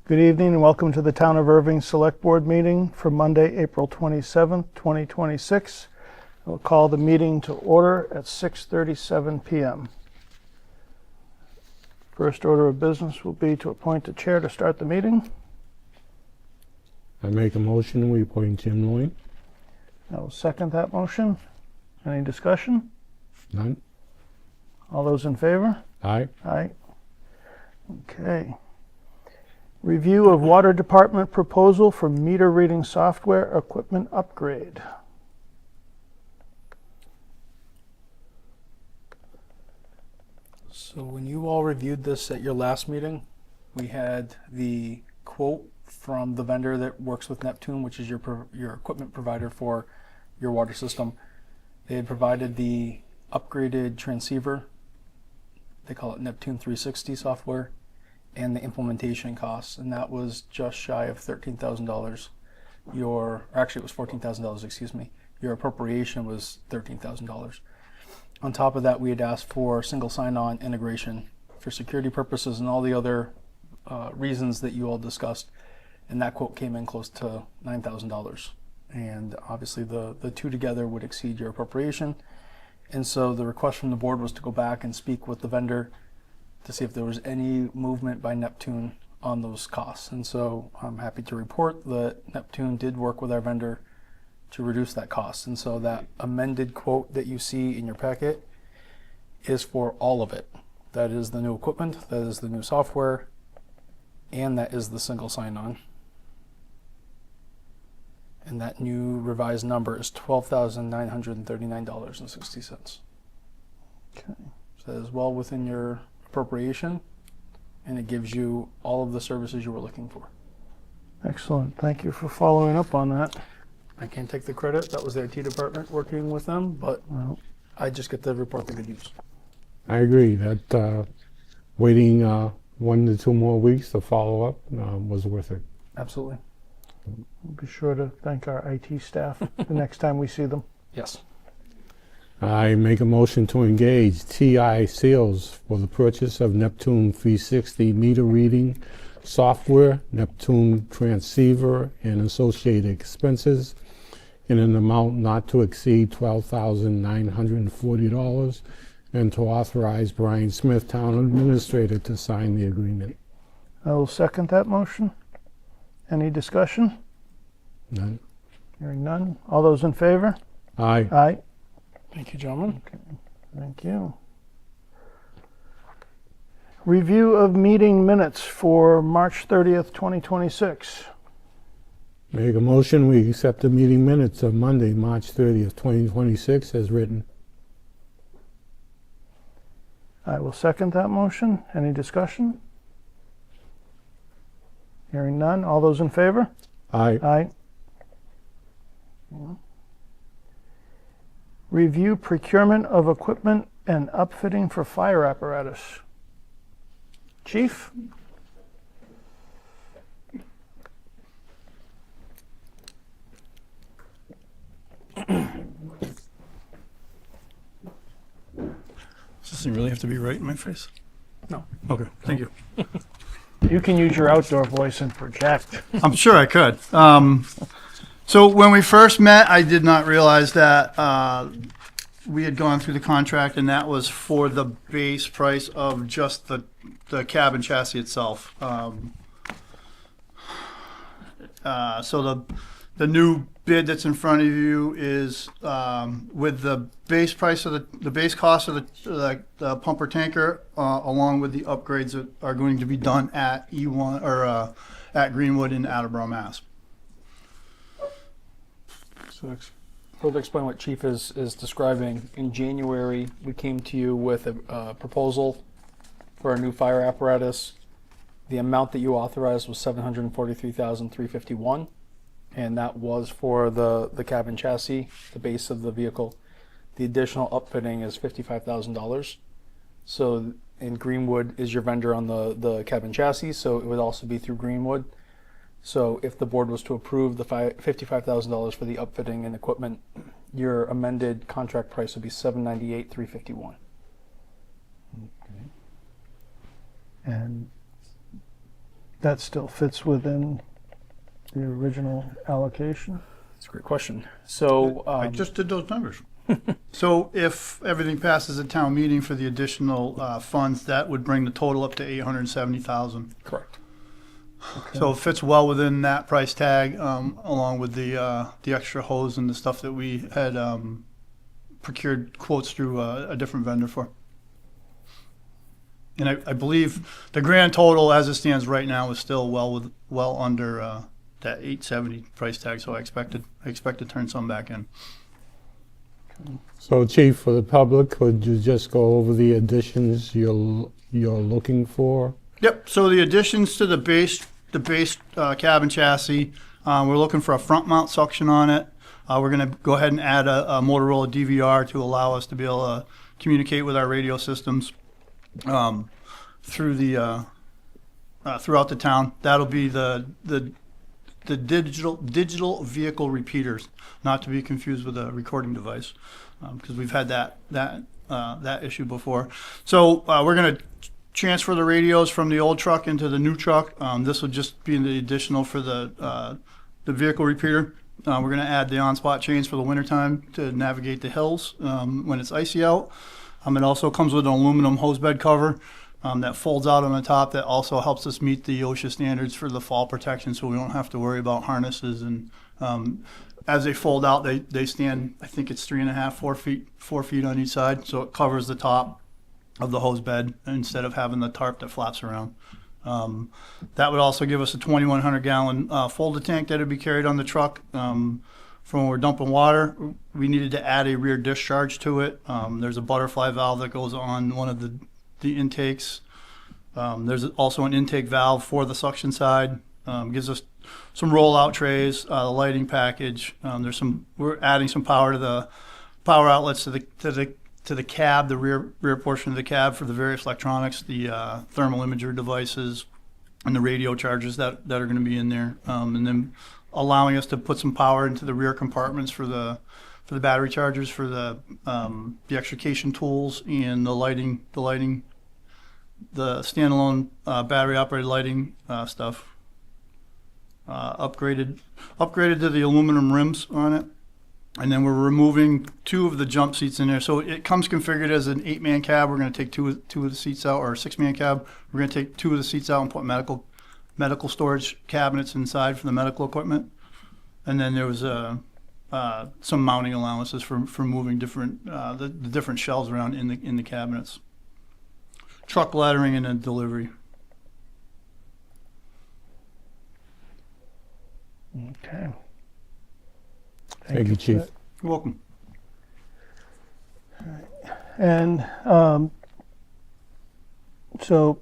Good evening and welcome to the Town of Erving Select Board meeting for Monday, April 27th, 2026. I will call the meeting to order at 6:37 p.m. First order of business will be to appoint a chair to start the meeting. I make a motion, we appoint Jim Loyne. I will second that motion. Any discussion? None? All those in favor? Aye. Aye. Okay. Review of Water Department proposal for meter reading software equipment upgrade. So when you all reviewed this at your last meeting, we had the quote from the vendor that works with Neptune, which is your equipment provider for your water system. They had provided the upgraded transceiver. They call it Neptune 360 software, and the implementation costs, and that was just shy of $13,000. Actually, it was $14,000, excuse me. Your appropriation was $13,000. On top of that, we had asked for single sign-on integration for security purposes and all the other reasons that you all discussed, and that quote came in close to $9,000. And obviously, the two together would exceed your appropriation. And so the request from the board was to go back and speak with the vendor to see if there was any movement by Neptune on those costs. And so I'm happy to report that Neptune did work with our vendor to reduce that cost. And so that amended quote that you see in your packet is for all of it. That is the new equipment, that is the new software, and that is the single sign-on. And that new revised number is $12,939.60. Okay. So that is well within your appropriation, and it gives you all of the services you were looking for. Excellent. Thank you for following up on that. I can't take the credit. That was the IT department working with them, but Well, I just get to report the good news. I agree that waiting 1 to 2 more weeks to follow up was worth it. Absolutely. we'll be sure to thank our IT staff the next time we see them. Yes. I make a motion to engage TI Sales for the purchase of Neptune 360 meter reading software, Neptune transceiver, and associated expenses in an amount not to exceed $12,940, and to authorize Brian Smith, Town Administrator, to sign the agreement. I will second that motion. Any discussion? None? Hearing none. All those in favor? Aye. Aye. Thank you, gentlemen. Thank you. Review of meeting minutes for March 30th, 2026. Make a motion, we accept the meeting minutes of Monday, March 30th, 2026 as written. I will second that motion. Any discussion? Hearing none. All those in favor? Aye. Aye. Review procurement of equipment and upfitting for fire apparatus. Chief? Does this thing really have to be right in my face? No. Okay, thank you. You can use your outdoor voice and project. I'm sure I could. So when we first met, I did not realize that we had gone through the contract, and that was for the base price of just the cab and chassis itself. So the new bid that's in front of you is with the base price of the base cost of the pumper tanker, along with the upgrades that are going to be done at E1 or at Greenwood in Attleboro, Mass. So further explain what Chief is describing. In January, we came to you with a proposal for a new fire apparatus. The amount that you authorized was $743,351, and that was for the cabin chassis, the base of the vehicle. The additional upfitting is $55,000. So, and Greenwood is your vendor on the cabin chassis, so it would also be through Greenwood. So if the board was to approve the $55,000 for the upfitting and equipment, your amended contract price would be $798,351. And that still fits within the original allocation? That's a great question. So I just did those numbers. So if everything passes at town meeting for the additional funds, that would bring the total up to 870,000. correct. So it fits well within that price tag, along with the extra hose and the stuff that we had procured quotes through a different vendor for. And I believe the grand total, as it stands right now, is still well under that 870 price tag. So I expect to turn some back in. So Chief, for the public, could you just go over the additions you're looking for? Yep. So the additions to the base cabin chassis, we're looking for a front mount suction on it. We're going to go ahead and add a Motorola DVR to allow us to be able to communicate with our radio systems through the throughout the town. That'll be the digital vehicle repeaters, not to be confused with a recording device, because we've had that issue before. So we're going to transfer the radios from the old truck into the new truck. This will just be the additional for the vehicle repeater. We're going to add the on-spot chains for the wintertime to navigate the hills when it's icy out. It also comes with an aluminum hose bed cover that folds out on the top. That also helps us meet the OSHA standards for the fall protection, so we don't have to worry about harnesses. And as they fold out, they stand, I think it's 3.5, 4 feet on each side, so it covers the top of the hose bed instead of having the tarp that flaps around. That would also give us a 2,100 gallon folded tank that would be carried on the truck. From when we're dumping water, we needed to add a rear discharge to it. There's a butterfly valve that goes on one of the intakes. There's also an intake valve for the suction side. Gives us some rollout trays, the lighting package. We're adding some power to the power outlets to the cab, the rear portion of the cab for the various electronics, the thermal imager devices, and the radio chargers that are going to be in there, and then allowing us to put some power into the rear compartments for the battery chargers, for the extrication tools, and the lighting, the standalone battery operated lighting stuff. Upgraded to the aluminum rims on it. And then we're removing 2 of the jump seats in there. So it comes configured as an 8-man cab. We're going to take two of the seats out, or a 6-man cab. We're going to take 2 of the seats out and put medical storage cabinets inside for the medical equipment. And then there was some mounting allowances for moving the different shelves around in the cabinets. Truck lettering and then delivery. Okay. Thank you, for Chief. that. You're welcome. And so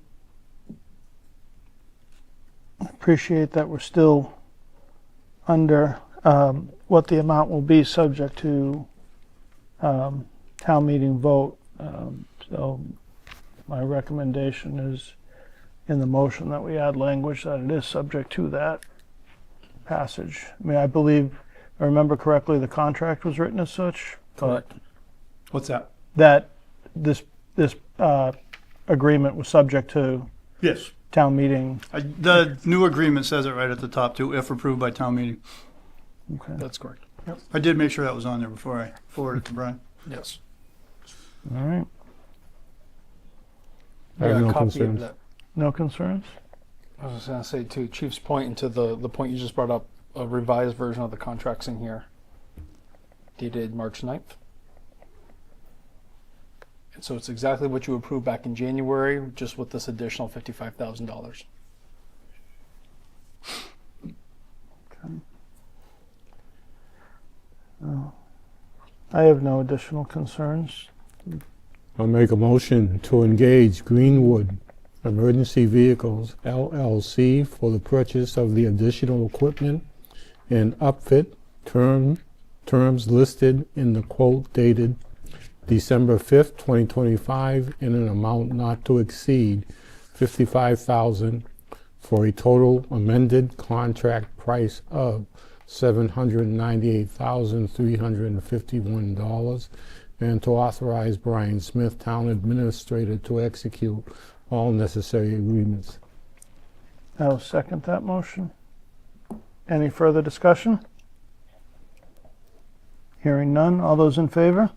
appreciate that we're still under what the amount will be subject to town meeting vote. So my recommendation is in the motion that we add language that it is subject to that passage. I mean, I believe, if I remember correctly, the contract was written as such. Correct. What's that? That this agreement was subject to Yes. town meeting. The new agreement says it right at the top too, if approved by town meeting. Okay. That's correct. I did make sure that was on there before I forwarded it to Brian. Yes. All right. I have Yeah, a no copy of concerns. that. No concerns? I was going to say, to Chief's point, and to the point you just brought up, a revised version of the contracts in here, dated March 9th. And so it's exactly what you approved back in January, just with this additional $55,000. I have no additional concerns. I'll make a motion to engage Greenwood Emergency Vehicles LLC for the purchase of the additional equipment and upfit terms listed in the quote dated December 5th, 2025, in an amount not to exceed $55,000 for a total amended contract price of $798,351, and to authorize Brian Smith, Town Administrator, to execute all necessary agreements. I'll second that motion. Any further discussion? Hearing none. All those in favor?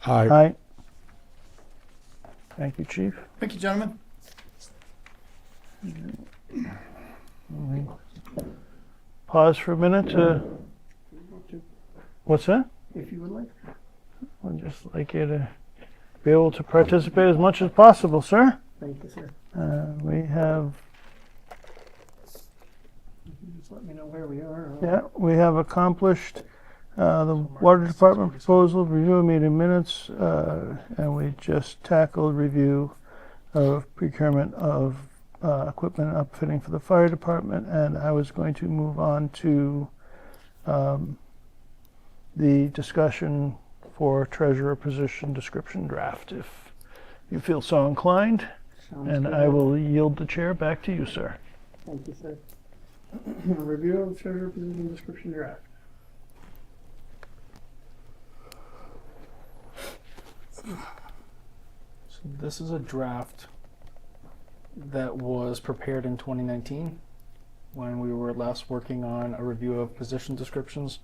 Aye. Aye. Thank you, Chief. Thank you, gentlemen. Pause for a minute to, what's that? If you would like. I'd just like you to be able to participate as much as possible, sir. Thank you, sir. We have, You can just let me know where we are. we have accomplished the Water Department proposal, review of meeting minutes, and we just tackled review of procurement of equipment and upfitting for the fire department, and I was going to move on to the discussion for treasurer position description draft, if you feel so inclined, Sounds and good. I will yield the chair back to you, sir. Thank you, sir. Review of treasurer position description draft. So this is a draft that was prepared in 2019 when we were last working on a review of position descriptions,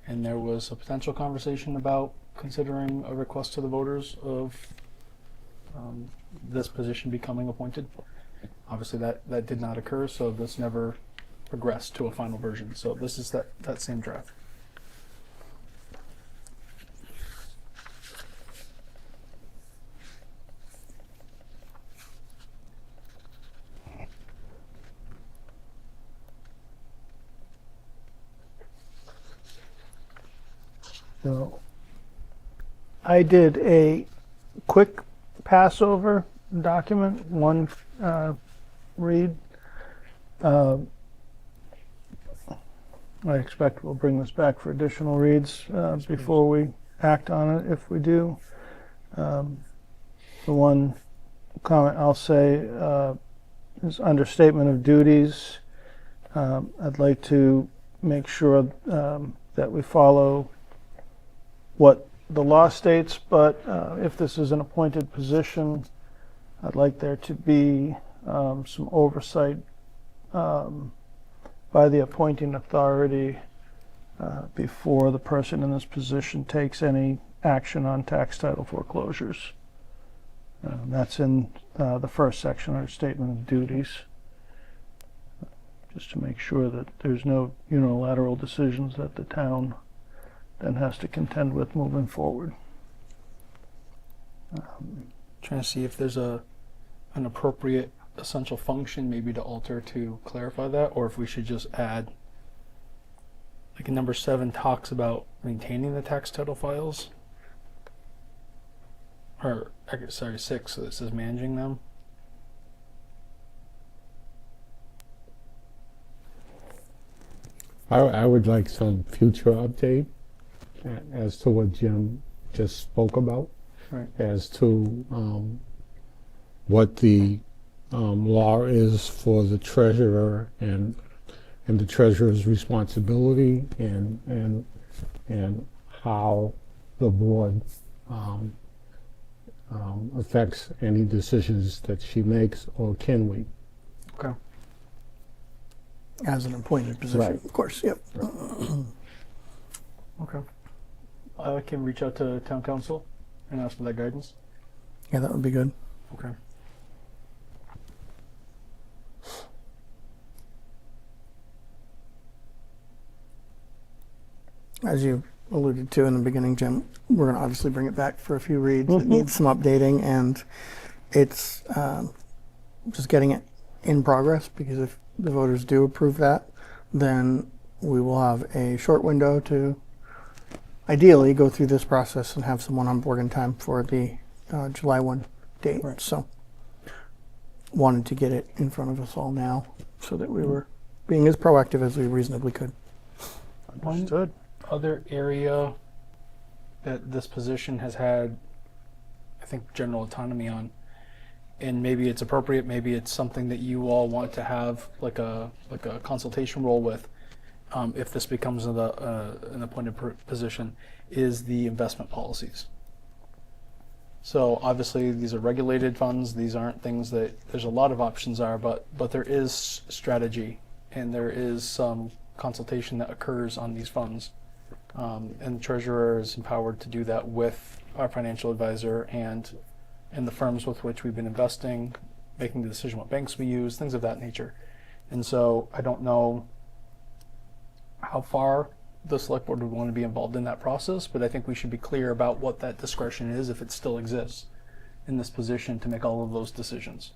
and there was a potential conversation about considering a request to the voters of this position becoming appointed. Obviously that did not occur, so this never progressed to a final version. So this is that same draft. So I did a quick Passover document, one read. I expect we'll bring this back for additional reads before we act on it, if we do. The one comment I'll say is understatement of duties. I'd like to make sure that we follow what the law states, but if this is an appointed position, I'd like there to be some oversight by the appointing authority before the person in this position takes any action on tax title foreclosures. That's in the first section under statement of duties, just to make sure that there's no unilateral decisions that the town then has to contend with moving forward. Trying to see if there's an appropriate essential function maybe to alter to clarify that, or if we should just add, like number 7 talks about maintaining the tax title files, or sorry 6, so it says managing them. I would like some future update as to what Jim just spoke about, Right. as to what the law is for the treasurer and the treasurer's responsibility, and how the board affects any decisions that she makes, or can we? Okay. As an appointed position, Right. of course, yep. Okay. I can reach out to town council and ask for that guidance. Yeah, that would be good. Okay. As you alluded to in the beginning, Jim, we're going to obviously bring it back for a few reads. It needs some updating, and it's just getting it in progress, because if the voters do approve that, then we will have a short window to ideally go through this process and have someone on board in time for the July 1 date. Right. So wanted to get it in front of us all now so that we were being as proactive as we reasonably could. Understood. Other area that this position has had, I think, general autonomy on, and maybe it's appropriate, maybe it's something that you all want to have like a consultation role with, if this becomes an appointed position, is the investment policies. So obviously these are regulated funds. These aren't things that there's a lot of options are, but there is strategy and there is some consultation that occurs on these funds. And the treasurer is empowered to do that with our financial advisor and the firms with which we've been investing, making the decision what banks we use, things of that nature. And so I don't know how far the select board would want to be involved in that process, but I think we should be clear about what that discretion is if it still exists in this position to make all of those decisions.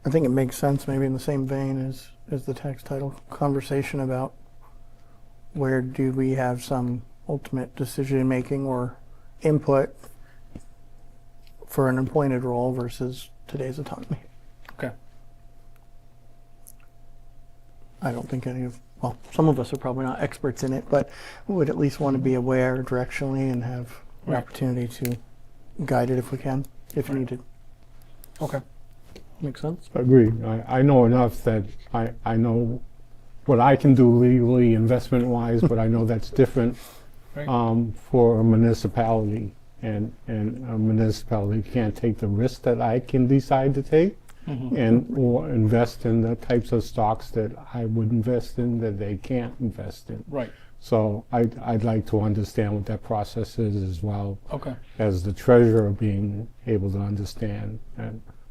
I think it makes sense, maybe in the same vein as the tax title conversation about where do we have some ultimate decision making or input for an appointed role versus today's autonomy. Okay. I don't think well, some of us are probably not experts in it, but would at least want to be aware directionally and have an Right. opportunity to guide it if we can, if Right. needed. Okay. Makes sense? Agree. I know enough that I know what I can do legally, investment-wise, but I know that's different Right. for a municipality. And a municipality can't take the risk that I can decide to take or invest in the types of stocks that I would invest in that they can't invest in. Right. So I'd like to understand what that process is as well Okay. as the treasurer being able to understand.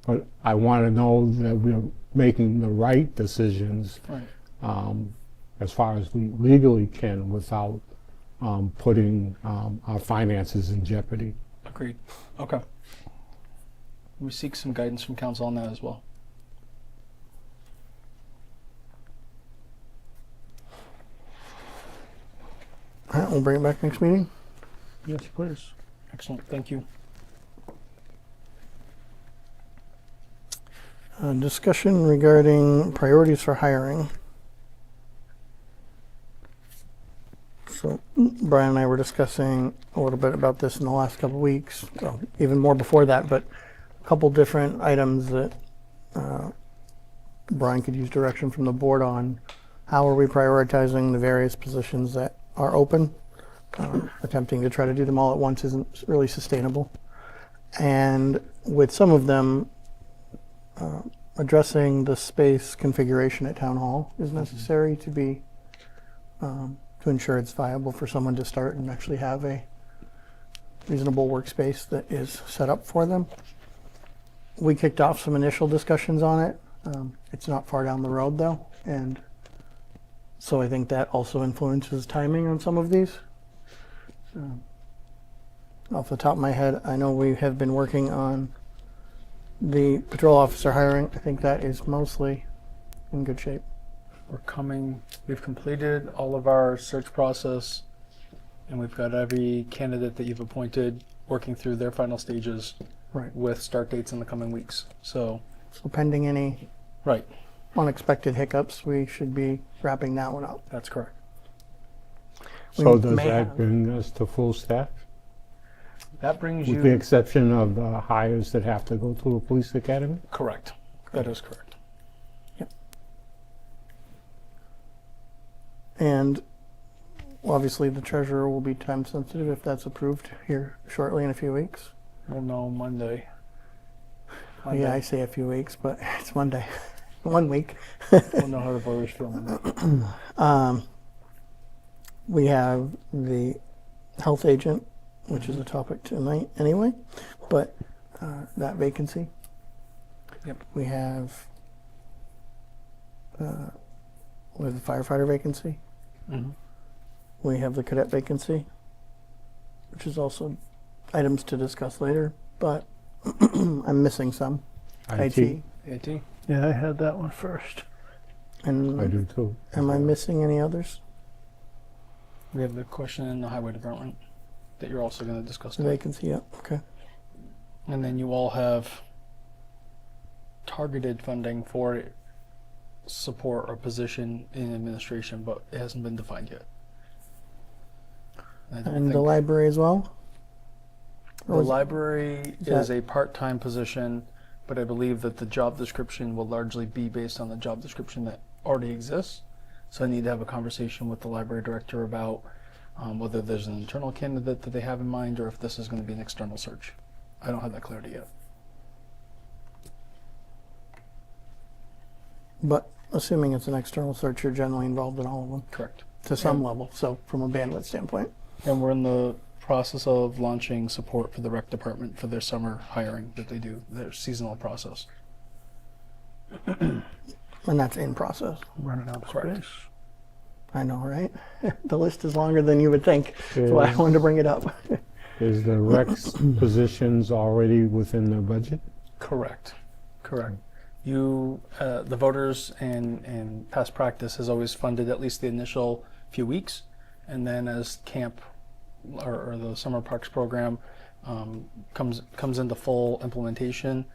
But I want to know that we're making the right decisions Right. as far as we legally can without putting our finances in jeopardy. Agreed. Okay. We seek some guidance from council on that as well. All right, we'll bring it back next meeting. Yes, please. Excellent. Thank you. Discussion regarding priorities for hiring. So Brian and I were discussing a little bit about this in the last couple of weeks, well, even more before that, but a couple different items that Brian could use direction from the board on. How are we prioritizing the various positions that are open? Attempting to try to do them all at once isn't really sustainable. And with some of them, addressing the space configuration at town hall is necessary to be to ensure it's viable for someone to start and actually have a reasonable workspace that is set up for them. We kicked off some initial discussions on it. It's not far down the road though, and so I think that also influences timing on some of these. Off the top of my head, I know we have been working on the patrol officer hiring. I think that is mostly in good shape. We've completed all of our search process and we've got every candidate that you've appointed working through their final stages Right. with start dates in the coming weeks. So, So pending any right, unexpected hiccups, we should be wrapping that one up. that's correct. So We does may that have- bring us to full staff? That brings With the you, exception of the hires that have to go through a police academy? correct. That is correct. And obviously the treasurer will be time sensitive if that's approved here shortly in a few weeks. We'll know Monday. Yeah, I say a few weeks, but it's Monday. 1 week. We'll know how the voters feel Monday. We have the health agent, which is a topic tonight anyway, but that vacancy. Yep. We have the firefighter vacancy. Mhm. We have the cadet vacancy, which is also items to discuss later, but I'm missing some. IT. AT? Yeah, I had that one first. And I do too. am I missing any others? We have the question in the highway department that you're also going to discuss The today. vacancy, yeah, okay. And then you all have targeted funding for support or position in administration, but it hasn't been defined yet. I don't And the think- library as well? The Or is- library is is that- a part-time position, but I believe that the job description will largely be based on the job description that already exists. So I need to have a conversation with the library director about whether there's an internal candidate that they have in mind or if this is going to be an external search. I don't have that clarity yet. But assuming it's an external search, you're generally involved in all of them Correct. to some level. So from a bandwidth standpoint, And we're in the process of launching support for the rec department for their summer hiring that they do, their seasonal process. and that's in process. Running out of Correct. space. I know, right? The list is longer than you would think. That's why I wanted to bring it up. Is the Rex positions already within the budget? Correct. Correct. You, the voters and past practice has always funded at least the initial few weeks, and then as camp or the summer parks program comes into full implementation,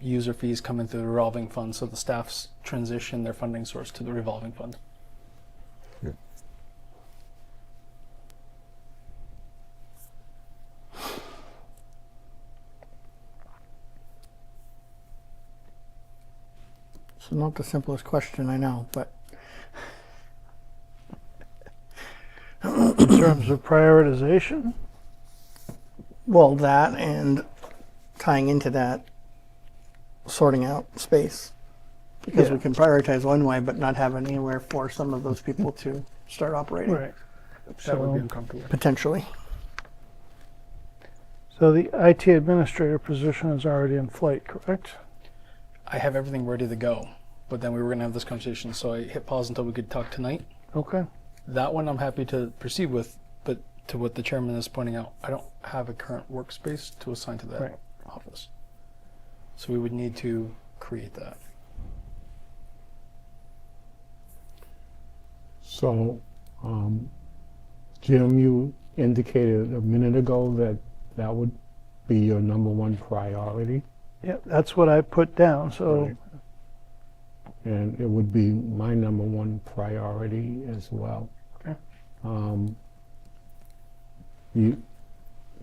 user fees come into the revolving fund, so the staffs transition their funding source to the revolving fund. So not the simplest question, I know, but In terms of prioritization, well, that and tying into that, sorting out space. Because we Yeah. can prioritize one way, but not have anywhere for some of those people to start operating, right. That would be So, uncomfortable. potentially. so the IT administrator position is already in flight, correct? I have everything ready to go, but then we were going to have this conversation, so I hit pause until we could talk tonight. Okay. That one I'm happy to proceed with, but to what the chairman is pointing out, I don't have a current workspace to assign to that Right. office. So we would need to create that. So, Jim, you indicated a minute ago that that would be your number one priority, Yeah, that's what I put down. So, Right. and it would be my number one priority as well. Okay.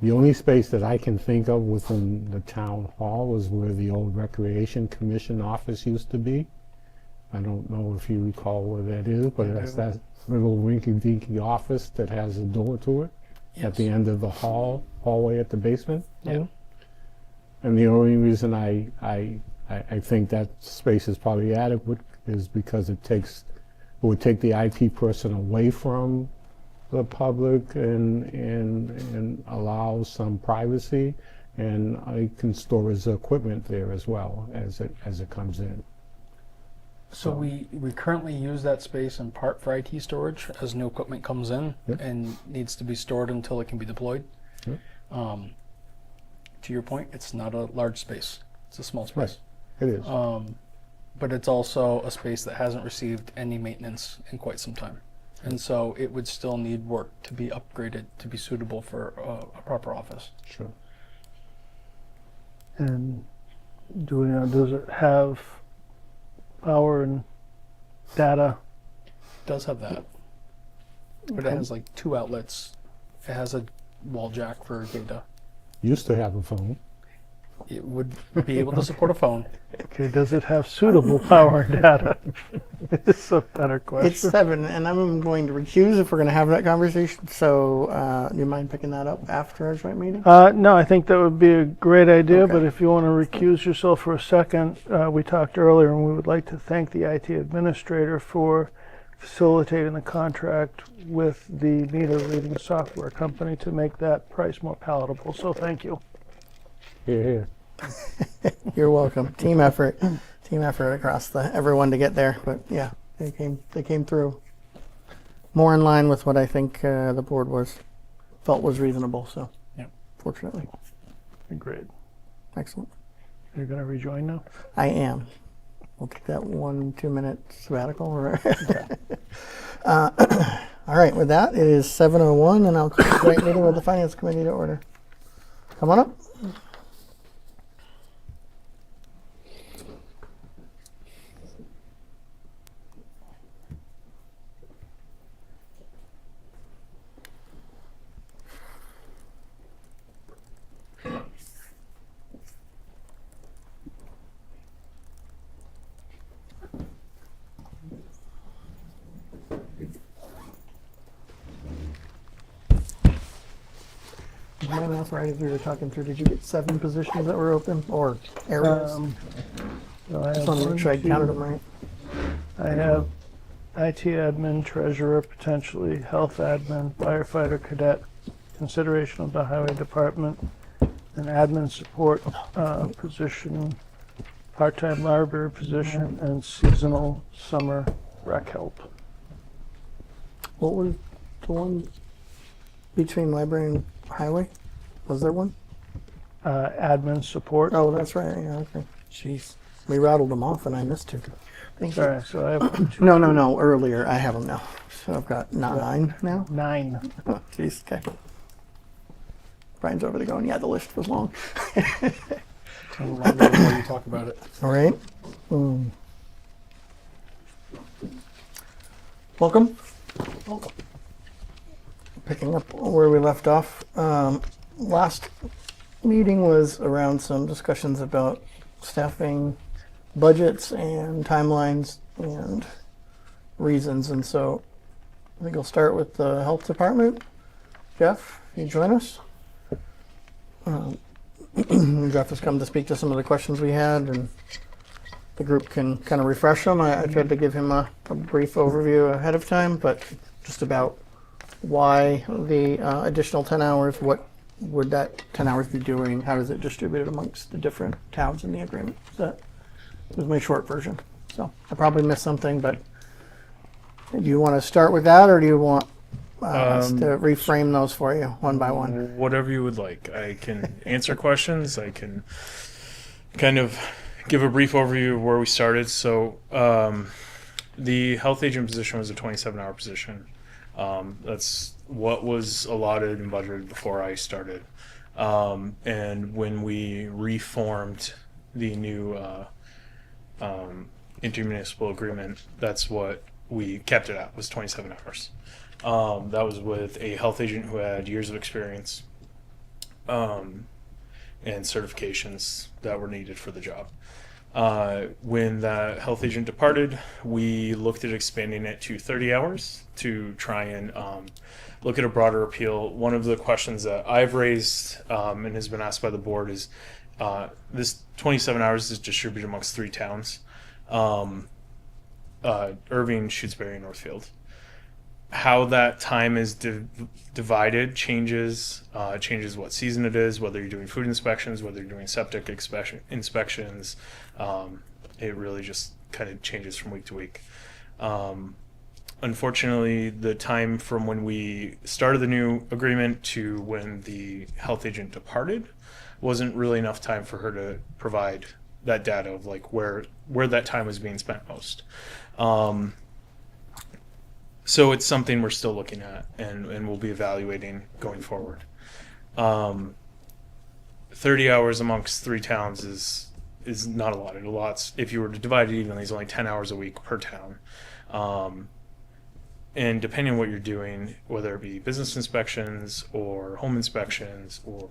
The only space that I can think of within the town hall is where the old Recreation Commission office used to be. I don't know if you recall where that is, but I that's do. that little rinky-dinky office that has a door to it at the end of the hallway at the basement. Yeah. And the only reason I think that space is probably adequate is because it would take the IT person away from the public and allow some privacy, and I can store his equipment there as well as it comes in. So we currently use that space in part for IT storage as new equipment comes in Yep. and needs to be stored until it can be deployed. Yep. To your point, it's not a large space. It's a small space. It is. But it's also a space that hasn't received any maintenance in quite some time. And so it would still need work to be upgraded to be suitable for a proper office. Sure. and do we know, does it have power and data? It does have that. But it has like 2 outlets. It has a wall jack for data. Used to have a phone. It would be able to support a phone. Okay, does it have suitable power and data? It's a better It's question. 7, and I'm going to recuse if we're going to have that conversation. So, do you mind picking that up after our joint meeting? No, I think that would be a great idea, Okay. but if you want to recuse yourself for a second, we talked earlier and we would like to thank the IT administrator for facilitating the contract with the meter reading software company to make that price more palatable. So thank you. Here. You're welcome. Team effort across everyone to get there. But yeah, they came through more in line with what I think the board felt was reasonable. So, Yep. fortunately, Great. excellent. You're going to rejoin now? I am. We'll take that 1-2 minute sabbatical. All right. With that, it is 7:01, and I'll call the joint meeting with the Finance Committee to order. Come on up. my math right as we were talking through? Did you get 7 positions that were open or areas? So I Just have want to make sure I one, counted two, them right. I have IT admin, treasurer, potentially health admin, firefighter, cadet, consideration of the highway department, an admin support position, part-time library position, and seasonal summer rec help. What was the one between library and highway? Was there one? Admin support. Oh, that's right. Yeah, okay. Jeez. We rattled them off and I missed 2. Thank you. All right, so I have 1, 2, No. Earlier. I have them now. So I've got 9 now. 9. Oh, jeez. Okay. Brian's over there going, yeah, the list was long. A lot more before you talk about it. All right. Welcome. Picking up where we left off. Last meeting was around some discussions about staffing, budgets, and timelines and reasons. And so I think I'll start with the health department. Jeff, you join us? Jeff has come to speak to some of the questions we had, and the group can kind of refresh them. I tried to give him a brief overview ahead of time, but just about why the additional 10 hours, what would that 10 hours be doing, how is it distributed amongst the different towns in the agreement. That was my short version. So I probably missed something, but do you want to start with that, or do you want us to reframe those for you one by one? Whatever you would like. I can answer questions. I can kind of give a brief overview of where we started. So the health agent position was a 27-hour position. That's what was allotted and budgeted before I started. And when we reformed the new intermunicipal agreement, that's what we kept it at, was 27 hours. That was with a health agent who had years of experience and certifications that were needed for the job. When the health agent departed, we looked at expanding it to 30 hours to try and look at a broader appeal. One of the questions that I've raised and has been asked by the board is this 27 hours is distributed amongst 3 towns, Erving, Shutesbury, and Northfield. How that time is divided changes what season it is, whether you're doing food inspections, whether you're doing septic inspections. It really just kind of changes from week to week. Unfortunately, the time from when we started the new agreement to when the health agent departed wasn't really enough time for her to provide that data of like where that time was being spent most. So it's something we're still looking at and we'll be evaluating going forward. 30 hours amongst 3 towns is not a lot. It allots, if you were to divide it evenly, it's only 10 hours a week per town. And depending on what you're doing, whether it be business inspections or home inspections or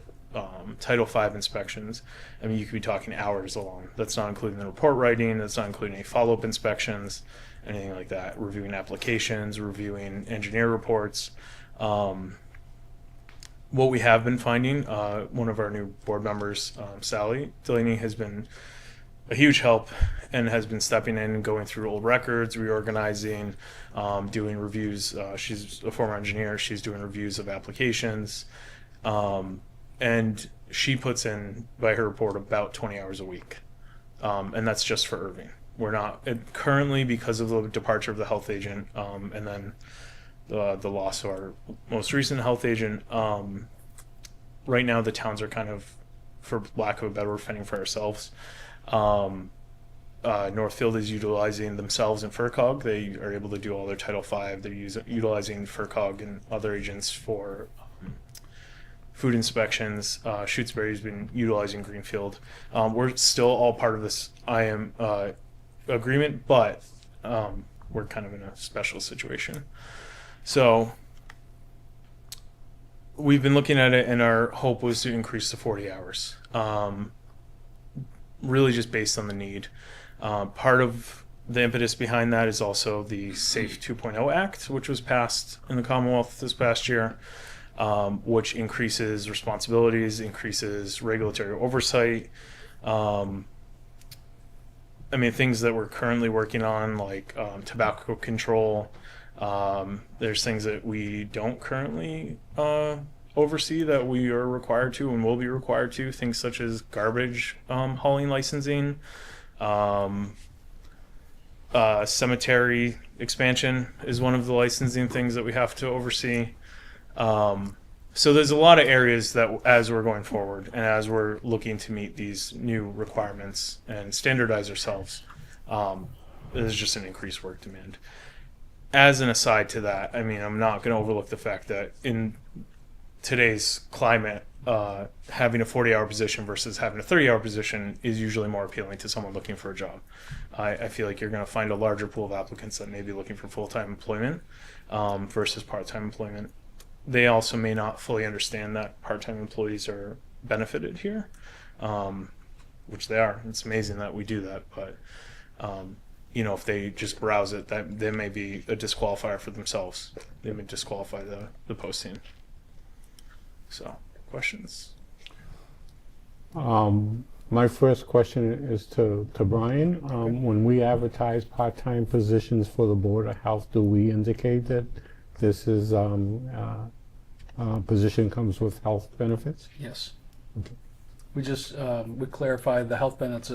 Title V inspections, I mean, you could be talking hours alone. That's not including the report writing. That's not including any follow-up inspections, anything like that. Reviewing applications, reviewing engineer reports. What we have been finding, one of our new board members, Sally Delaney, has been a huge help and has been stepping in and going through old records, reorganizing, doing reviews. She's a former engineer. She's doing reviews of applications. And she puts in, by her report, about 20 hours a week. And that's just for Erving. We're not, currently, because of the departure of the health agent and then the loss of our most recent health agent, right now the towns are kind of, for lack of a better word, fending for ourselves. Northfield is utilizing themselves in FERCOG. They are able to do all their Title V. They're utilizing FERCOG and other agents for food inspections. Shutesbury's been utilizing Greenfield. We're still all part of this IM agreement, but we're kind of in a special situation. So we've been looking at it, and our hope was to increase to 40 hours. Really just based on the need. Part of the impetus behind that is also the SAFE 2.0 Act, which was passed in the Commonwealth this past year. which increases responsibilities, increases regulatory oversight. I mean, things that we're currently working on, like tobacco control. There's things that we don't currently oversee that we are required to and will be required to. Things such as garbage hauling licensing, cemetery expansion is one of the licensing things that we have to oversee. So there's a lot of areas that, as we're going forward and as we're looking to meet these new requirements and standardize ourselves, there's just an increased work demand. As an aside to that, I mean, I'm not going to overlook the fact that in today's climate, having a 40-hour position versus having a 30-hour position is usually more appealing to someone looking for a job. I feel like you're going to find a larger pool of applicants that may be looking for full-time employment versus part-time employment. They also may not fully understand that part-time employees are benefited here, which they are. It's amazing that we do that, but you know, if they just browse it, that may be a disqualifier for themselves. They may disqualify the posting. So, questions? My first question is to Brian. When we advertise part-time positions for the Board of Health, do we indicate that this is position comes with health benefits? Yes. Okay. We just we clarify the health benefits.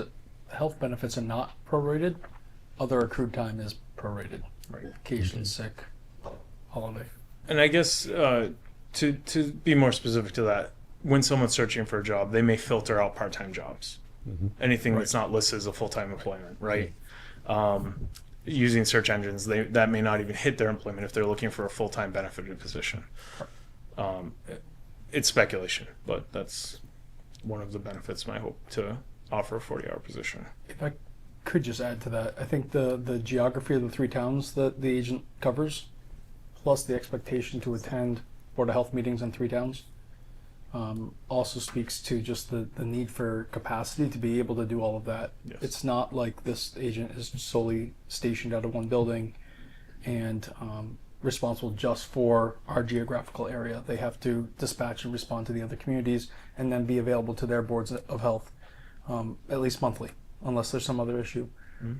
Health benefits are not prorated. Other accrued time is prorated. Right. Vacation, sick, holiday. And I guess to be more specific to that, when someone's searching for a job, they may filter out part-time jobs. Anything that's not listed as a full-time employment, right? Using search engines, that may not even hit their employment if they're looking for a full-time benefited position. It's speculation, but that's one of the benefits I hope to offer a 40-hour position. If I could just add to that, I think the geography of the 3 towns that the agent covers, plus the expectation to attend Board of Health meetings in 3 towns, also speaks to just the need for capacity to be able to do all of that. Yes. It's not like this agent is solely stationed out of one building and responsible just for our geographical area. They have to dispatch and respond to the other communities and then be available to their boards of health at least monthly, unless there's some other issue.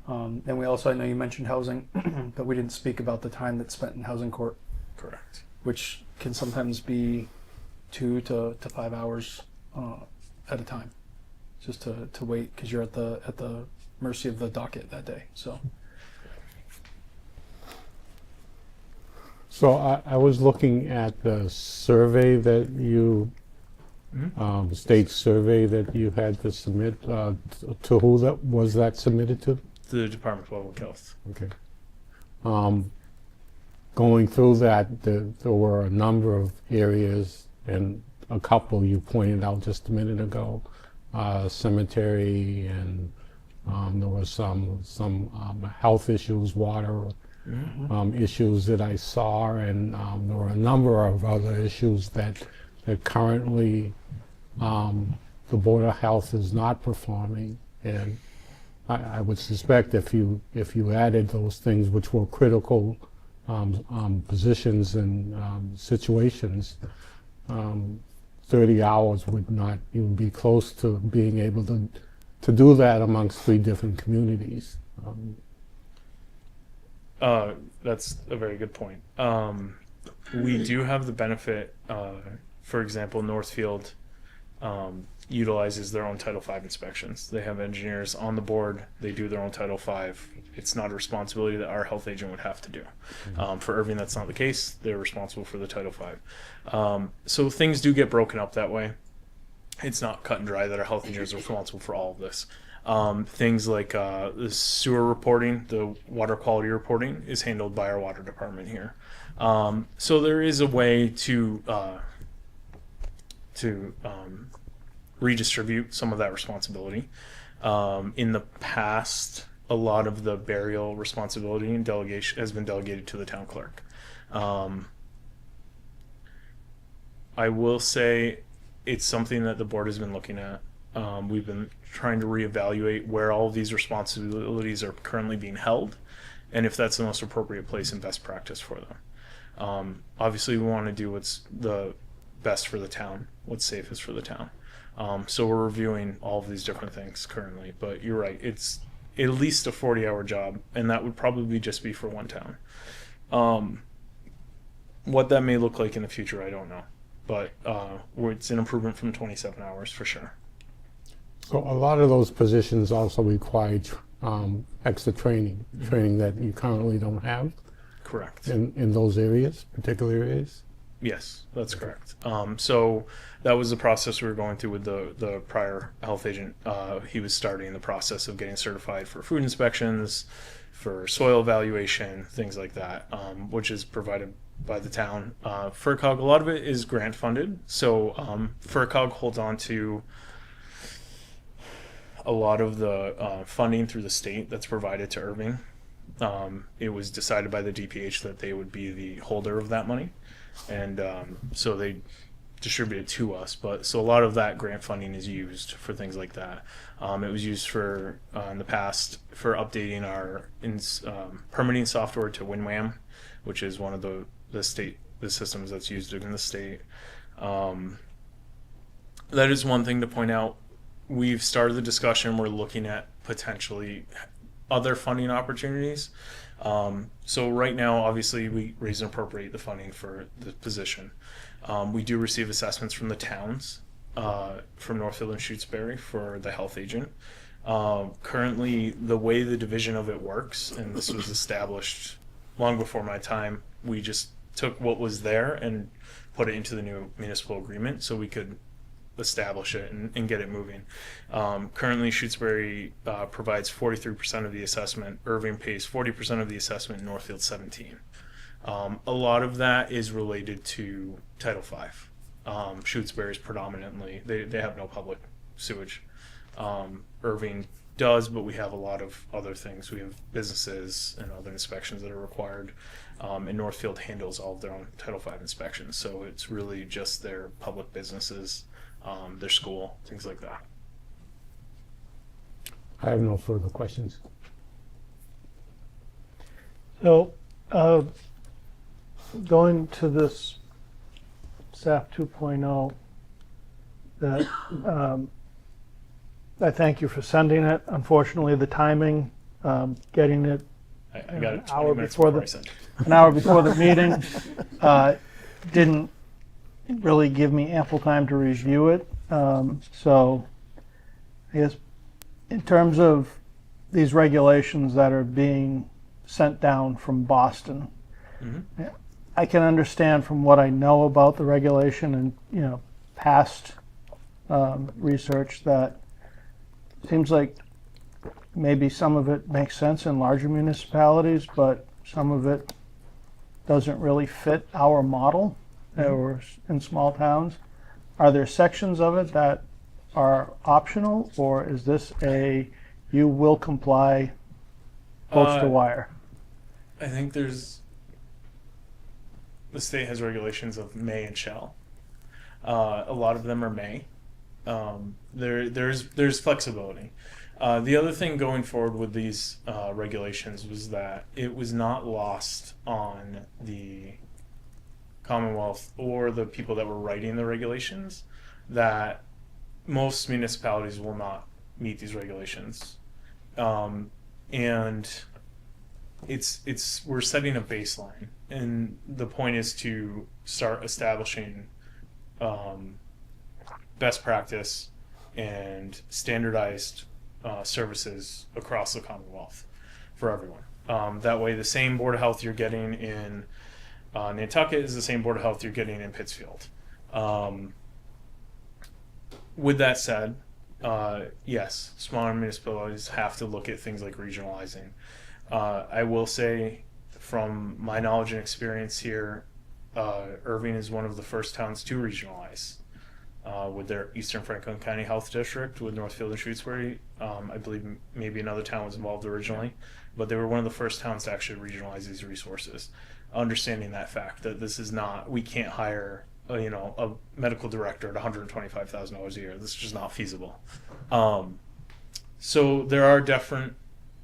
And we also, I know you mentioned housing, but we didn't speak about the time that's spent in housing court, Correct. which can sometimes be 2 to 5 hours at a time, just to wait because you're at the mercy of the docket that day. So I was looking at the survey that you, state survey that you had to submit, to who that was that submitted to? The Department of Public Health. Okay. Going through that, there were a number of areas, and a couple you pointed out just a minute ago, cemetery, and there was some health issues, water issues that I saw, and there were a number of other issues that currently the Board of Health is not performing, and I would suspect if you added those things which were critical positions and situations, 30 hours would not even be close to being able to do that amongst 3 different communities. That's a very good point. We do have the benefit, for example, Northfield utilizes their own Title V inspections. They have engineers on the board. They do their own Title V. It's not a responsibility that our health agent would have to do. For Erving, that's not the case. They're responsible for the Title V. So things do get broken up that way. It's not cut and dry that our health engineers are responsible for all of this. Things like the sewer reporting, the water quality reporting is handled by our water department here. So there is a way to redistribute some of that responsibility. In the past, a lot of the burial responsibility and delegation has been delegated to the town clerk. I will say it's something that the board has been looking at. We've been trying to reevaluate where all of these responsibilities are currently being held and if that's the most appropriate place and best practice for them. Obviously, we want to do what's the best for the town, what's safest for the town. So we're reviewing all of these different things currently, but you're right, it's at least a 40-hour job, and that would probably just be for one town. What that may look like in the future, I don't know, but it's an improvement from 27 hours for sure. So a lot of those positions also require extra training that you currently don't have Correct. in those areas, particular areas. Yes, that's correct. So that was the process we were going through with the prior health agent. He was starting the process of getting certified for food inspections, for soil evaluation, things like that, which is provided by the town. FERCOG, a lot of it is grant funded. So FERCOG holds on to a lot of the funding through the state that's provided to Erving. It was decided by the DPH that they would be the holder of that money. And so they distribute it to us. But so a lot of that grant funding is used for things like that. It was used for in the past for updating our permitting software to WinWham, which is one of the systems that's used in the state. That is one thing to point out. We've started the discussion. We're looking at potentially other funding opportunities. So right now, obviously, we raise and appropriate the funding for the position. We do receive assessments from the towns, from Northfield and Shutesbury for the health agent. Currently, the way the division of it works, and this was established long before my time, we just took what was there and put it into the new municipal agreement so we could establish it and get it moving. Currently, Shutesbury provides 43% of the assessment. Erving pays 40% of the assessment. Northfield 17%. A lot of that is related to Title V. Shutesbury's predominantly they have no public sewage. Erving does, but we have a lot of other things. We have businesses and other inspections that are required. And Northfield handles all of their own Title V inspections. So it's really just their public businesses. Their school, things like that. I have no further questions. So, going to this SAF 2.0, that I thank you for sending it. Unfortunately, the timing, getting it I got it 20 hour minutes before before the- I sent it. an hour before the meeting, didn't really give me ample time to review it. So I guess in terms of these regulations that are being sent down from Boston, Mm-hmm. I can understand from what I know about the regulation and past research that seems like maybe some of it makes sense in larger municipalities, but some of it doesn't really fit our model or in small towns. Are there sections of it that are optional, or is this you will comply post to wire? I think the state has regulations of may and shall. A lot of them are may. There's flexibility. The other thing going forward with these regulations was that it was not lost on the Commonwealth or the people that were writing the regulations that most municipalities will not meet these regulations, and we're setting a baseline, and the point is to start establishing best practice and standardized services across the Commonwealth for everyone. That way, the same Board of Health you're getting in Nantucket is the same Board of Health you're getting in Pittsfield. With that said, yes, smaller municipalities have to look at things like regionalizing. I will say, from my knowledge and experience here, Erving is one of the first towns to regionalize with their Eastern Franklin County Health District with Northfield and Shutesbury. I believe maybe another town was involved originally, but they were one of the first towns to actually regionalize these resources. Understanding that fact that this is not, we can't hire a medical director at $125,000 a year. This is just not feasible. So there are different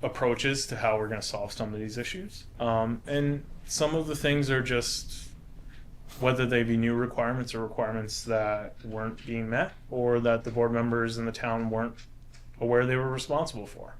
approaches to how we're going to solve some of these issues. And some of the things are just whether they be new requirements or requirements that weren't being met, or that the board members in the town weren't aware they were responsible for.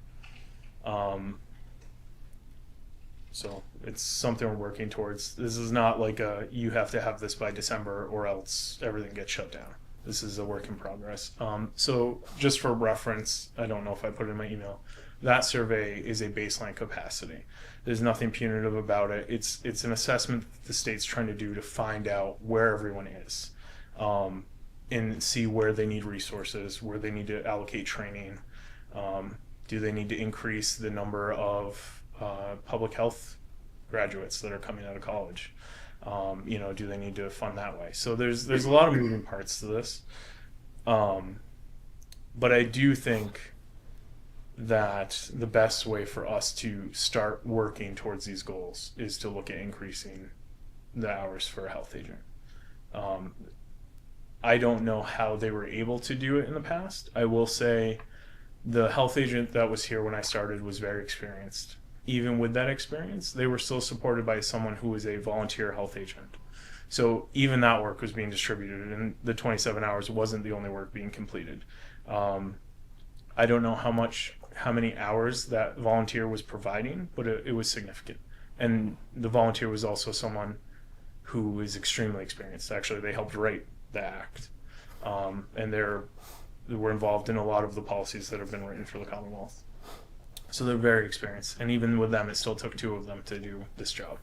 So it's something we're working towards. This is not like you have to have this by December or else everything gets shut down. This is a work in progress. So just for reference, I don't know if I put it in my email, that survey is a baseline capacity. There's nothing punitive about it. It's an assessment that the state's trying to do to find out where everyone is, and see where they need resources, where they need to allocate training. Do they need to increase the number of public health graduates that are coming out of college? Do they need to fund that way? So there's a lot of moving parts to this. But I do think that the best way for us to start working towards these goals is to look at increasing the hours for a health agent. I don't know how they were able to do it in the past. I will say the health agent that was here when I started was very experienced. Even with that experience, they were still supported by someone who was a volunteer health agent. So even that work was being distributed, and the 27 hours wasn't the only work being completed. I don't know how many hours that volunteer was providing, but it was significant. And the volunteer was also someone who is extremely experienced. Actually, they helped write the act, and they were involved in a lot of the policies that have been written for the Commonwealth. So they're very experienced, and even with them, it still took 2 of them to do this job.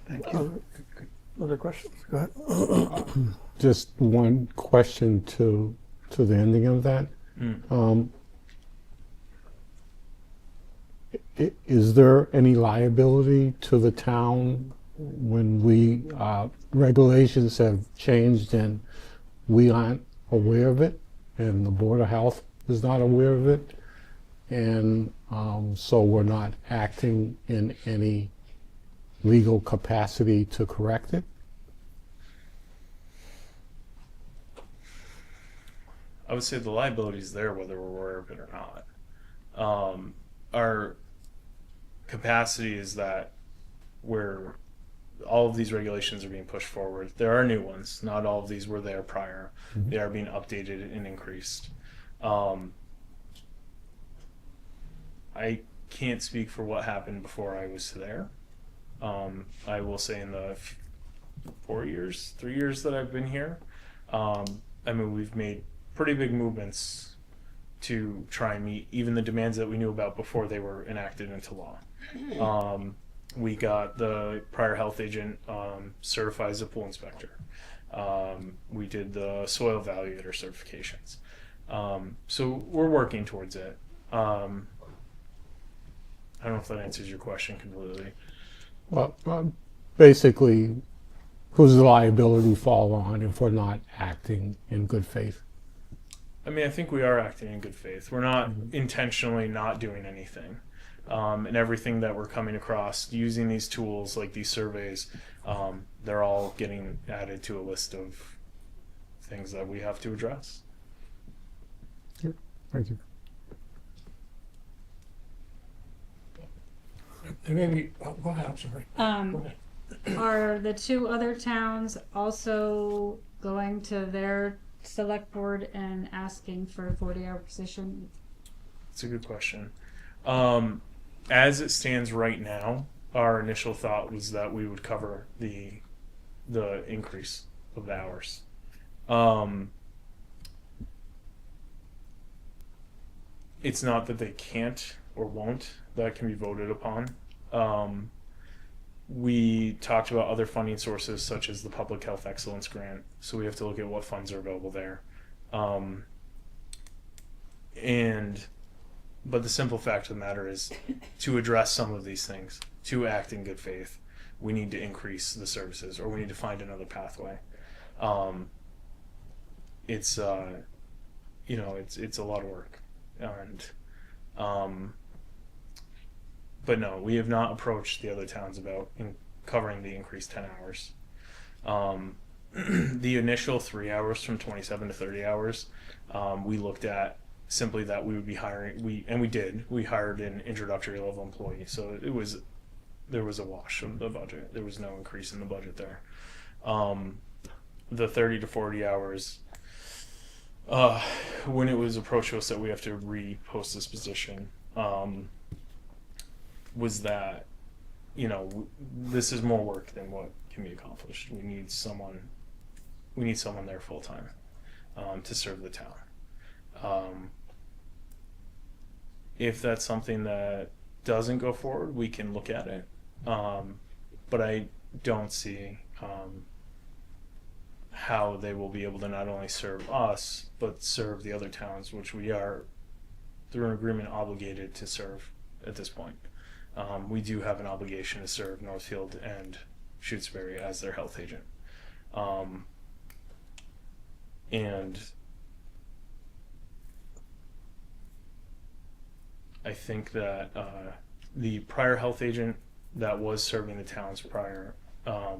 Thank you. Other questions? Go ahead. Just one question to the ending of that. Is there any liability to the town when regulations have changed and we aren't aware of it, and the Board of Health is not aware of it, and so we're not acting in any legal capacity to correct it? I would say the liability is there whether we're aware of it or not. Our capacity is that all of these regulations are being pushed forward. There are new ones. Not all of these were there prior. Mm-hmm. They are being updated and increased. I can't speak for what happened before I was there. I will say in the 3 years that I've been here, we've made pretty big movements to try and meet even the demands that we knew about before they were enacted into law. We got the prior health agent certified as a pool inspector. We did the soil evaluator certifications. So we're working towards it. I don't know if that answers your question completely. Well, basically, who's the liability fall on if we're not acting in good faith? I think we are acting in good faith. We're not intentionally not doing anything. And everything that we're coming across using these tools like these surveys, they're all getting added to a list of things that we have to address. Yep. Thank you. Maybe, go ahead, I'm sorry. Go ahead. Are the 2 other towns also going to their select board and asking for a 40-hour position? It's a good question. As it stands right now, our initial thought was that we would cover the increase of the hours. It's not that they can't or won't. That can be voted upon. We talked about other funding sources such as the Public Health Excellence Grant, so we have to look at what funds are available there. But the simple fact of the matter is, to address some of these things, to act in good faith, we need to increase the services, or we need to find another pathway. It's a lot of work, but no, we have not approached the other towns about covering the increased 10 hours. The initial 3 hours from 27 to 30 hours, we looked at simply that we would be hiring, we hired an introductory level employee. So there was a wash of the budget. There was no increase in the budget there. The 30 to 40 hours, when it was approached to us that we have to repost this position, was that, this is more work than what can be accomplished. We need someone there full time, to serve the town. If that's something that doesn't go forward, we can look at it. But I don't see how they will be able to not only serve us, but serve the other towns, which we are, through an agreement, obligated to serve at this point. We do have an obligation to serve Northfield and Shutesbury as their health agent. And I think that the prior health agent that was serving the towns prior, I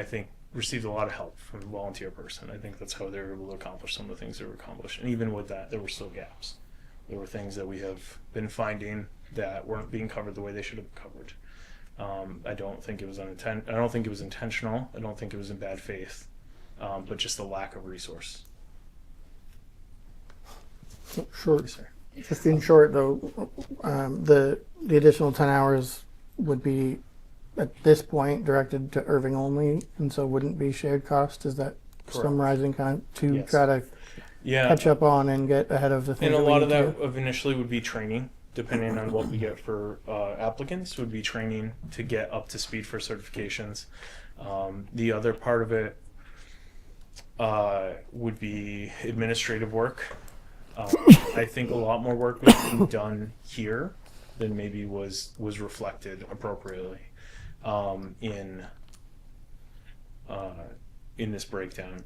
think received a lot of help from a volunteer person. I think that's how they were able to accomplish some of the things that were accomplished. And even with that, there were still gaps. There were things that we have been finding that weren't being covered the way they should have been covered. I don't think it was I don't think it was intentional. I don't think it was in bad faith, but just a lack of resource. Short. Yes, sir. Just in short, though, the additional 10 hours would be at this point directed to Erving only, and so wouldn't be shared cost. Is that Correct. summarizing kind of to Yes. try to Yeah. catch up on and get ahead of the things? And a that we lot of need to that do? initially would be training, depending on what we get for applicants, would be training to get up to speed for certifications. The other part of it would be administrative work. I think a lot more work was being done here than maybe was reflected appropriately in this breakdown.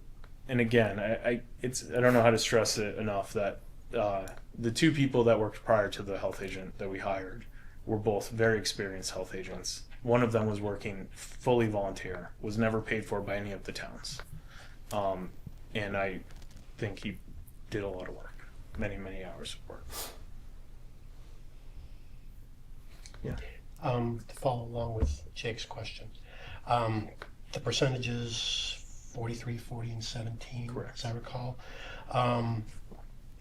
And again, I don't know how to stress it enough that the two people that worked prior to the health agent that we hired were both very experienced health agents. One of them was working fully volunteer, was never paid for by any of the towns. And I think he did a lot of work, many hours of work. To follow along with Jake's question, the percentages 43, 40, and 17, Correct. as I recall.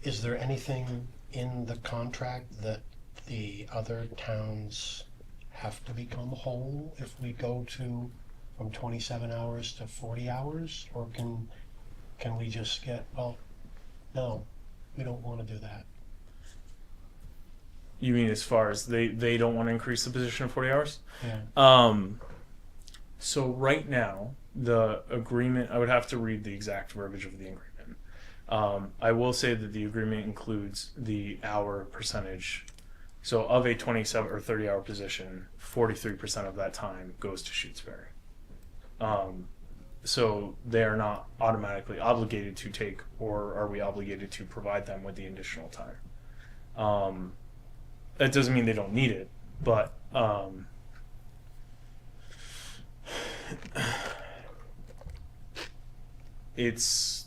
Is there anything in the contract that the other towns have to become whole if we go to from 27 hours to 40 hours? Or can we just get, well, no, we don't want to do that? You mean as far as they don't want to increase the position of 40 hours? Yeah. So right now, the agreement, I would have to read the exact verbiage of the agreement. I will say that the agreement includes the hour percentage. So of a 27 or 30 hour position, 43% of that time goes to Shutesbury. So they are not automatically obligated to take, or are we obligated to provide them with the additional time? That doesn't mean they don't need it, but it's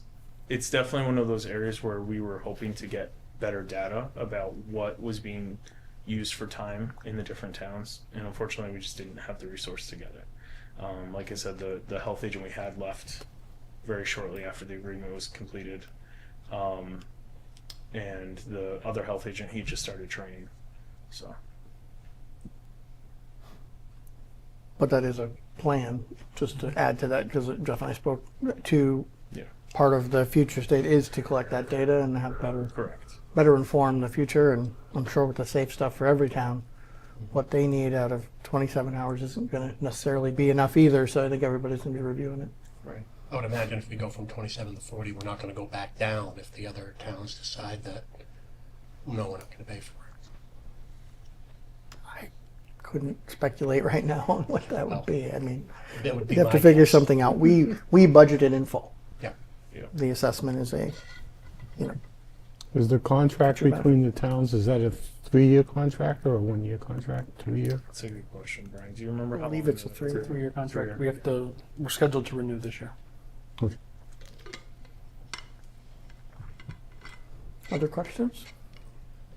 definitely one of those areas where we were hoping to get better data about what was being used for time in the different towns, and unfortunately we just didn't have the resource to get it. Like I said, the health agent we had left very shortly after the agreement was completed, and the other health agent, he just started training. So But that is a plan, just to add to that, because Jeff and I spoke to yeah, part of the future state is to collect that data and have correct. better inform the future. And I'm sure with the safe stuff for every town, what they need out of 27 hours isn't going to necessarily be enough either. So I think everybody's going to be reviewing it. Right. I would imagine if we go from 27 to 40, we're not going to go back down if the other towns decide that, no, we're not going to pay for it. Couldn't speculate right now on what that would be. I mean, That would be you have my to figure guess. something out. We budgeted in full. Yeah. Yeah. The assessment is a, Is the contract Too bad. between the towns, is that a 3-year contract or a 1-year contract, 2-year? That's a good question, Brian. Do you remember I how believe long it's a it was? three- It's a 3-year contract. Three-year. We're scheduled to renew this year. Other questions?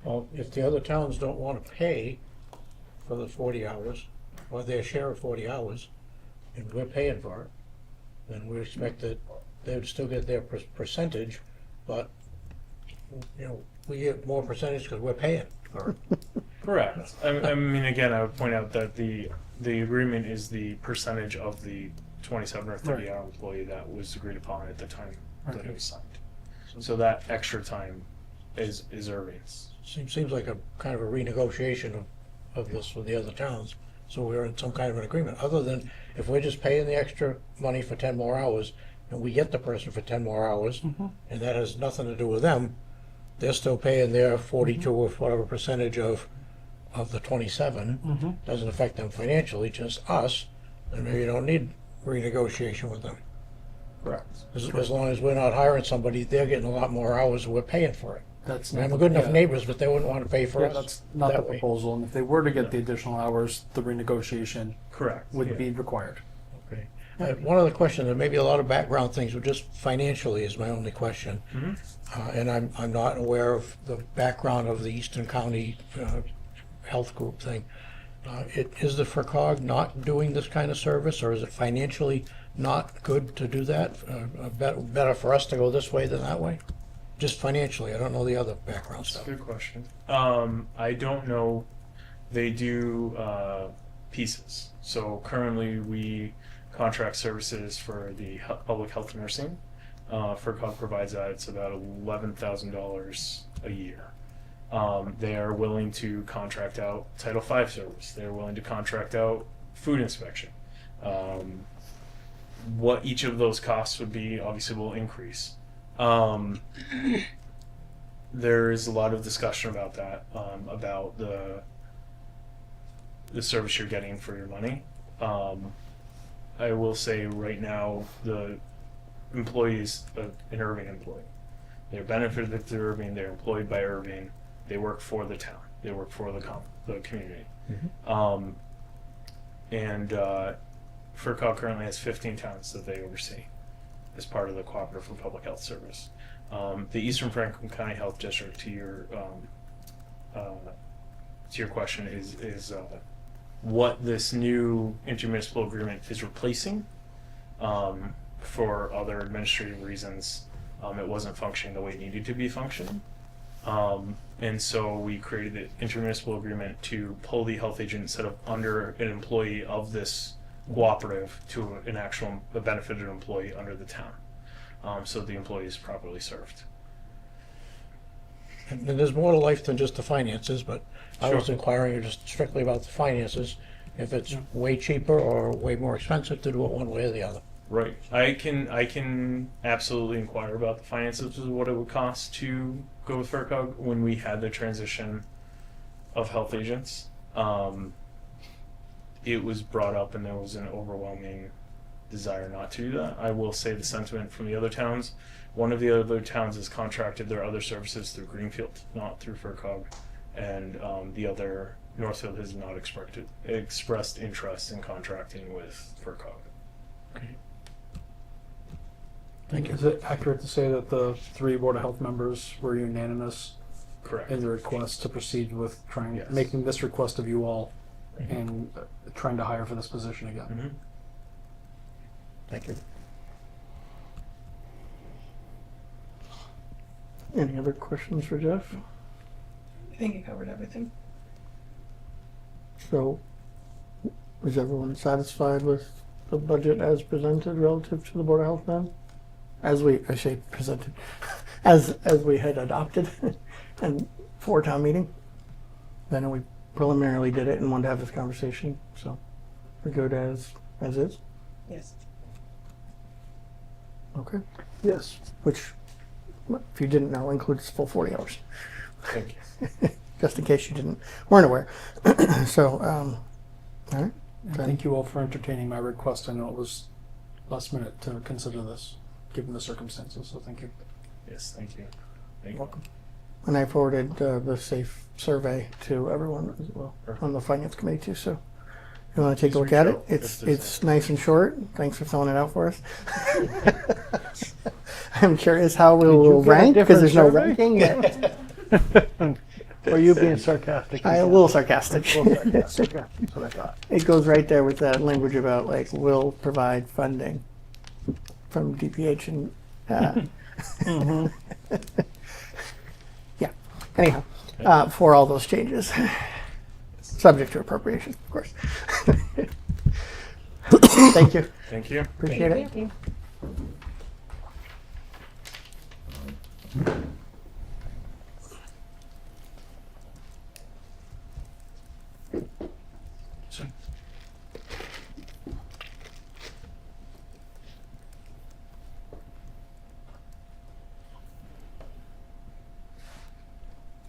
Well, if the other towns don't want to pay for the 40 hours, or their share of 40 hours, and we're paying for it, then we expect that they would still get their percentage, but, you know, we get more percentage because we're paying for it. Correct. I mean, again, I would point out that the agreement is the percentage of the 27 or 30 hour employee that was agreed upon at the time that it was signed. So that extra time is Erving's. Seems like a kind of a renegotiation of this with the other towns, so we're in some kind of an agreement, other than if we're just paying the extra money for 10 more hours, and we get the person for 10 more hours, and that has nothing to do with them, they're still paying their 42 or whatever percentage of the 27, doesn't affect them financially, just us, and maybe you don't need renegotiation with them. Correct. As long as we're not hiring somebody, they're getting a lot more hours, and we're paying for it. That's And not I'm good enough yeah. neighbors, but they wouldn't want to pay for Yeah, us. that's not the that way. proposal. And if they were to get the additional hours, the renegotiation Correct. would be required. Okay. One other question, there may be a lot of background things, but just financially is my only question. And I'm not aware of the background of the Eastern County Health Group thing. Is the FERCog not doing this kind of service, or is it financially not good to do that? Better for us to go this way than that way? Just financially, I don't know the other background That's a stuff. good question. I don't know. They do pieces. So currently we contract services for the public health nursing. FERCog provides that. It's about $11,000 a year. They are willing to contract out Title V service. They're willing to contract out food inspection. What each of those costs would be obviously will increase. There is a lot of discussion about that, about the service you're getting for your money. I will say right now, the employee is an Erving employee. They're benefited through Erving. They're employed by Erving. They work for the town. They work for the community. And FERCog currently has 15 towns that they oversee as part of the Cooperative for Public Health Service. The Eastern Franklin County Health District, to your question, is what this new intermunicipal agreement is replacing. For other administrative reasons, it wasn't functioning the way it needed to be functioning. And so we created the intermunicipal agreement to pull the health agent instead of under an employee of this cooperative to an actual benefited employee under the town. So the employee is properly served. And there's more to life than just the finances, but I was Sure. inquiring just strictly about the finances, if it's way cheaper or way more expensive to do it one way or the other. Right. I can absolutely inquire about the finances of what it would cost to go with FERCog when we had the transition of health agents. It was brought up and there was an overwhelming desire not to do that. I will say the sentiment from the other towns. One of the other towns has contracted their other services through Greenfield, not through FERCog, and the other, Northfield, has not expressed interest in contracting with FERCog. Okay. Thank you. Is it accurate to say that the 3 Board of Health members were unanimous Correct. in the request to proceed with Yes. making this request of you all and trying to hire for this position again? Mm-hmm. Thank you. Any other questions for Jeff? I think you covered everything. So, is everyone satisfied with the budget as presented relative to the Board of Health then? I say presented, as we had adopted and for town meeting? I know we preliminarily did it and wanted to have this conversation, so we're good as is? Yes. Okay. Yes. Which, if you didn't know, includes full 40 hours. Thank you. Just in case you weren't aware. So, all right. And thank you all for entertaining my request. I know it was last minute to consider this, given the circumstances, so thank you. Yes, thank you. Thank you. Welcome. And I forwarded the SAFE survey to everyone as well on the finance committee too. So if you want to take a look at it, it's nice and short. Thanks for filling it out for us. I'm curious how we Did you will get a rank because there's no different ranking yet. Or are you being sarcastic? I'm a little sarcastic. A little sarcastic, yeah, that's what I thought. It goes right there with that language about like will provide funding from DPH and yeah. Anyhow, for all those changes, subject to appropriation, of course. Thank you. Thank you. Appreciate it. Thank you.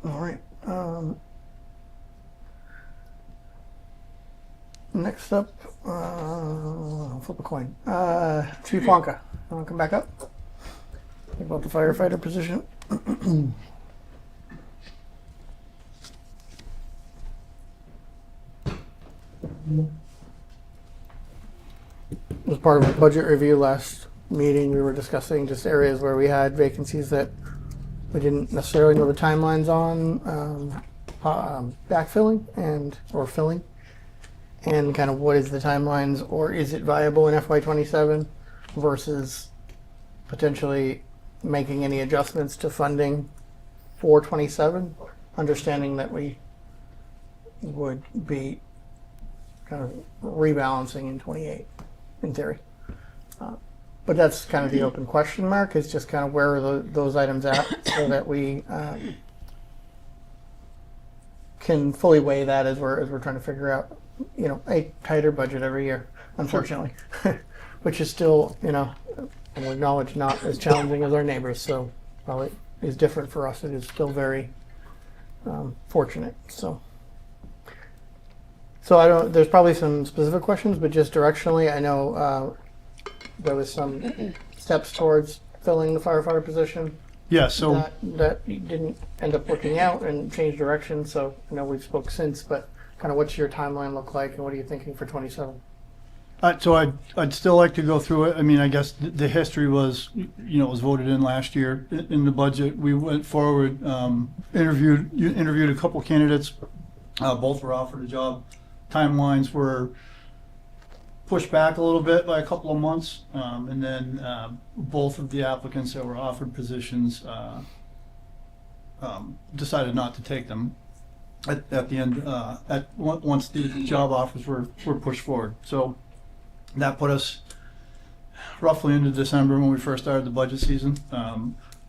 All right. Next up, flip a coin. Chief Wonka, want to come back up? Think about the firefighter position. As part of a budget review last meeting, we were discussing just areas where we had vacancies that we didn't necessarily know the timelines on backfilling or filling, and kind of what is the timelines, or is it viable in FY27 versus potentially making any adjustments to funding for 27, understanding that we would be kind of rebalancing in 28 in theory. But that's kind of the open question mark, is just kind of where are those items at, so that we can fully weigh that as we're trying to figure out, a tighter budget every year, unfortunately, which is still, and we acknowledge not as challenging as our neighbors. So while it is different for us, it is still very fortunate. So I don't. There's probably some specific questions, but just directionally, I know there was some steps towards filling the firefighter position Yeah, so that didn't end up working out and changed direction. So I know we've spoke since, but kind of what's your timeline look like, and what are you thinking for 27? so I'd still like to go through it. I mean, I guess the history was, it was voted in last year in the budget. We went forward, interviewed a couple candidates. Both were offered a job. Timelines were pushed back a little bit by a couple of months, and then both of the applicants that were offered positions decided not to take them at the end. Once the job offers were pushed forward, so that put us roughly into December when we first started the budget season.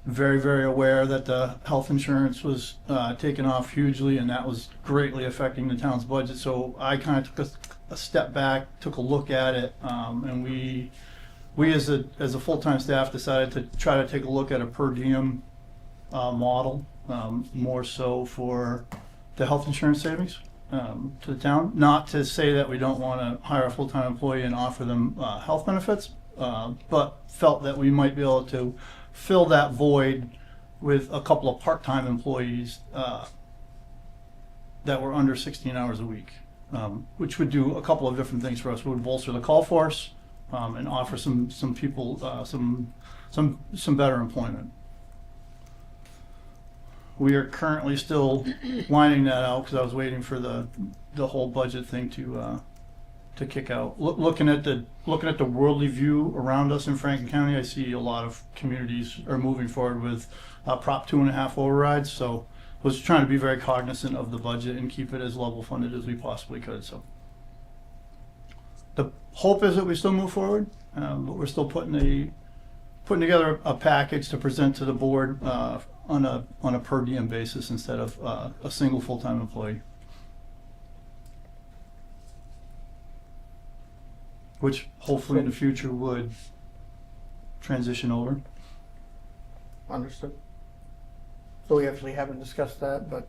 Very, very aware that the health insurance was taken off hugely, and that was greatly affecting the town's budget. So I kind of took a step back, took a look at it, and we as a full-time staff decided to try to take a look at a per diem model, more so for the health insurance savings to the town. Not to say that we don't want to hire a full-time employee and offer them health benefits, but felt that we might be able to fill that void with a couple of part-time employees that were under 16 hours a week, which would do a couple of different things for us. We would bolster the call force and offer some people some better employment. We are currently still lining that out because I was waiting for the whole budget thing to kick out. Looking at the worldly view around us in Franklin County, I see a lot of communities are moving forward with Prop 2.5 overrides. So I was trying to be very cognizant of the budget and keep it as level funded as we possibly could. So the hope is that we still move forward, but we're still putting together a package to present to the board on a per diem basis instead of a single full-time employee. Which hopefully in the future would transition over. Understood. So we actually haven't discussed that,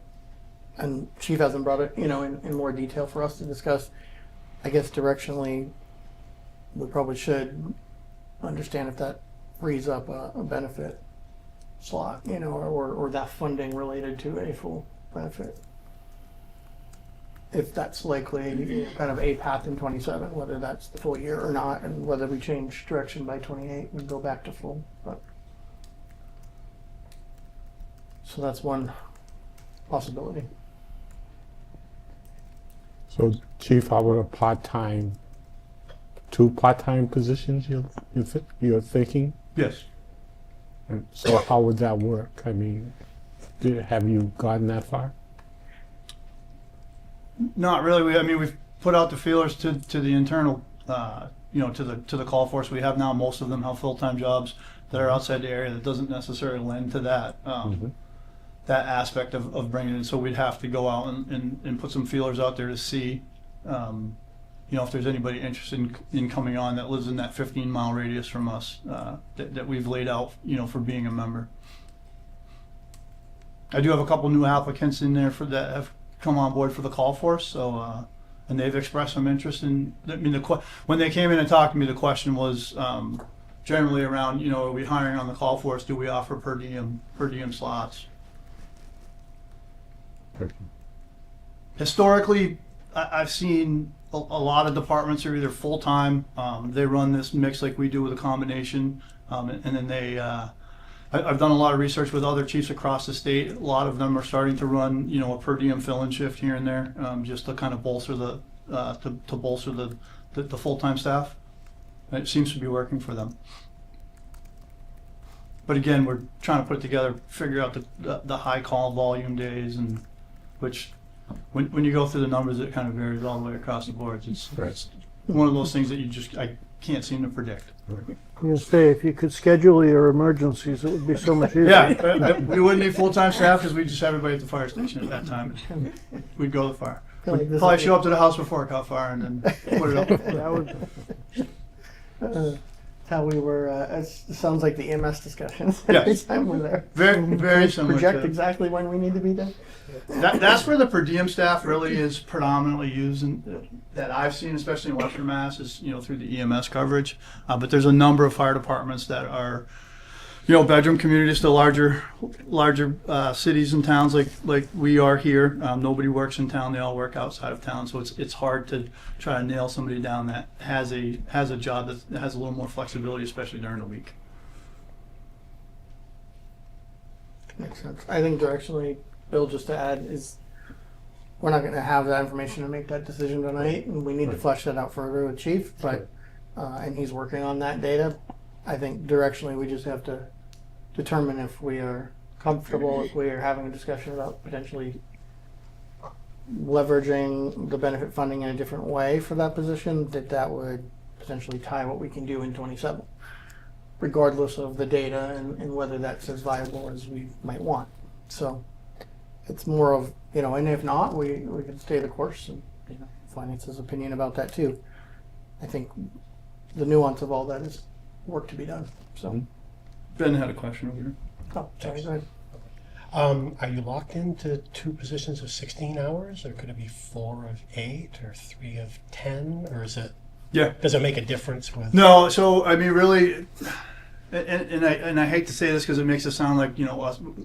and Chief hasn't brought it, in more detail for us to discuss. I guess directionally, we probably should understand if that frees up a benefit slot, or that funding related to a full benefit. If that's likely, kind of a path in 27, whether that's the full year or not, and whether we change direction by 28 and go back to full. But So that's one possibility. So, Chief, how about a part-time, 2 part-time positions you're thinking? Yes. And so how would that work? I mean, have you gotten that far? Not really. We've put out the feelers to the internal, to the call force we have now. Most of them have full-time jobs that are outside the area that doesn't necessarily lend to that that aspect of bringing it in. So we'd have to go out and put some feelers out there to see, if there's anybody interested in coming on that lives in that 15-mile radius from us that we've laid out, for being a member. I do have a couple new applicants in there that have come on board for the call force, so and they've expressed some interest in. When they came in and talked to me, the question was generally around, are we hiring on the call force? Do we offer per diem slots? Historically, I've seen a lot of departments are either full time. They run this mix like we do with a combination, and then they. I've done a lot of research with other chiefs across the state. A lot of them are starting to run, a per diem fill-in shift here and there, just to kind of bolster the full-time staff. And it seems to be working for them. But again, we're trying to put it together, figure out the high call volume days, and which when you go through the numbers, it kind of varies all the way across the board. It's one of those things that I can't seem to predict. You say if you could schedule your emergencies, it would be so much easier. Yeah, we wouldn't need full-time staff because we'd just have everybody at the fire station at that time. We'd go to the fire. We'd probably show up to the house before it caught fire and then put it up. That would, How we were, it sounds like the EMS discussions. Yes. Every time we're there. Very similar. Project to- exactly when we need to be there. That's where the per diem staff really is predominantly used, that I've seen, especially in Western Mass, is through the EMS coverage. But there's a number of fire departments that are, bedroom communities to larger cities and towns like we are here. Nobody works in town; they all work outside of town. So it's hard to try to nail somebody down that has a job that has a little more flexibility, especially during the week. Makes sense. I think directionally, Bill, just to add, is we're not going to have that information to make that decision tonight, and we need to flesh that out further with Chief. But and he's working on that data. I think directionally, we just have to determine if we are comfortable, if we are having a discussion about potentially leveraging the benefit funding in a different way for that position, that would potentially tie what we can do in 27, regardless of the data and whether that's as viable as we might want. So it's more of, and if not, we can stay the course, and Finance's opinion about that too. I think the nuance of all that is work to be done. So. Ben had a question over here. Oh, sorry, go ahead. Are you locked into 2 positions of 16 hours, or could it be 4 of 8 or 3 of 10, or does it make a difference with? No, so really, and I hate to say this because it makes it sound like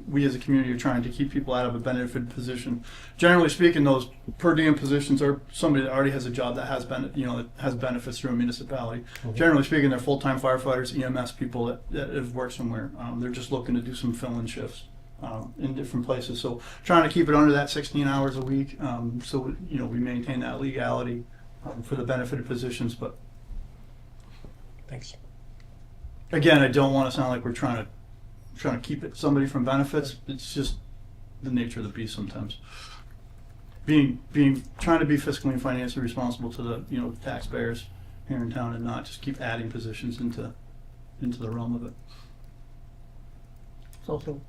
we as a community are trying to keep people out of a benefit position. Generally speaking, those per diem positions are somebody that already has a job that has that has benefits through a municipality. Mm-hmm. Generally speaking, they're full-time firefighters, EMS people that have worked somewhere. They're just looking to do some fill-in shifts in different places. So trying to keep it under that 16 hours a week, so we maintain that legality for the benefited positions. But Thanks. again, I don't want to sound like we're trying to keep somebody from benefits. It's just the nature of the beast sometimes. Trying to be fiscally and financially responsible to the taxpayers here in town, and not just keep adding positions into the realm of it. It's also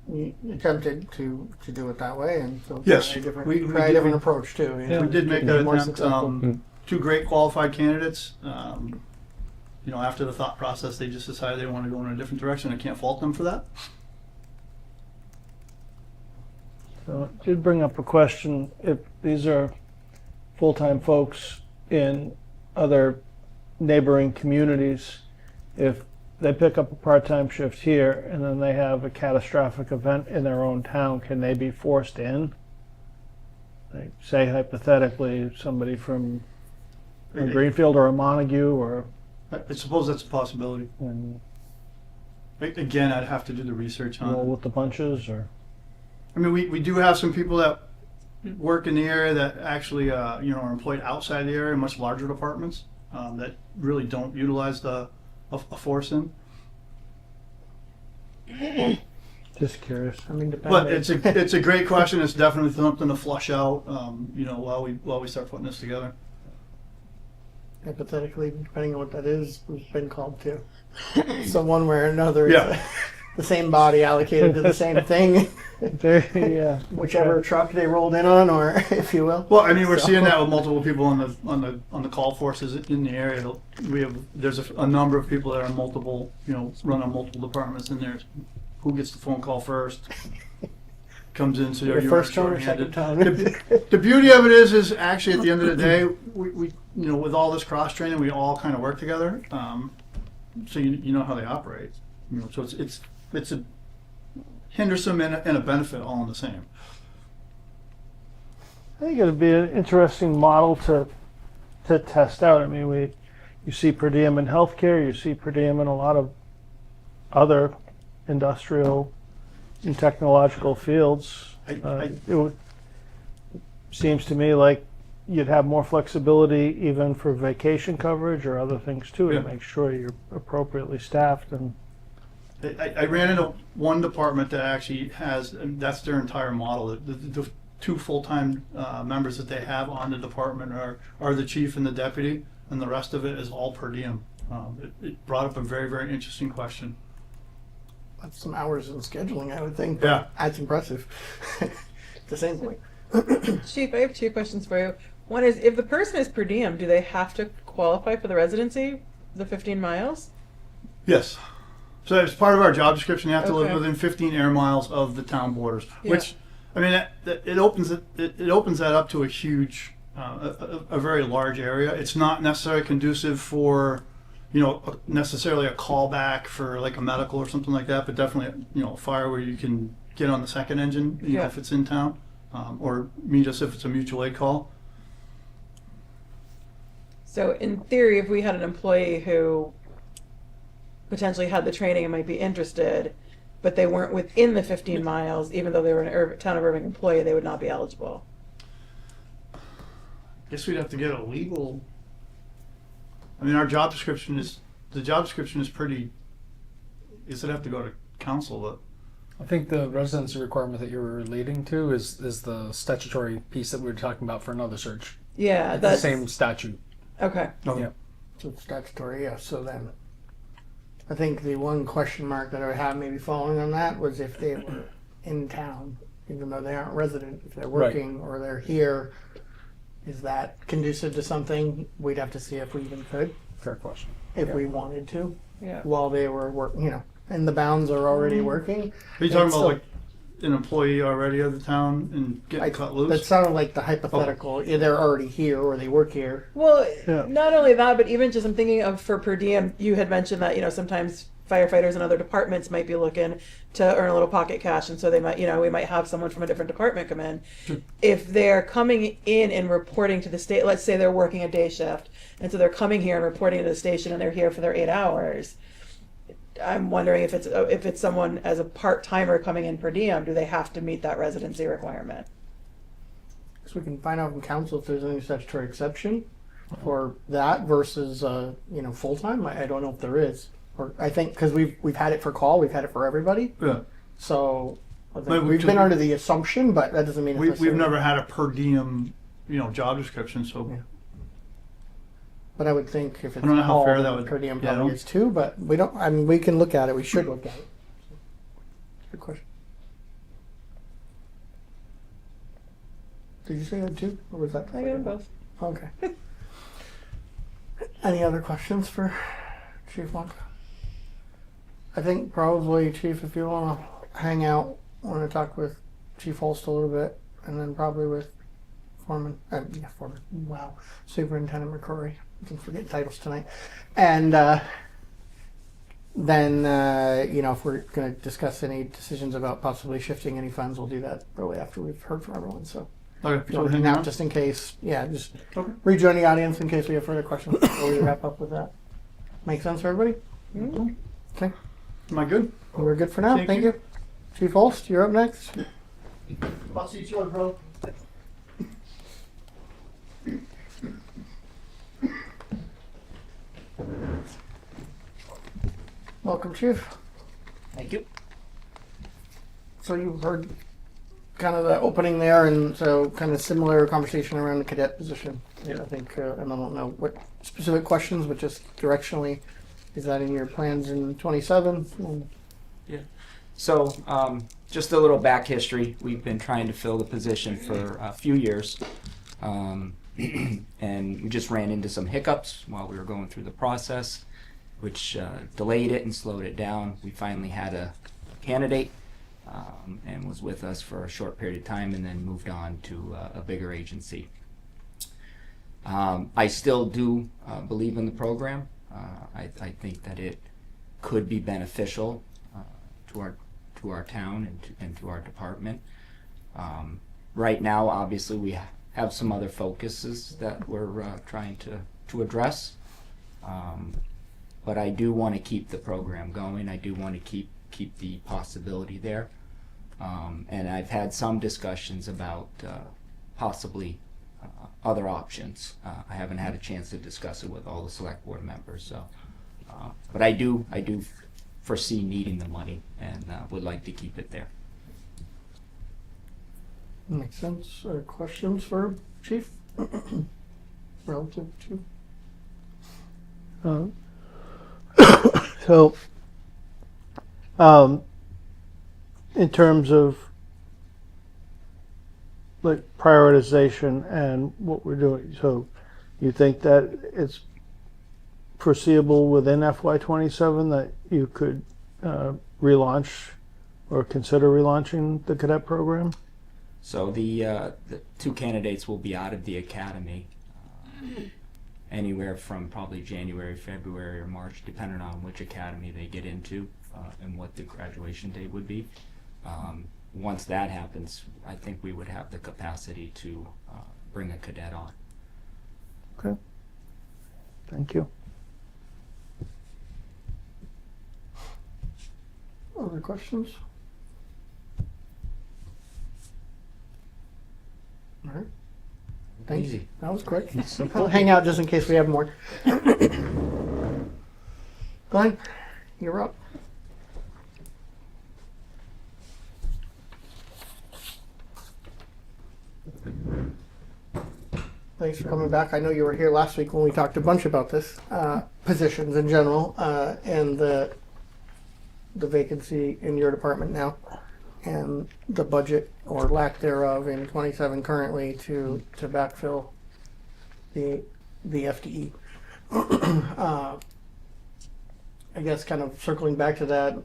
we attempted to do it that way, and so Yes, try a different, we try a did- different approach too. We did make that More attempt. successful. 2 great qualified candidates. After the thought process, they just decided they want to go in a different direction. I can't fault them for that. so it did bring up a question. If these are full-time folks in other neighboring communities, if they pick up a part-time shift here and then they have a catastrophic event in their own town, can they be forced in? Like, say hypothetically, somebody from a Greenfield or a Montague or I suppose that's a possibility. and Again, I'd have to do the research on roll it. with the punches, or I mean, we do have some people that work in the area that actually, are employed outside the area, much larger departments, that really don't utilize a force in. Just curious. I mean, But depending. it's a great question. It's definitely something to flush out, while we start putting this together. Hypothetically, depending on what that is, we've been called to. So one way or another, Yeah. it's the same body allocated to the same thing, There, yeah. whichever truck they rolled in on, or if you will. Well, I mean, we're So- seeing that with multiple people on the call forces in the area. There's a number of people that are multiple, run on multiple departments in there. Who gets the phone call first? Comes in, so Your you first are tone or second shorthanded. tone? The beauty of it is actually at the end of the day, we with all this cross training, we all kind of work together. So you know how they operate. So it's a hindersome and a benefit all in the same. I think it'd be an interesting model to test out. I mean, you see per diem in healthcare, you see per diem in a lot of other industrial and technological fields. Seems to me like you'd have more flexibility even for vacation coverage or other things too, Yeah. to make sure you're appropriately staffed. And I ran into one department that actually has, and that's their entire model. The two full-time members that they have on the department are the chief and the deputy, and the rest of it is all per diem. It brought up a very, very interesting question. That's some hours in scheduling, I would think. Yeah. That's impressive. At the same point. Chief, I have two questions for you. One is, if the person is per diem, do they have to qualify for the residency, the 15 miles? Yes. So as part of our job description, you have to live Okay. within 15 air miles of the town borders, Yeah. which, I mean, it opens that up to a huge, a very large area. It's not necessarily conducive for, necessarily a callback for like a medical or something like that, but definitely, a fire where you can get on the second engine, Yeah. if it's in town, or meet us if it's a mutual aid call. So in theory, if we had an employee who potentially had the training and might be interested, but they weren't within the 15 miles, even though they were an town of Erving employee, they would not be eligible. Guess we'd have to get a legal. I mean, our job description is pretty. Guess it'd have to go to council, but. I think the residency requirement that you're relating to is the statutory piece that we were talking about for another search. Yeah, It's the that's same statute. okay. Yeah. So it's statutory, yeah. So then, I think the one question mark that I would have maybe following on that was if they were in town, even though they aren't resident, if they're Right. working or they're here, is that conducive to something? We'd have to see if we even could, Fair question. if Yeah. we wanted to, Yeah. while they were and the bounds are already working. Are you talking It's about still- like an employee already of the town and getting cut loose? That sounded like the hypothetical. Yeah, they're already here or they work here. Well, Yeah. not only that, but even just I'm thinking of for per diem, you had mentioned that, sometimes firefighters and other departments might be looking to earn a little pocket cash. And so they might, we might have someone from a different department come in. If they're coming in and reporting to the state, let's say they're working a day shift. And so they're coming here and reporting to the station and they're here for their 8 hours. I'm wondering if it's someone as a part-timer coming in per diem, do they have to meet that residency requirement? So we can find out from council if there's any statutory exception for that versus, full time. I don't know if there is. Or I think because we've had it for call, we've had it for everybody. Yeah. So I think But we've been under the assumption, but that doesn't mean it's We've necessarily- never had a per diem, job description, so. Yeah. But I would think if it's I don't know how call, fair then that would- per diem yeah, I probably don't- is too. But we don't. I mean, we can look at it. We should look at it. Good question. Did you say that too, or was that? I got them both. Okay. Any other questions for Chief Wonka? I think probably, Chief, if you want to hang out, want to talk with Chief Holst a little bit, and then probably with Foreman. Wow, Superintendent McCrory. I can forget titles tonight. And then, if we're going to discuss any decisions about possibly shifting any funds, we'll do that probably after we've heard from everyone. So. Okay, So hang out just in case. Yeah, just rejoin the audience in case we have further questions before we wrap up with that. Make sense for everybody? Okay. Am I good? We're good for now. Thank Thank you. you. Chief Holst, you're up next. Bus seat's yours, bro. Welcome, Chief. Thank you. So you've heard kind of the opening there, and so kind of similar conversation around the cadet position. Yeah, I think, and I don't know what specific questions, but just directionally, is that in your plans in 27? So, just a little back history. We've been trying to fill the position for a few years. And we just ran into some hiccups while we were going through the process, which delayed it and slowed it down. We finally had a candidate and was with us for a short period of time and then moved on to a bigger agency. I still do believe in the program. I think that it could be beneficial to our town and to our department. Right now, obviously, we have some other focuses that we're trying to address. But I do want to keep the program going. I do want to keep the possibility there. And I've had some discussions about possibly other options. I haven't had a chance to discuss it with all the select board members. So, but I do foresee needing the money and would like to keep it there. Makes sense. Questions for Chief? Relative to? So, in terms of like prioritization and what we're doing, so you think that it's foreseeable within FY27 that you could relaunch or consider relaunching the cadet program? So the two candidates will be out of the academy anywhere from probably January, February, or March, depending on which academy they get into and what the graduation date would be. Once that happens, I think we would have the capacity to bring a cadet on. Okay. Thank you. Other questions? All right. Thank you. That was quick. I'll hang out just in case we have more. Glenn, you're up. Thanks for coming back. I know you were here last week when we talked a bunch about this, positions in general, and the vacancy in your department now, and the budget or lack thereof in 27 currently to backfill the FTE. I guess kind of circling back to that,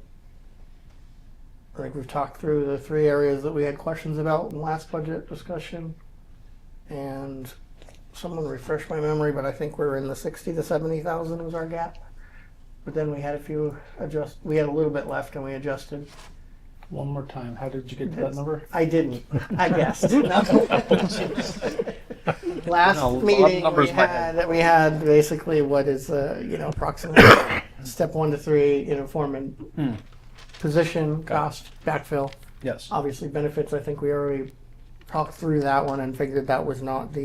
I think we've talked through the three areas that we had questions about in the last budget discussion, and someone refresh my memory, but I think we're in the 60 to 70,000 was our gap. But then we had a few we had a little bit left and we adjusted. One more time. How did you get to that number? I didn't. I guessed. Last meeting we had basically what is approximately step 1 to 3 foreman position cost backfill. Yes. Obviously benefits. I think we already talked through that one and figured that was not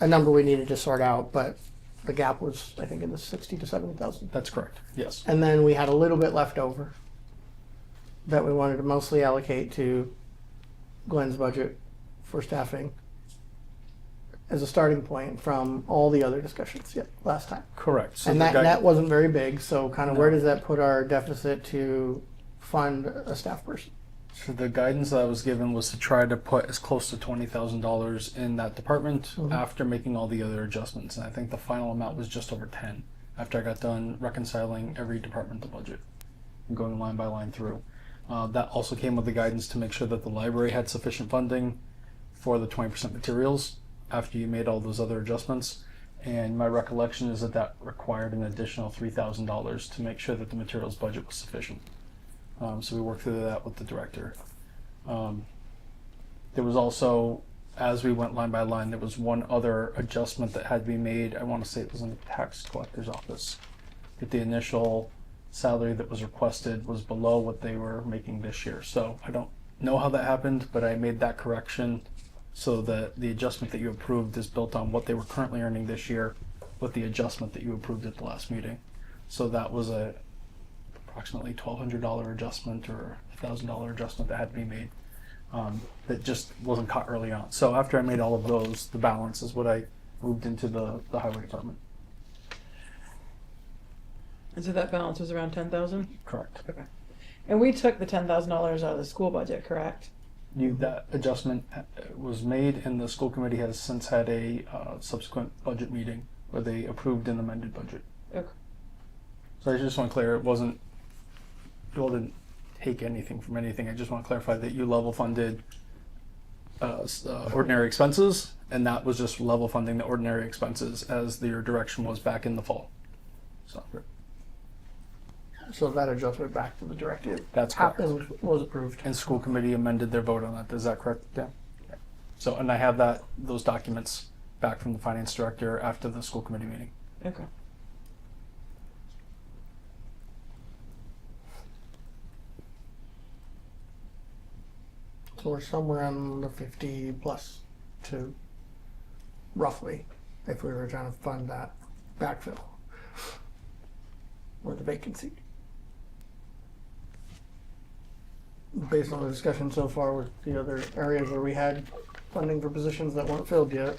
a number we needed to sort out, but the gap was I think in the 60 to 70,000. That's correct. Yes. And then we had a little bit left over that we wanted to mostly allocate to Glenn's budget for staffing as a starting point from all the other discussions last time. Correct. So and that wasn't very big, so kind of where does that put our deficit to fund a staff person? So the guidance that I was given was to try to put as close to $20,000 in that department after making all the other adjustments. And I think the final amount was just over 10 after I got done reconciling every department to budget and going line by line through. That also came with the guidance to make sure that the library had sufficient funding for the 20% materials after you made all those other adjustments. And my recollection is that required an additional $3,000 to make sure that the materials budget was sufficient. So we worked through that with the director. There was also, as we went line by line, there was one other adjustment that had to be made. I want to say it was in the tax collector's office. But the initial salary that was requested was below what they were making this year. So I don't know how that happened, but I made that correction so that the adjustment that you approved is built on what they were currently earning this year with the adjustment that you approved at the last meeting. So that was a approximately $1,200 adjustment or $1,000 adjustment that had to be made. That just wasn't caught early on. So after I made all of those, the balance is what I moved into the highway department. And so that balance was around 10,000. Correct. Okay. And we took the $10,000 out of the school budget, correct? That adjustment was made, and the school committee has since had a subsequent budget meeting where they approved an amended budget. Okay. So I just want to clear it wasn't. You all didn't take anything from anything. I just want to clarify that you level funded ordinary expenses, and that was just level funding the ordinary expenses as your direction was back in the fall. So So that adjustment back to the directive that's correct. happened, was approved. And school committee amended their vote on that. Is that correct, Dan? Okay. So, and I have those documents back from the finance director after the school committee meeting. Okay. So we're somewhere on the 50 plus to roughly, if we were trying to fund that backfill or the vacancy. Based on the discussion so far with the other areas where we had funding for positions that weren't filled yet,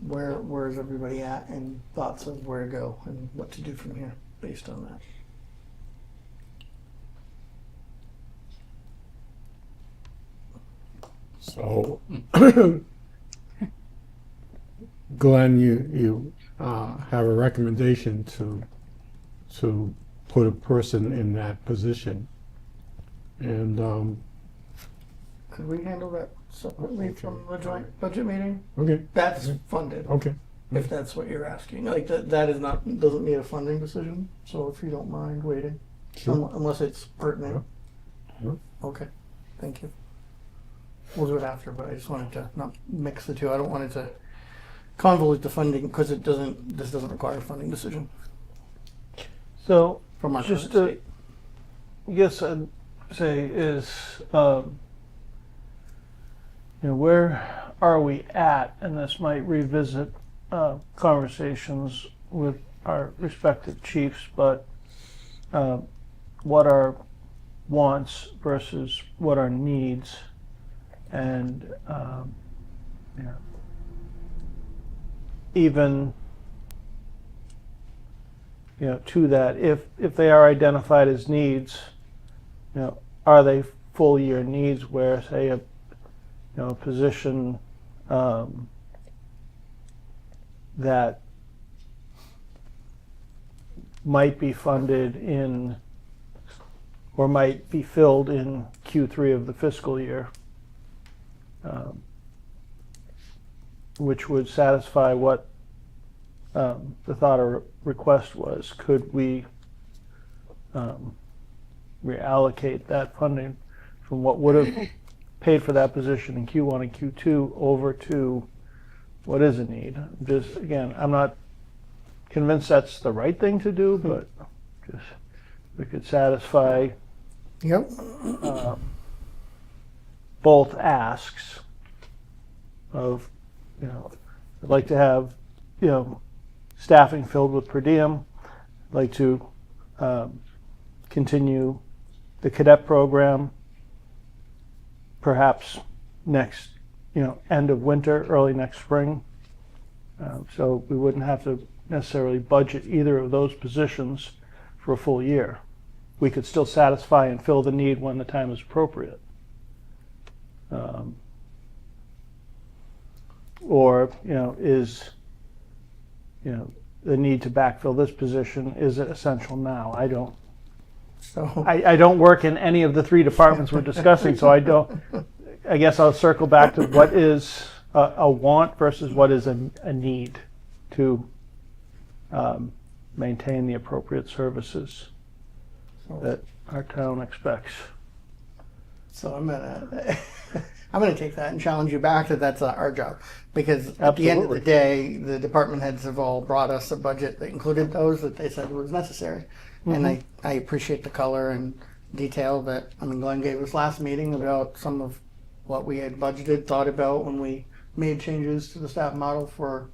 where's everybody at, and thoughts of where to go and what to do from here based on that? So, Glenn, you have a recommendation to put a person in that position, and Could we handle that separately from the joint budget meeting? okay, That's funded, okay, if that's what you're asking. Like, that is not, doesn't need a funding decision, so if you don't mind waiting, sure. unless it's pertinent. Yeah. Okay, thank you. We'll do it after, but I just wanted to not mix the two. I don't want it to convolute the funding, because this doesn't require a funding decision So from our current just state. I guess I'd say is, where are we at? And this might revisit conversations with our respective chiefs, but what are wants versus what are needs, and even to that, if they are identified as needs, are they full year needs where, say, a position that might be funded in or might be filled in Q3 of the fiscal year, which would satisfy what the thought or request was. Could we reallocate that funding from what would have paid for that position in Q1 and Q2 over to what is a need? Just, again, I'm not convinced that's the right thing to do, but just we could satisfy Yep. both asks of, I'd like to have, staffing filled with per diem. I'd like to continue the cadet program, perhaps next, end of winter, early next spring. So we wouldn't have to necessarily budget either of those positions for a full year. We could still satisfy and fill the need when the time is appropriate. Or, is, the need to backfill this position, is it essential now? I don't. So I don't work in any of the three departments we're discussing, so I guess I'll circle back to what is a want versus what is a need to maintain the appropriate services that our town expects. I'm gonna I'm going to take that and challenge you back that that's our job. Because at the end of the Absolutely. day, the department heads have all brought us a budget that included those that they said was necessary. And I appreciate the color and detail that, Glenn gave us last meeting about some of what we had budgeted, thought about when we made changes to the staff model for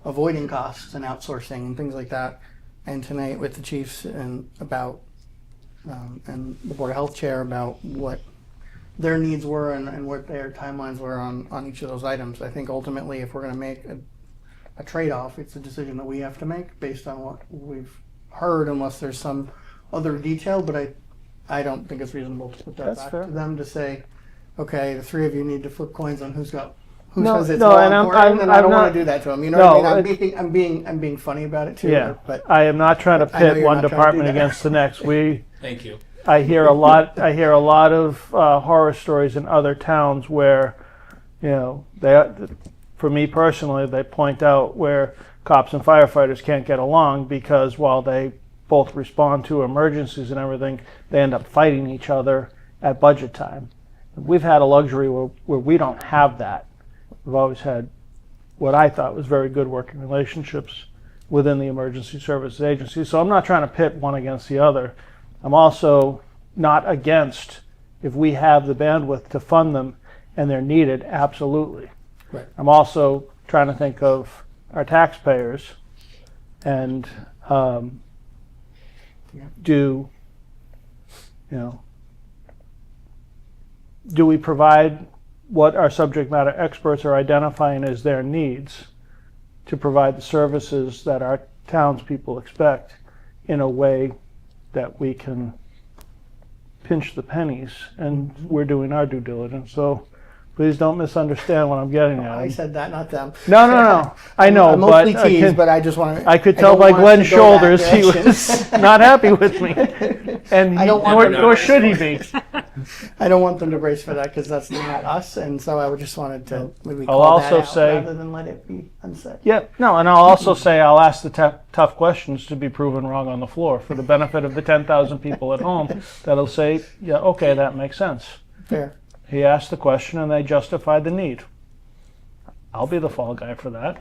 avoiding costs and outsourcing and things like that. And tonight with the chiefs and about, and the Board of Health chair about what their needs were and what their timelines were on each of those items. I think ultimately if we're going to make a trade-off, it's a decision that we have to make based on what we've heard, unless there's some other detail, but I don't think it's reasonable to put that That's back fair. to them to say, okay, the three of you need to flip coins on who No, says it's no, more and I'm important, and I I'm don't not. want to do that to them. You know what I No, mean? I'm being funny about it too. Yeah, But I am not trying to I know pit you're one not trying to do department that. against the next. Thank you. I hear a lot of horror stories in other towns where, for me personally, they point out where cops and firefighters can't get along because while they both respond to emergencies and everything, they end up fighting each other at budget time. We've had a luxury where we don't have that. We've always had what I thought was very good working relationships within the emergency services agency. So I'm not trying to pit one against the other. I'm also not against if we have the bandwidth to fund them and they're needed, absolutely. Right. I'm also trying to think of our taxpayers and do we provide what our subject matter experts are identifying as their needs to provide the services that our townspeople expect in a way that we can pinch the pennies, and we're doing our due diligence. So please don't misunderstand what I'm getting at. I said that, not them. No. I know, I mostly but tease, but I just want to. I could tell by Glenn's shoulders he was not happy with me, and I don't want them to nor should he be. I don't want them to brace for that because that's not us, and so I just wanted to maybe I'll call that also out say- rather than let it be unsaid. Yeah, no, and I'll also say I'll ask the tough questions to be proven wrong on the floor for the benefit of the 10,000 people at home that'll say, yeah, okay, that makes sense. Fair. He asked the question and they justified the need. I'll be the fall guy for that.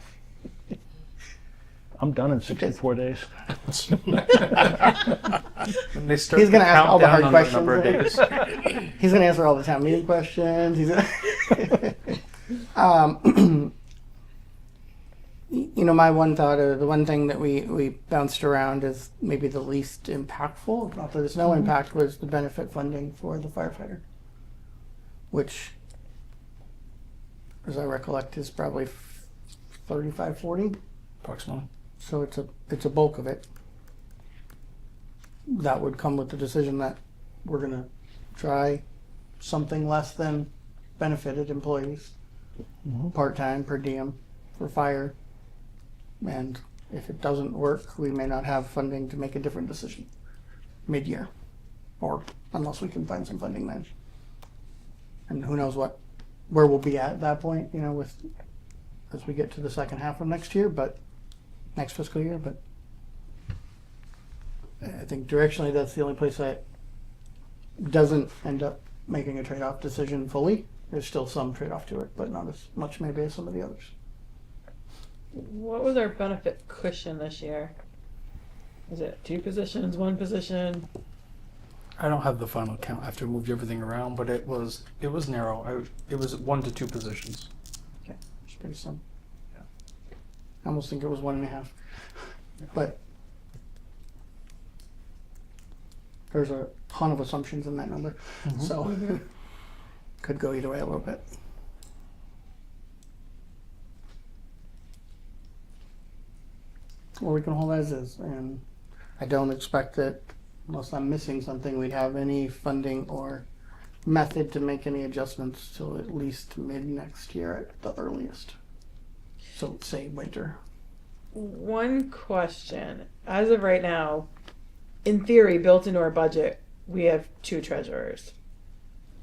I'm done in 64 days. When they start He's gonna to ask count all the down hard on questions. the number of days. He's going to answer all the town meeting questions. My one thought, or the one thing that we bounced around is maybe the least impactful, not that there's no impact, was the benefit funding for the firefighter, which, as I recollect, is probably 35, 40. Approximately. So it's a bulk of it. That would come with the decision that we're going to try something less than benefited employees, part-time, per diem, for fire. And if it doesn't work, we may not have funding to make a different decision mid-year, or unless we can find some funding then. And who knows where we'll be at that point, as we get to the second half of next fiscal year. But I think directionally that's the only place that doesn't end up making a trade-off decision fully. There's still some trade-off to it, but not as much maybe as some of the others. What was our benefit cushion this year? Was it 2 positions, 1 position? I don't have the final count after I moved everything around, but it was narrow. It was 1 to 2 positions. It's pretty simple. I almost think it was 1.5. But there's a ton of assumptions in that number. So could go either way a little bit. Or we can hold as is. And I don't expect that, unless I'm missing something, we'd have any funding or method to make any adjustments till at least mid next year at the earliest. So say winter. One question. As of right now, in theory, built into our budget, we have 2 treasurers.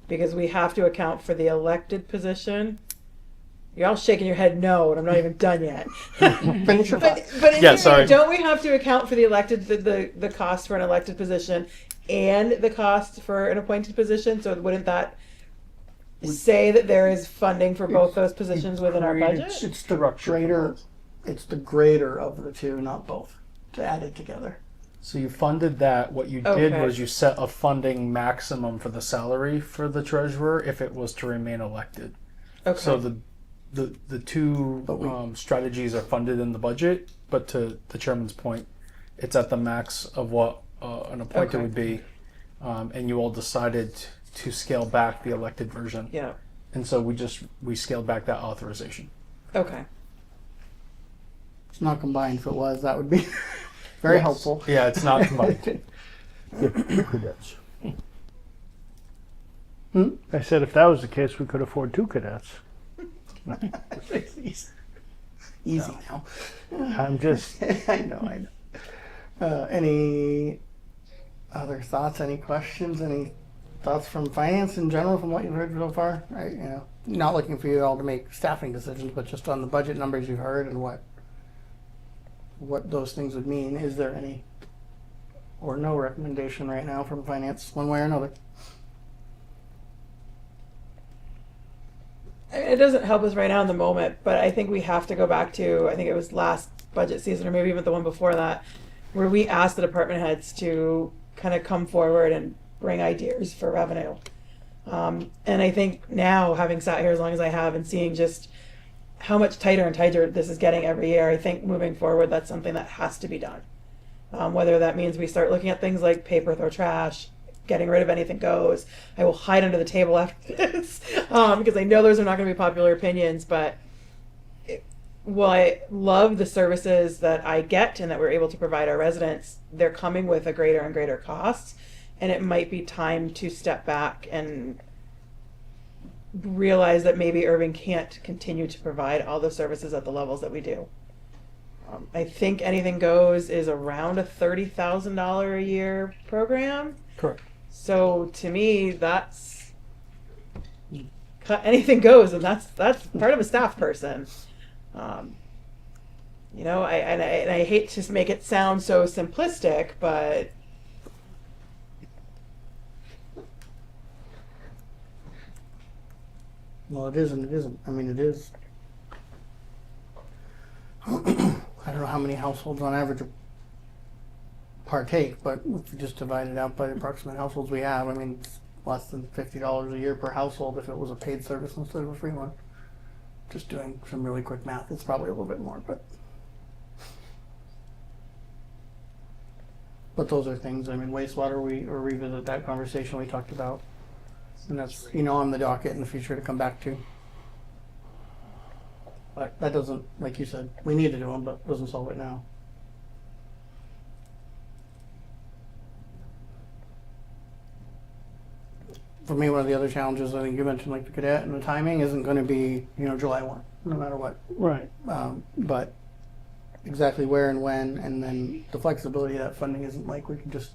Because we have to account for the elected position. You're all shaking your head no, and I'm not even done yet. Finish your thought. But in Yeah, theory, sorry. don't we have to account for the elected, the cost for an elected position and the cost for an appointed position? So wouldn't that, say that there is funding for both those positions within our budget? It's the greater, it's the greater of the two, not both, to add it together. So you funded that. What you did Okay. was you set a funding maximum for the salary for the treasurer if it was to remain elected. Okay. So the two But we- strategies are funded in the budget, but to the chairman's point, it's at the max of what an appointed Okay. would be, and you all decided to scale back the elected version, Yeah. and so we scaled back that authorization. Okay. It's not combined. If it was, that would be very Yes. helpful. Yeah, it's not combined. Cadets. I said if that was the case, we could afford 2 cadets. Easy now. I'm just, I know. Any other thoughts? Any questions? Any thoughts from finance in general from what you've heard so far? Not looking for you all to make staffing decisions, but just on the budget numbers you've heard and what those things would mean. Is there any or no recommendation right now from finance, one way or another? It doesn't help us right now in the moment, but I think we have to go back to, I think it was last budget season or maybe even the one before that, where we asked the department heads to kind of come forward and bring ideas for revenue. And I think now, having sat here as long as I have and seeing just how much tighter and tighter this is getting every year, I think moving forward, that's something that has to be done. Whether that means we start looking at things like paper, throw trash, getting rid of anything goes. I will hide under the table after this because I know those are not going to be popular opinions. But while I love the services that I get and that we're able to provide our residents, they're coming with a greater and greater cost. And it might be time to step back and realize that maybe Erving can't continue to provide all the services at the levels that we do. I think Anything Goes is around a $30,000 a year program. Correct. So to me, that's Anything Goes, and that's part of a staff person. I hate to make it sound so simplistic, but Well, it is and it isn't. I mean, it is. I don't know how many households on average partake, but if you just divide it out by the approximate households we have, I mean, it's less than $50 a year per household if it was a paid service instead of a free one. Just doing some really quick math, it's probably a little bit more, but those are things. I mean, wastewater, we'll revisit that conversation we talked about, and that's on the docket in the future to come back to. But that doesn't, like you said, we need to do them, but doesn't solve it now. For me, one of the other challenges, I think you mentioned, like the cadet, and the timing isn't going to be, July 1, no matter what. right. But exactly where and when, and then the flexibility of that funding isn't like we can just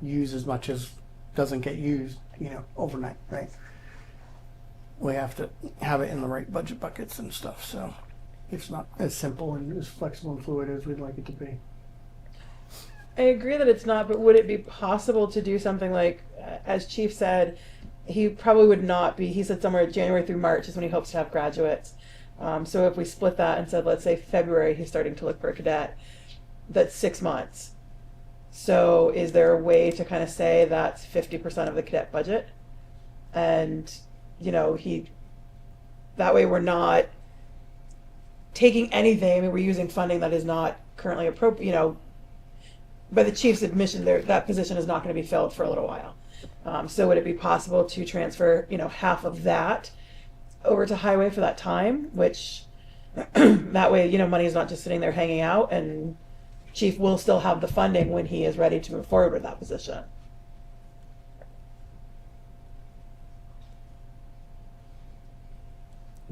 use as much as doesn't get used, overnight, right? We have to have it in the right budget buckets and stuff, so it's not as simple and as flexible and fluid as we'd like it to be. I agree that it's not, but would it be possible to do something like, as Chief said, he probably would not be, he said somewhere January through March is when he hopes to have graduates. So if we split that and said, let's say February, he's starting to look for a cadet, that's 6 months. So is there a way to kind of say that's 50% of the cadet budget? And, that way we're not taking anything, I mean, we're using funding that is not currently appropriate, by the chief's admission, that position is not going to be filled for a little while. So would it be possible to transfer, half of that over to highway for that time, which that way, money is not just sitting there hanging out, and chief will still have the funding when he is ready to move forward with that position.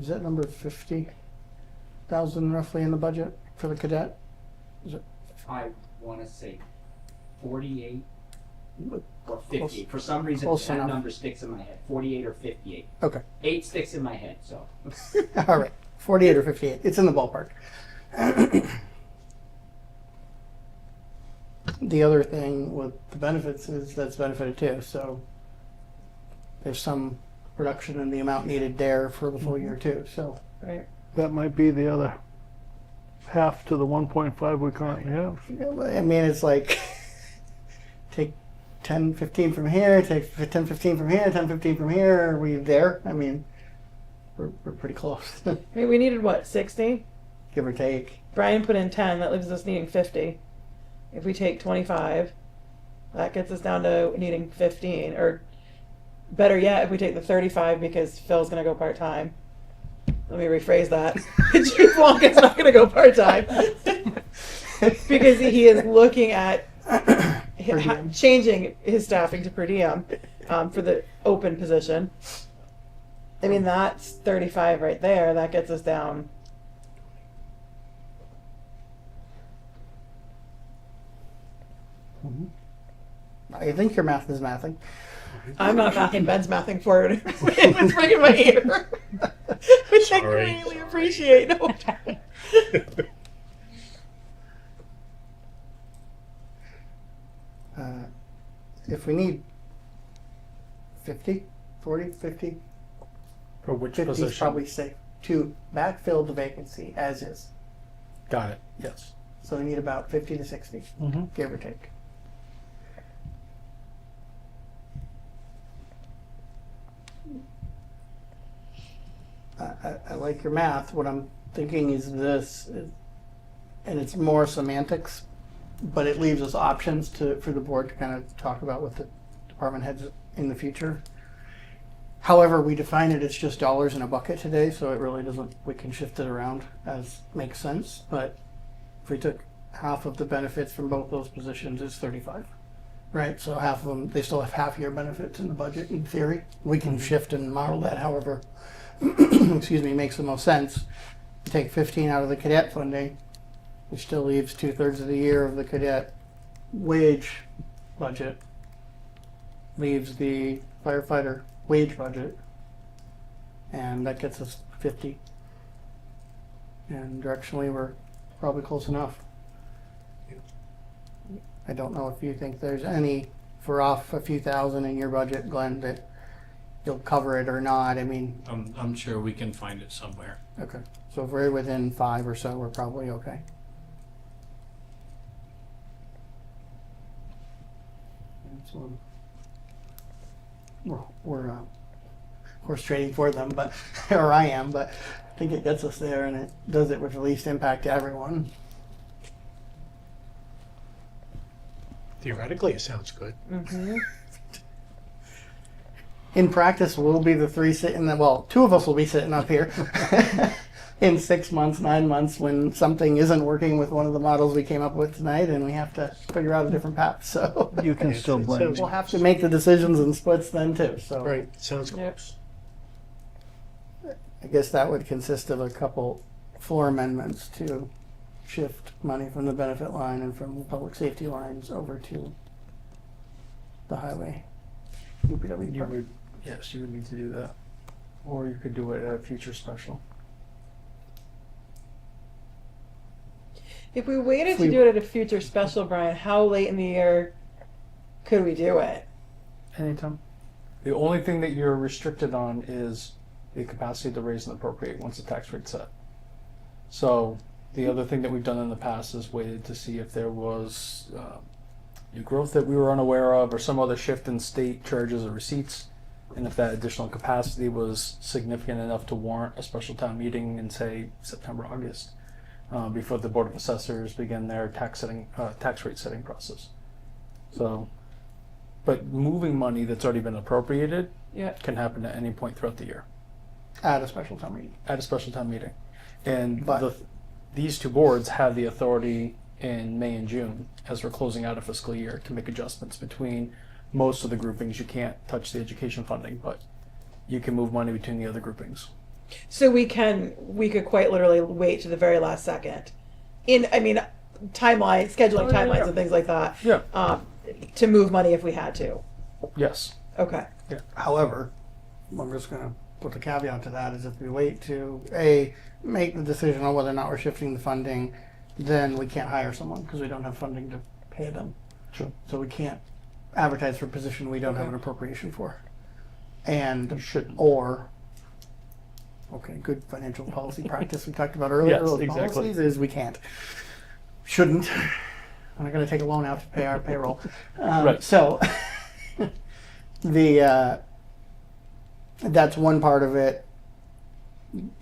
Is that number 50,000 roughly in the budget for the cadet? Is it? I want to say 48 or Close- 50. For some reason, close that enough. number sticks in my head. 48 or 58. Okay. 8 sticks in my head, so. All right. 48 or 58. It's in the ballpark. The other thing with the benefits is that's benefited too. So there's some reduction in the amount needed there for the full year too, so. Right. That might be the other half to the 1.5 we currently have. I mean, it's like, take 10, 15 from here, take 10, 15 from here, 10, 15 from here, are we there? I mean, we're pretty close, I mean, we needed what, 60? give or take. Brian put in 10, that leaves us needing 50. If we take 25, that gets us down to needing 15. Or better yet, if we take the 35 because Phil's going to go part-time. Let me rephrase that. Chief Wonka's not going to go part-time. Because he is looking at changing his staffing to per diem for the open position. I mean, that's 35 right there. That gets us down. I think your math is mathing. I'm not mathing. Ben's mathing forward. It was ringing my ear. Which I Sorry. greatly appreciate. No. If we need 50, 40, 50, For which 50 is position? probably safe to backfill the vacancy as is. Got it. Yes. So we need about 50 to 60, Mm-hmm. give or take. I like your math. What I'm thinking is this, and it's more semantics, but it leaves us options for the board to kind of talk about with the department heads in the future. However we define it, it's just dollars in a bucket today, so it really doesn't, we can shift it around as makes sense. But if we took half of the benefits from both those positions, it's 35. Right, so half of them, they still have half year benefits in the budget in theory. We can shift and model that however, excuse me, makes the most sense. Take 15 out of the cadet funding, which still leaves 2/3 of the year of the cadet wage budget. Leaves the firefighter wage budget, and that gets us 50. And directionally, we're probably close enough. I don't know if you think there's any, if we're off a few thousand in your budget, Glenn, that you'll cover it or not. I mean, I'm sure we can find it somewhere. okay. So if we're within 5 or so, we're probably okay. So we're horse trading for them, but or I am, but I think it gets us there, and it does it with the least impact to everyone. Theoretically, it sounds good. Mm-hmm. In practice, we'll be the three sitting. Well, two of us will be sitting up here in 6 months, 9 months, when something isn't working with one of the models we came up with tonight, and we have to figure out a different path. So You can still blame me. we'll have to make the decisions and splits then too. So Right, sounds Yep. close. I guess that would consist of a couple floor amendments to shift money from the benefit line and from the public safety lines over to the highway. UPW You department. would, yes, you would need to do that. Or you could do it at a future special. If we waited If we- to do it at a future special, Brian, how late in the year could we do it? Anytime. The only thing that you're restricted on is the capacity to raise and appropriate once the tax rate's set. So the other thing that we've done in the past is waited to see if there was new growth that we were unaware of or some other shift in state charges or receipts. And if that additional capacity was significant enough to warrant a special town meeting in, say, September, August, before the Board of Assessors begin their tax rate setting process. So, but moving money that's already been appropriated Yeah. can happen at any point throughout the year At a special town meeting. at a special town meeting. And But- these two boards have the authority in May and June, as we're closing out a fiscal year, to make adjustments between most of the groupings. You can't touch the education funding, but you can move money between the other groupings. So we could quite literally wait to the very last second. Timeline, scheduling Oh, yeah, timelines yeah. and things like that. Yeah. To move money if we had to. Yes. Okay. However, I'm just going to put the caveat to that is if we wait to make the decision on whether or not we're shifting the funding, then we can't hire someone because we don't have funding to pay them. Sure. So we can't advertise for a position we don't have an appropriation for. And You shouldn't. or, okay, good financial policy practice we talked about earlier. Yes, those exactly. policies is we can't, shouldn't. I'm not going to take a loan out to pay our payroll. Right. So the that's one part of it.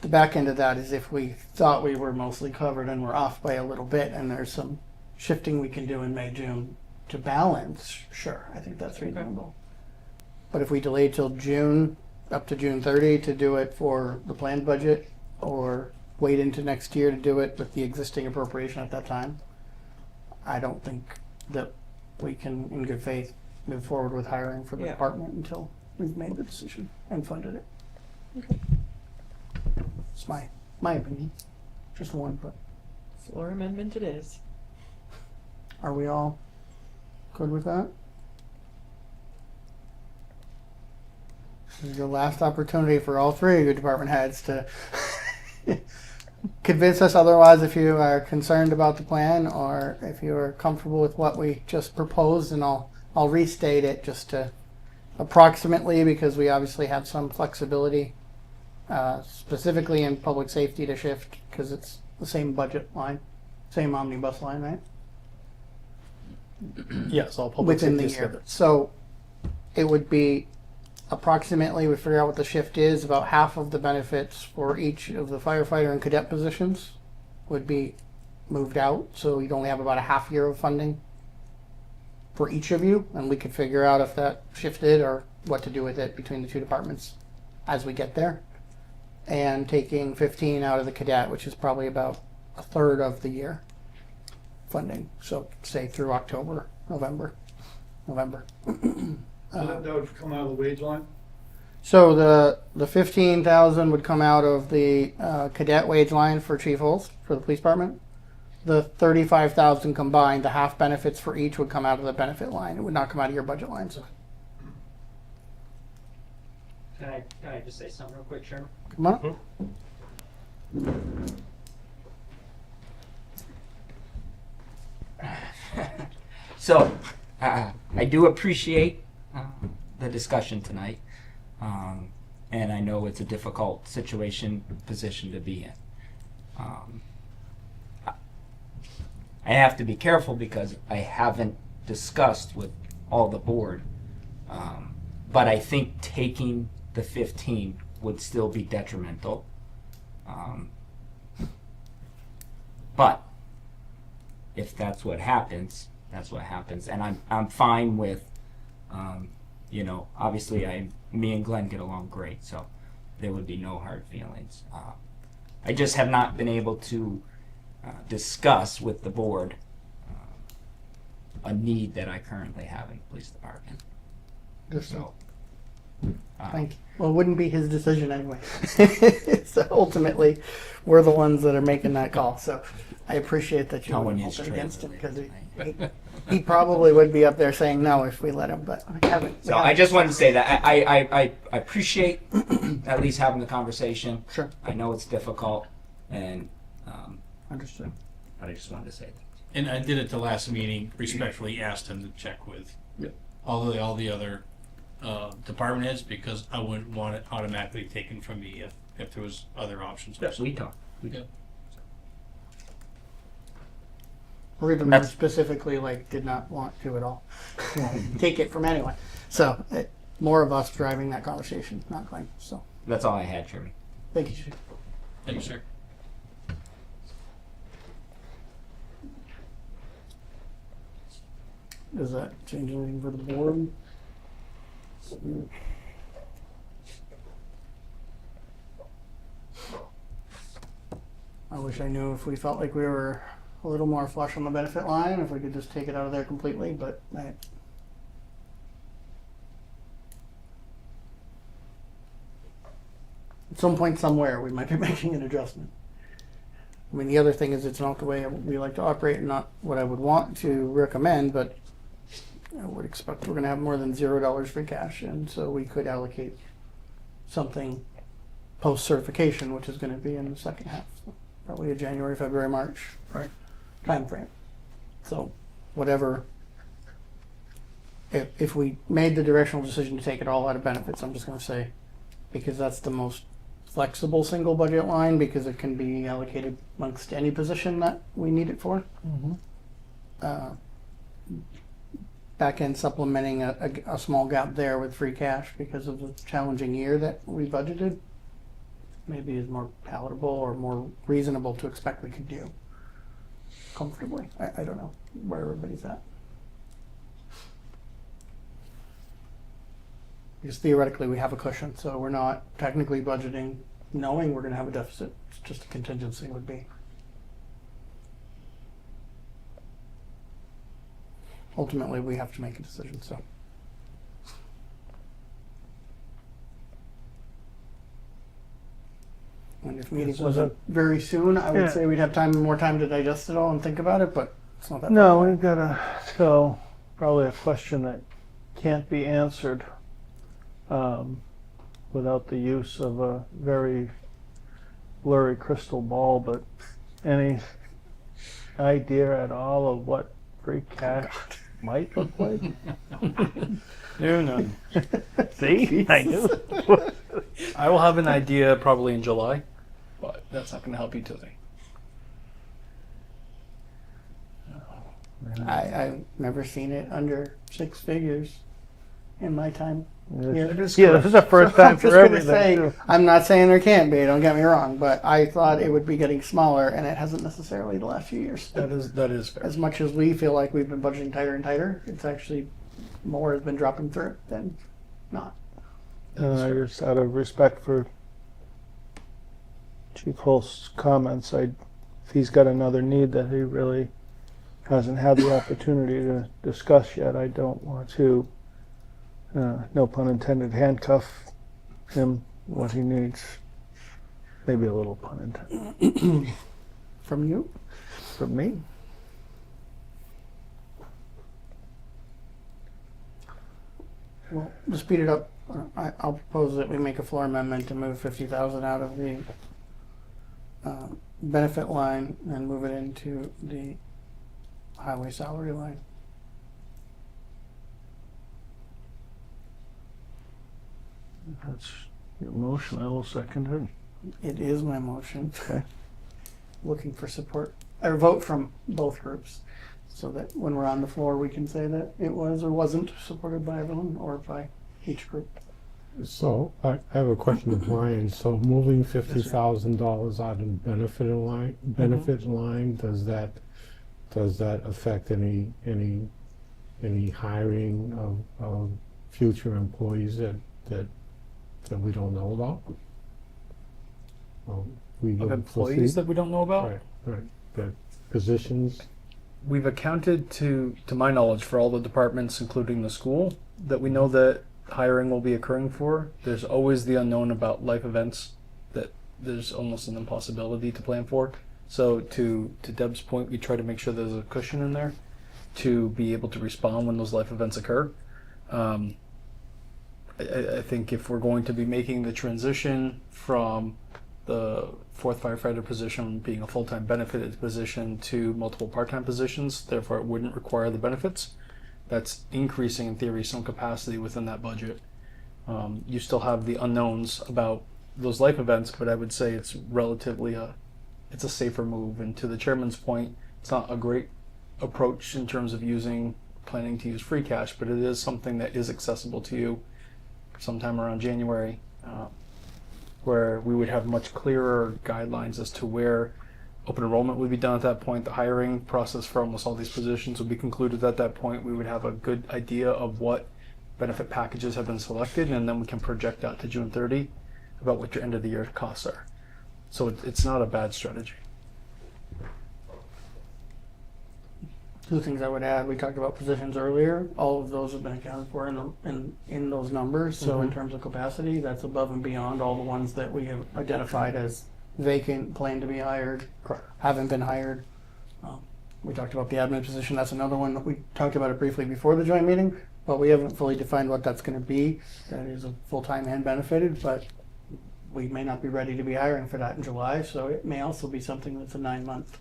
The back end of that is if we thought we were mostly covered and we're off by a little bit, and there's some shifting we can do in May, June to balance. Sure, I think that's reasonable. But if we delay till June, up to June 30 to do it for the planned budget, or wait into next year to do it with the existing appropriation at that time, I don't think that we can, in good faith, move forward with hiring for the Yeah. department until we've made the decision and funded it. It's my opinion. Just one, but Floor amendment it is. are we all good with that? This is your last opportunity for all three of your department heads to convince us otherwise if you are concerned about the plan or if you are comfortable with what we just proposed, and I'll restate it just to approximately, because we obviously have some flexibility specifically in public safety to shift because it's the same budget line, same omnibus line, right? Yes, all public Within the safety year. together. So it would be approximately, we figure out what the shift is, about half of the benefits for each of the firefighter and cadet positions would be moved out. So you'd only have about a half year of funding for each of you, and we could figure out if that shifted or what to do with it between the two departments as we get there. And taking 15 out of the cadet, which is probably about a third of the year funding. So say through October, November. That would come out of the wage line? So the 15,000 would come out of the cadet wage line for Chief Hulse for the police department. The 35,000 combined, the half benefits for each would come out of the benefit line. It would not come out of your budget lines. Can I just say something real quick, Chairman? Come on. So, I do appreciate the discussion tonight, and I know it's a difficult position to be in. I have to be careful because I haven't discussed with all the board, but I think taking the 15 would still be detrimental. But if that's what happens, that's what happens, and I'm fine with, obviously me and Glenn get along great, so there would be no hard feelings. I just have not been able to discuss with the board a need that I currently have in the police department. So, Thank you. Well, it wouldn't be his decision anyway. So ultimately, we're the ones that are making that call. So I appreciate that you Telling wouldn't his hold it against him translator. because he probably would be up there saying no if we let him, but we haven't. So I just wanted to say that I appreciate at least having the conversation. Sure. I know it's difficult, and Understood. I just wanted to say that. And I did at the last meeting, respectfully asked him to check with all the other department heads, because I wouldn't want it automatically taken from me if there was other options. Yes, we talked. Yeah. Or even more specifically, did not want to at all take it from anyone. So more of us driving that conversation, not Glenn. So That's all I had, Chairman. thank you, Chief. Thank you, sir. Does that change anything for the board? I wish I knew if we felt like we were a little more flush on the benefit line, if we could just take it out of there completely, but at some point somewhere we might be making an adjustment. I mean, the other thing is it's not the way we like to operate and not what I would want to recommend, but I would expect we're going to have more than $0 free cash, and so we could allocate something post-certification, which is going to be in the second half, probably a January, February, March time frame. So whatever if we made the directional decision to take it all out of benefits, I'm just going to say, because that's the most flexible single budget line, because it can be allocated amongst any position that we need it for. Back end supplementing a small gap there with free cash because of the challenging year that we budgeted maybe is more palatable or more reasonable to expect we could do comfortably. I don't know where everybody's at. Because theoretically we have a cushion, so we're not technically budgeting knowing we're going to have a deficit. It's just a contingency would be. Ultimately, we have to make a decision, so. And if meeting wasn't very soon, I would Yeah. say we'd have more time to digest it all and think about it, but it's not that No, far away. we've got so probably a question that can't be answered without the use of a very blurry crystal ball, but any idea at all of what free cash might look like? No, none. See? I knew. I will have an idea probably in July, but that's not going to help you today. I've never seen it under 6 figures in my time. Yeah, This this is the first time for everything. Too. I'm not saying there can't be, don't get me wrong, but I thought it would be getting smaller, and it hasn't necessarily the last few years. That is fair. As much as we feel like we've been budgeting tighter and tighter, it's actually more has been dropping through than not. I just out of respect for Chief Holst's comments, if he's got another need that he really hasn't had the opportunity to discuss yet, I don't want to, no pun intended, handcuff him what he needs. Maybe a little pun intended. From you? From me? Well, to speed it up, I'll propose that we make a floor amendment to move 50,000 out of the benefit line and move it into the highway salary line. That's your motion. I will second it. It is my motion. Okay. Looking for support or vote from both groups, so that when we're on the floor, we can say that it was or wasn't supported by everyone or by each group. So I have a question of Brian. So moving $50,000 out of the benefit line, does that affect any hiring of future employees that we don't know about? Of employees that we don't know about? Right. That positions. We've accounted to my knowledge for all the departments, including the school, that we know that hiring will be occurring for. There's always the unknown about life events that there's almost an impossibility to plan for. So to Deb's point, we try to make sure there's a cushion in there to be able to respond when those life events occur. I think if we're going to be making the transition from the 4th firefighter position being a full-time benefited position to multiple part-time positions, therefore it wouldn't require the benefits, that's increasing in theory some capacity within that budget. You still have the unknowns about those life events, but I would say it's relatively it's a safer move. And to the chairman's point, it's not a great approach in terms of planning to use free cash, but it is something that is accessible to you sometime around January, where we would have much clearer guidelines as to where open enrollment would be done at that point. The hiring process for almost all these positions would be concluded at that point. We would have a good idea of what benefit packages have been selected, and then we can project out to June 30 about what your end of the year costs are. So it's not a bad strategy. Two things I would add: we talked about positions earlier. All of those have been accounted for in those numbers. So in terms of capacity, that's above and beyond all the ones that we have identified as vacant, plan to be hired, haven't been hired. We talked about the admin position. That's another one that we talked about it briefly before the joint meeting, but we haven't fully defined what that's going to be. That is a full-time and benefited, but we may not be ready to be hiring for that in July. So it may also be something that's a 9-month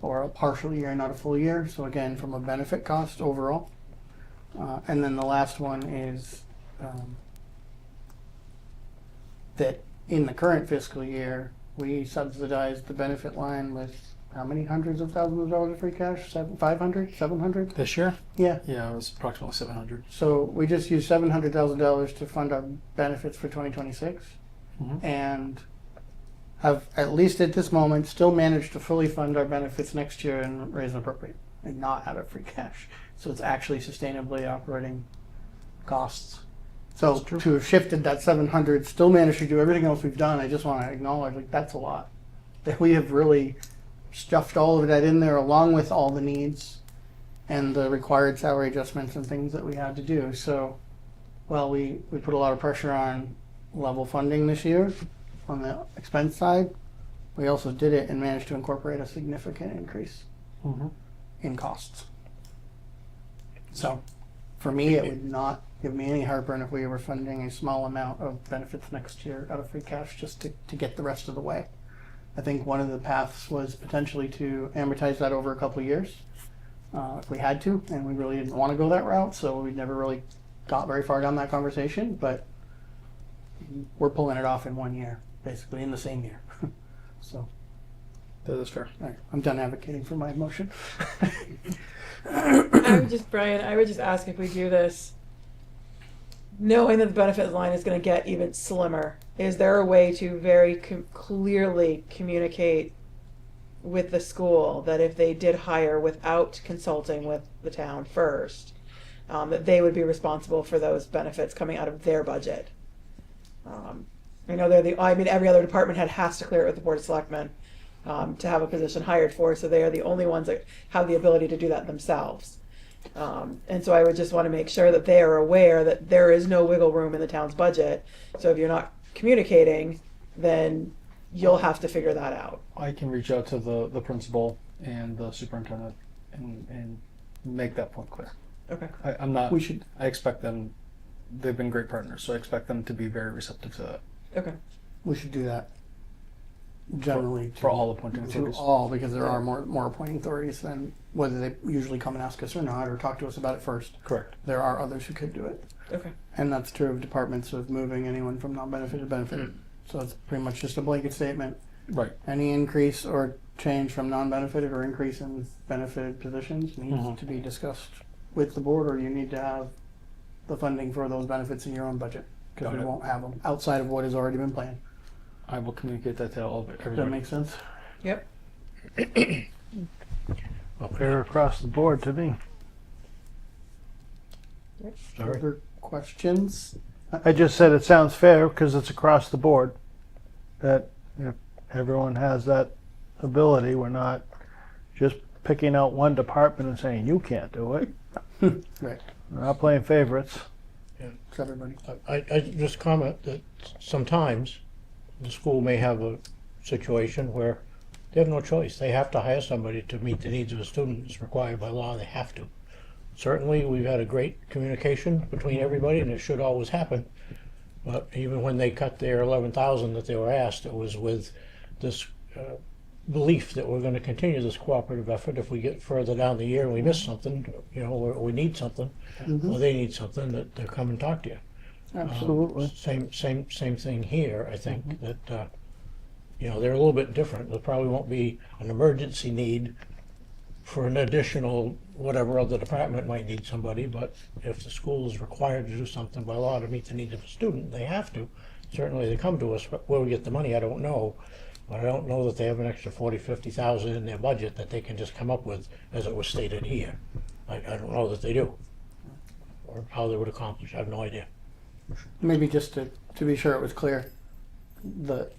or a partial year, not a full year. So again, from a benefit cost overall, And then the last one is that in the current fiscal year, we subsidized the benefit line with how many hundreds of thousands of dollars of free cash? 500, 700? This year? Yeah. Yeah, it was approximately 700. So we just used $700,000 to fund our benefits for 2026, Mhm. and have, at least at this moment, still managed to fully fund our benefits next year and raise and appropriate, and not out of free cash. So it's actually sustainably operating costs. So to have shifted that 700, still managed to do everything else we've done, I just want to acknowledge, like, that's a lot. That we have really stuffed all of that in there, along with all the needs and the required salary adjustments and things that we had to do. So, well, we put a lot of pressure on level funding this year on the expense side. We also did it and managed to incorporate a significant increase Mm-hmm. in costs. So, for me, it would not give me any heartburn if we were funding a small amount of benefits next year out of free cash just to get the rest of the way. I think one of the paths was potentially to amortize that over a couple of years, if we had to, and we really didn't want to go that route, so we never really got very far down that conversation, but we're pulling it off in 1 year, basically in the same year. So, That is fair. all right, I'm done advocating for my motion. Brian, I would just ask if we do this, knowing that the benefit line is going to get even slimmer, is there a way to very clearly communicate with the school that if they did hire without consulting with the town first, that they would be responsible for those benefits coming out of their budget? I know every other department head has to clear it with the Board of Selectmen to have a position hired for, so they are the only ones that have the ability to do that themselves. And so I would just want to make sure that they are aware that there is no wiggle room in the town's budget. So if you're not communicating, then you'll have to figure that out. I can reach out to the principal and the superintendent and make that point clear. Okay. I'm not. We should. I expect them. They've been great partners, so I expect them to be very receptive to that. Okay. We should do that generally For all appointing to authorities. all, because there are more appointing authorities than whether they usually come and ask us or not, or talk to us about it first. Correct. There are others who could do it. Okay. And that's true of departments of moving anyone from non-benefited to benefited. So it's pretty much just a blanket statement. Right. Any increase or change from non-benefited or increase in benefited positions needs Mhm. to be discussed with the board, or you need to have the funding for those benefits in your own budget, because Got we it. won't have them outside of what has already been planned. I will communicate that to all of Does that everybody. make sense? Yep. Fair across the board to me. Other questions? I just said it sounds fair because it's across the board. That if everyone has that ability, we're not just picking out one department and saying, you can't do it. Right. We're not playing favorites. It's everybody. I just comment that sometimes the school may have a situation where they have no choice. They have to hire somebody to meet the needs of a student. It's required by law. They have to. Certainly, we've had a great communication between everybody, and it should always happen. But even when they cut their 11,000 that they were asked, it was with this belief that we're going to continue this cooperative effort. If we get further down the year and we miss something, or we need something, or they need something, that they'll come and talk to you. Absolutely. Same thing here. I think that they're a little bit different. There probably won't be an emergency need for an additional whatever other department might need somebody, but if the school is required to do something by law to meet the needs of a student, they have to. Certainly they come to us. Where we get the money, I don't know. But I don't know that they have an extra 50,000 in their budget that they can just come up with, as it was stated here. I don't know that they do, or how they would accomplish. I have no idea. Maybe just to be sure it was clear, the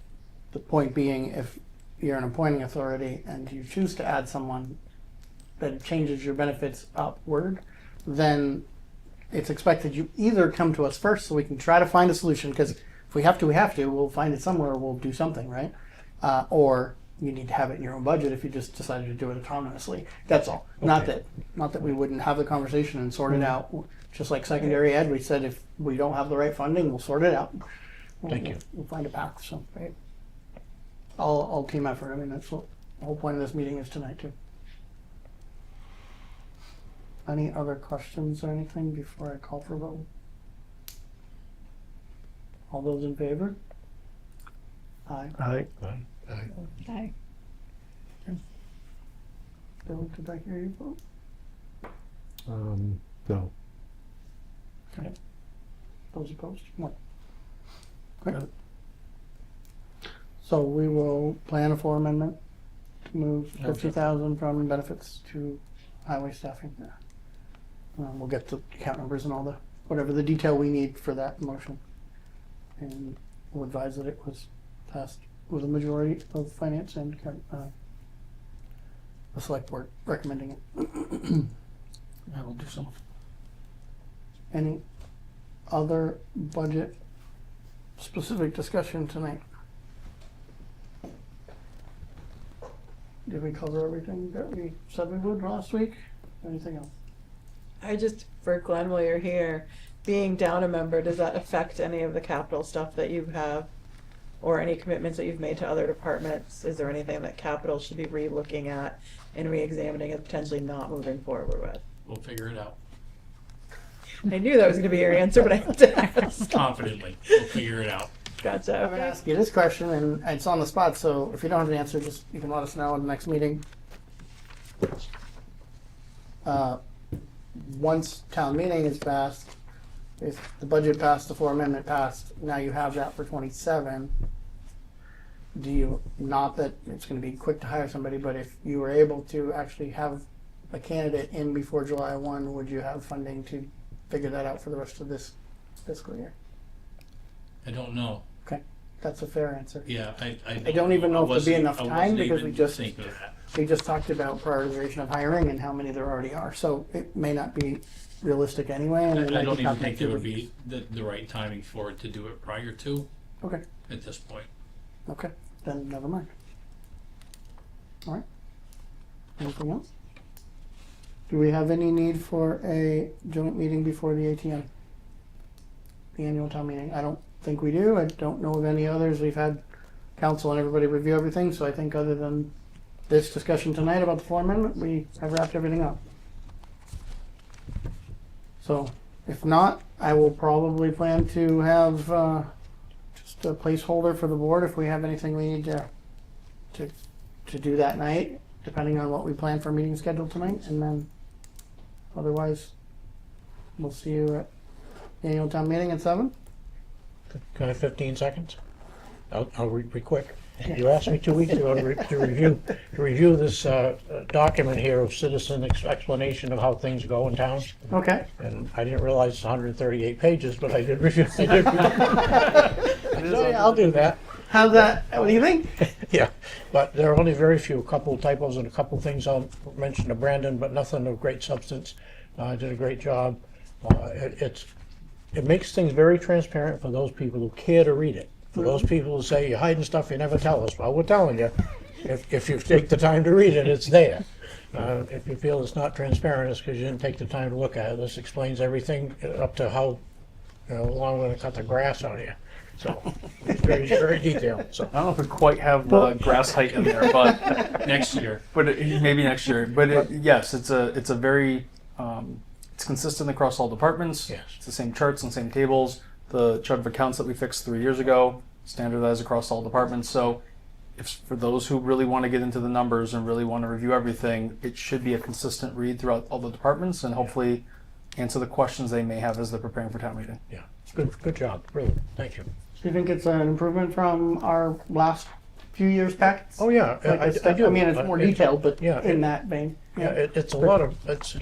point being, if you're an appointing authority and you choose to add someone that changes your benefits upward, then it's expected you either come to us first so we can try to find a solution, because if we have to, we'll find it somewhere, we'll do something, right? Or you need to have it in your own budget if you just decided to do it autonomously. That's all. Okay. Not that we wouldn't have the conversation and sort it out. Just like secondary ed, we said if we don't have the right funding, we'll sort it out. Thank you. We'll find a path. So, right. All team effort. I mean, that's what the whole point of this meeting is tonight too. Any other questions or anything before I call for vote? All those in favor? Aye. Aye. Aye. Bill, did I hear you vote? No. Those opposed? One. Great. So we will plan a floor amendment to move 50,000 from benefits to highway staffing. Yeah. We'll get the account numbers and all the, whatever the detail we need for that motion. And we'll advise that it was passed with a majority of finance and the select board recommending it. I will do so. Any other budget specific discussion tonight? Did we cover everything that we said we would last week? Anything else? I just, for Glenn, while you're here, being down a member, does that affect any of the capital stuff that you have? Or any commitments that you've made to other departments? Is there anything that capital should be re-looking at and re-examining and potentially not moving forward with? We'll figure it out. I knew that was gonna be your answer, but I had to ask. Confidently, we'll figure it out. Gotcha. I'm gonna ask you this question, and it's on the spot, so if you don't have the answer, just, you can let us know in the next meeting. Once town meeting is passed, if the budget passed, the floor amendment passed, now you have that for 27. Do you, not that it's gonna be quick to hire somebody, but if you were able to actually have a candidate in before July 1, would you have funding to figure that out for the rest of this fiscal year? I don't know. Okay, that's a fair answer. Yeah, I don't even know if there'll be wasn't- enough I time wasn't because even we just- thinking of that. We just talked about prioritization of hiring and how many there already are, so it may not be realistic anyway. And it I might don't be even tough think to there would do. be the right timing for it to do it prior to Okay, at this point. okay, then never mind. All right. Anything else? Do we have any need for a joint meeting before the ATM? The annual town meeting? I don't think we do. I don't know of any others. We've had council and everybody review everything, so I think other than this discussion tonight about the floor amendment, we have wrapped everything up. So, if not, I will probably plan to have just a placeholder for the board if we have anything we need to do that night, depending on what we plan for meeting schedule tonight, and then otherwise, we'll see you at the annual town meeting at 7. Can I have 15 seconds? I'll be quick. You asked me 2 weeks ago to review this document here of citizen explanation of how things go in town. Okay. And I didn't realize it's 138 pages, but I did review. So, yeah, I'll do that. How's that? What do you think? Yeah, but there are only very few, a couple typos and a couple things I'll mention to Brandon, but nothing of great substance. Did a great job. It makes things very transparent for those people who care to read it. For those people who say you're hiding stuff you never tell us, well, we're telling you. If you take the time to read it, it's there. If you feel it's not transparent, it's because you didn't take the time to look at it. This explains everything up to how long we're going to cut the grass out here. So it's very, very detailed. So. I don't know if we quite have the grass height in there, but Next year. but maybe next year. But yes, it's a very it's consistent across all departments. Yes. It's the same charts and same tables. The chart of accounts that we fixed 3 years ago, standardized across all departments. So if for those who really want to get into the numbers and really want to review everything, it should be a consistent read throughout all the departments and hopefully answer the questions they may have as they're preparing for town meeting. Yeah, it's good job. Really, thank you. Do you think it's an improvement from our last few years' packets? Oh yeah, Like I do. I mean, it's more detailed, but yeah, in that vein. Yeah, it's a lot of it's.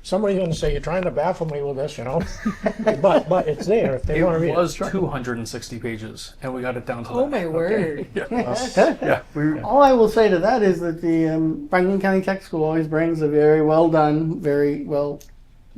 Somebody's going to say you're trying to baffle me with this, but it's there if they want to read It it. was 260 pages, and we got it down to Oh that. my word. Yeah, All I will say to that is that the Franklin County Tech School always brings a very well done, very well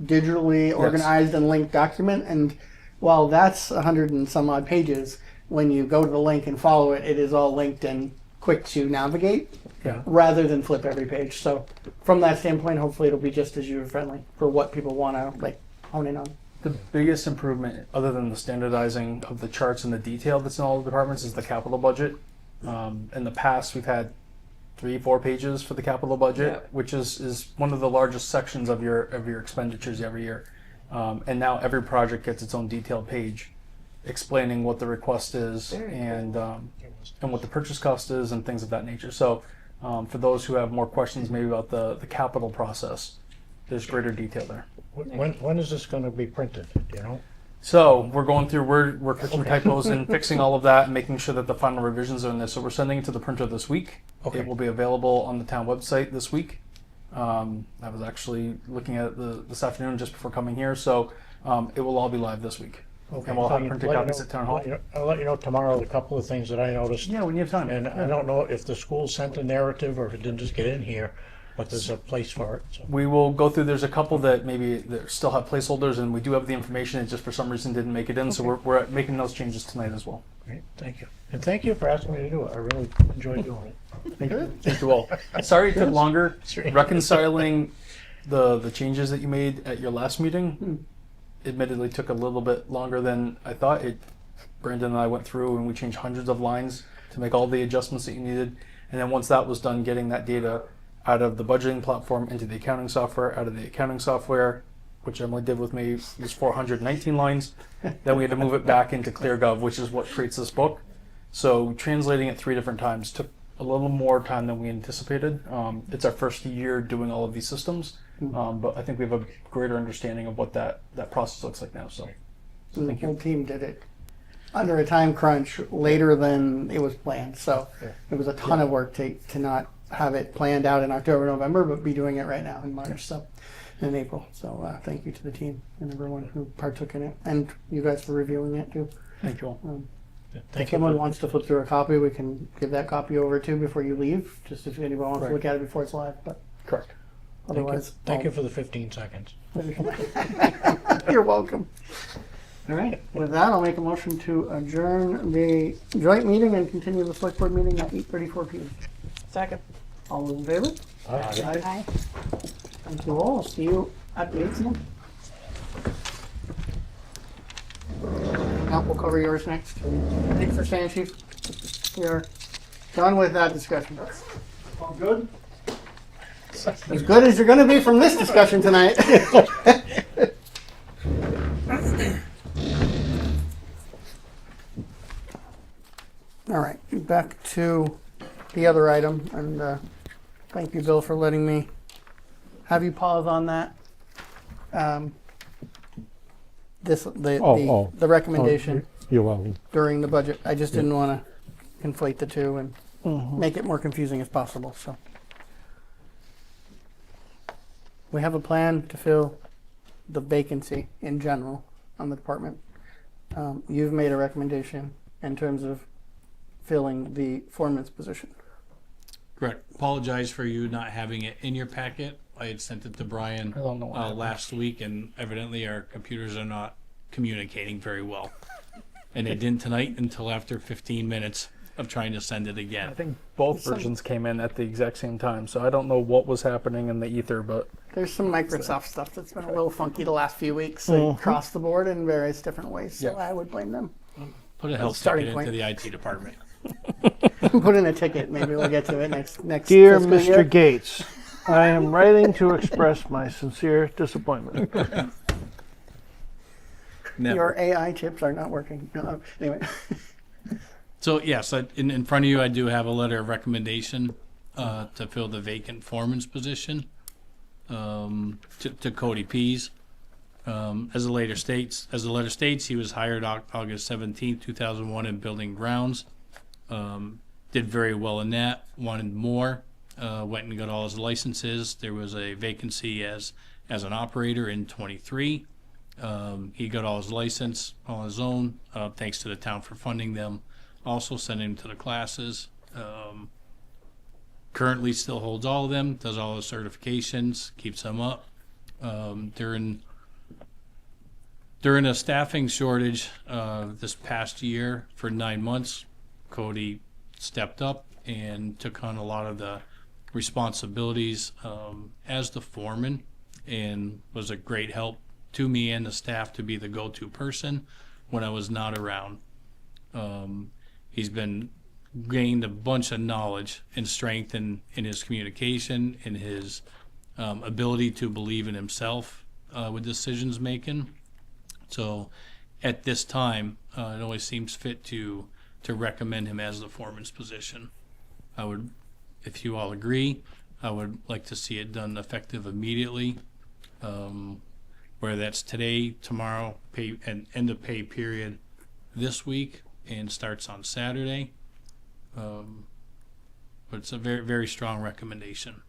digitally organized and linked document. And while that's 100 and some odd pages, when you go to the link and follow it, it is all linked and quick to navigate. Yeah. Rather than flip every page. So from that standpoint, hopefully it'll be just as user friendly for what people want to hone in on. The biggest improvement, other than the standardizing of the charts and the detail that's in all the departments, is the capital budget. In the past, we've had 3-4 pages for the capital budget, Yep. which is one of the largest sections of your expenditures every year. And now every project gets its own detailed page explaining what the request is Very and what the purchase cost is and things of that nature. So for those who have more questions maybe about the capital process, there's greater detail there. When is this gonna be printed, do you know? So we're going through, we're catching typos and fixing all of that and making sure that the final revisions are in there. So we're sending it to the printer this week. Okay. It will be available on the town website this week. I was actually looking at it this afternoon just before coming here. So it will all be live this week. Okay. And we'll have I'll printed let you copies know- at town hall. I'll let you know tomorrow a couple of things that I noticed. Yeah, when you have time. And I don't know if the school sent a narrative or if it didn't just get in here, but there's a place for it, so. We will go through, there's a couple that maybe that still have placeholders and we do have the information, it just for some reason didn't make it in. So we're making those changes tonight as well. Great, thank you. And thank you for asking me to do it. I really enjoyed doing it. Thank you all. Sorry it took longer. Sure. Reconciling the changes that you made at your last meeting admittedly took a little bit longer than I thought. Brandon and I went through and we changed hundreds of lines to make all the adjustments that you needed. And then once that was done, getting that data out of the budgeting platform into the accounting software, out of the accounting software, which Emily did with me, was 419 lines. Then we had to move it back into ClearGov, which is what creates this book. So translating it 3 different times took a little more time than we anticipated. It's our first year doing all of these systems, but I think we have a greater understanding of what that process looks like now. So The whole team did it under a time crunch later than it was planned. So it was a ton of work to not have it planned out in October, November, but be doing it right now in March, so in April. So thank you to the team and everyone who partook in it, and you guys for reviewing it too. thank you all. If Thank you. someone wants to flip through a copy, we can give that copy over too before you leave, just if anyone wants to look at it before it's live. But Correct. otherwise, Thank you for the 15 seconds. You're welcome. All right. With that, I'll make a motion to adjourn the joint meeting and continue the select board meeting at 8:34 p.m. Second. All those in favor? Aye. Thank you all. See you at the 8th. Now we'll cover yours next. Thanks for staying, Chief. We are done with that discussion. All good? As good as you're going to be from this discussion tonight. All right, back to the other item, and thank you, Bill, for letting me have you pause on that. The recommendation You're welcome. during the budget. I just didn't want to conflate the two and make it more confusing as possible. So we have a plan to fill the vacancy in general on the department. You've made a recommendation in terms of filling the foreman's position. Correct. Apologize for you not having it in your packet. I had sent it to Brian I don't know what happened. last week, and evidently our computers are not communicating very well. And they didn't tonight until after 15 minutes of trying to send it I again. think both versions came in at the exact same time, so I don't know what was happening in the ether, but There's some Microsoft stuff that's been a little funky the last few weeks across the board in various different ways. So Yeah. I would blame them. Put a health starting ticket point. into the IT department. Put in a ticket. Maybe we'll get to it next. Dear fiscal Mr. year. Gates, I am writing to express my sincere disappointment. Never. Your AI chips are not working. No, anyway. So yes, in front of you, I do have a letter of recommendation to fill the vacant foreman's position to Cody Pease. As the letter states, he was hired August 17th, 2001 in building grounds. Did very well in that, wanted more, went and got all his licenses. There was a vacancy as an operator in 23. He got all his license on his own, thanks to the town for funding them. Also sent him to the classes. Currently still holds all of them, does all his certifications, keeps them up. During a staffing shortage this past year for 9 months, Cody stepped up and took on a lot of the responsibilities as the foreman, and was a great help to me and the staff to be the go-to person when I was not around. He's been gained a bunch of knowledge and strength in his communication, in his ability to believe in himself with decisions making. So at this time, it always seems fit to recommend him as the foreman's position. I would, if you all agree, I would like to see it done effective immediately, whether that's today, tomorrow, pay and end of pay period this week, and starts on Saturday. But it's a very, very strong recommendation.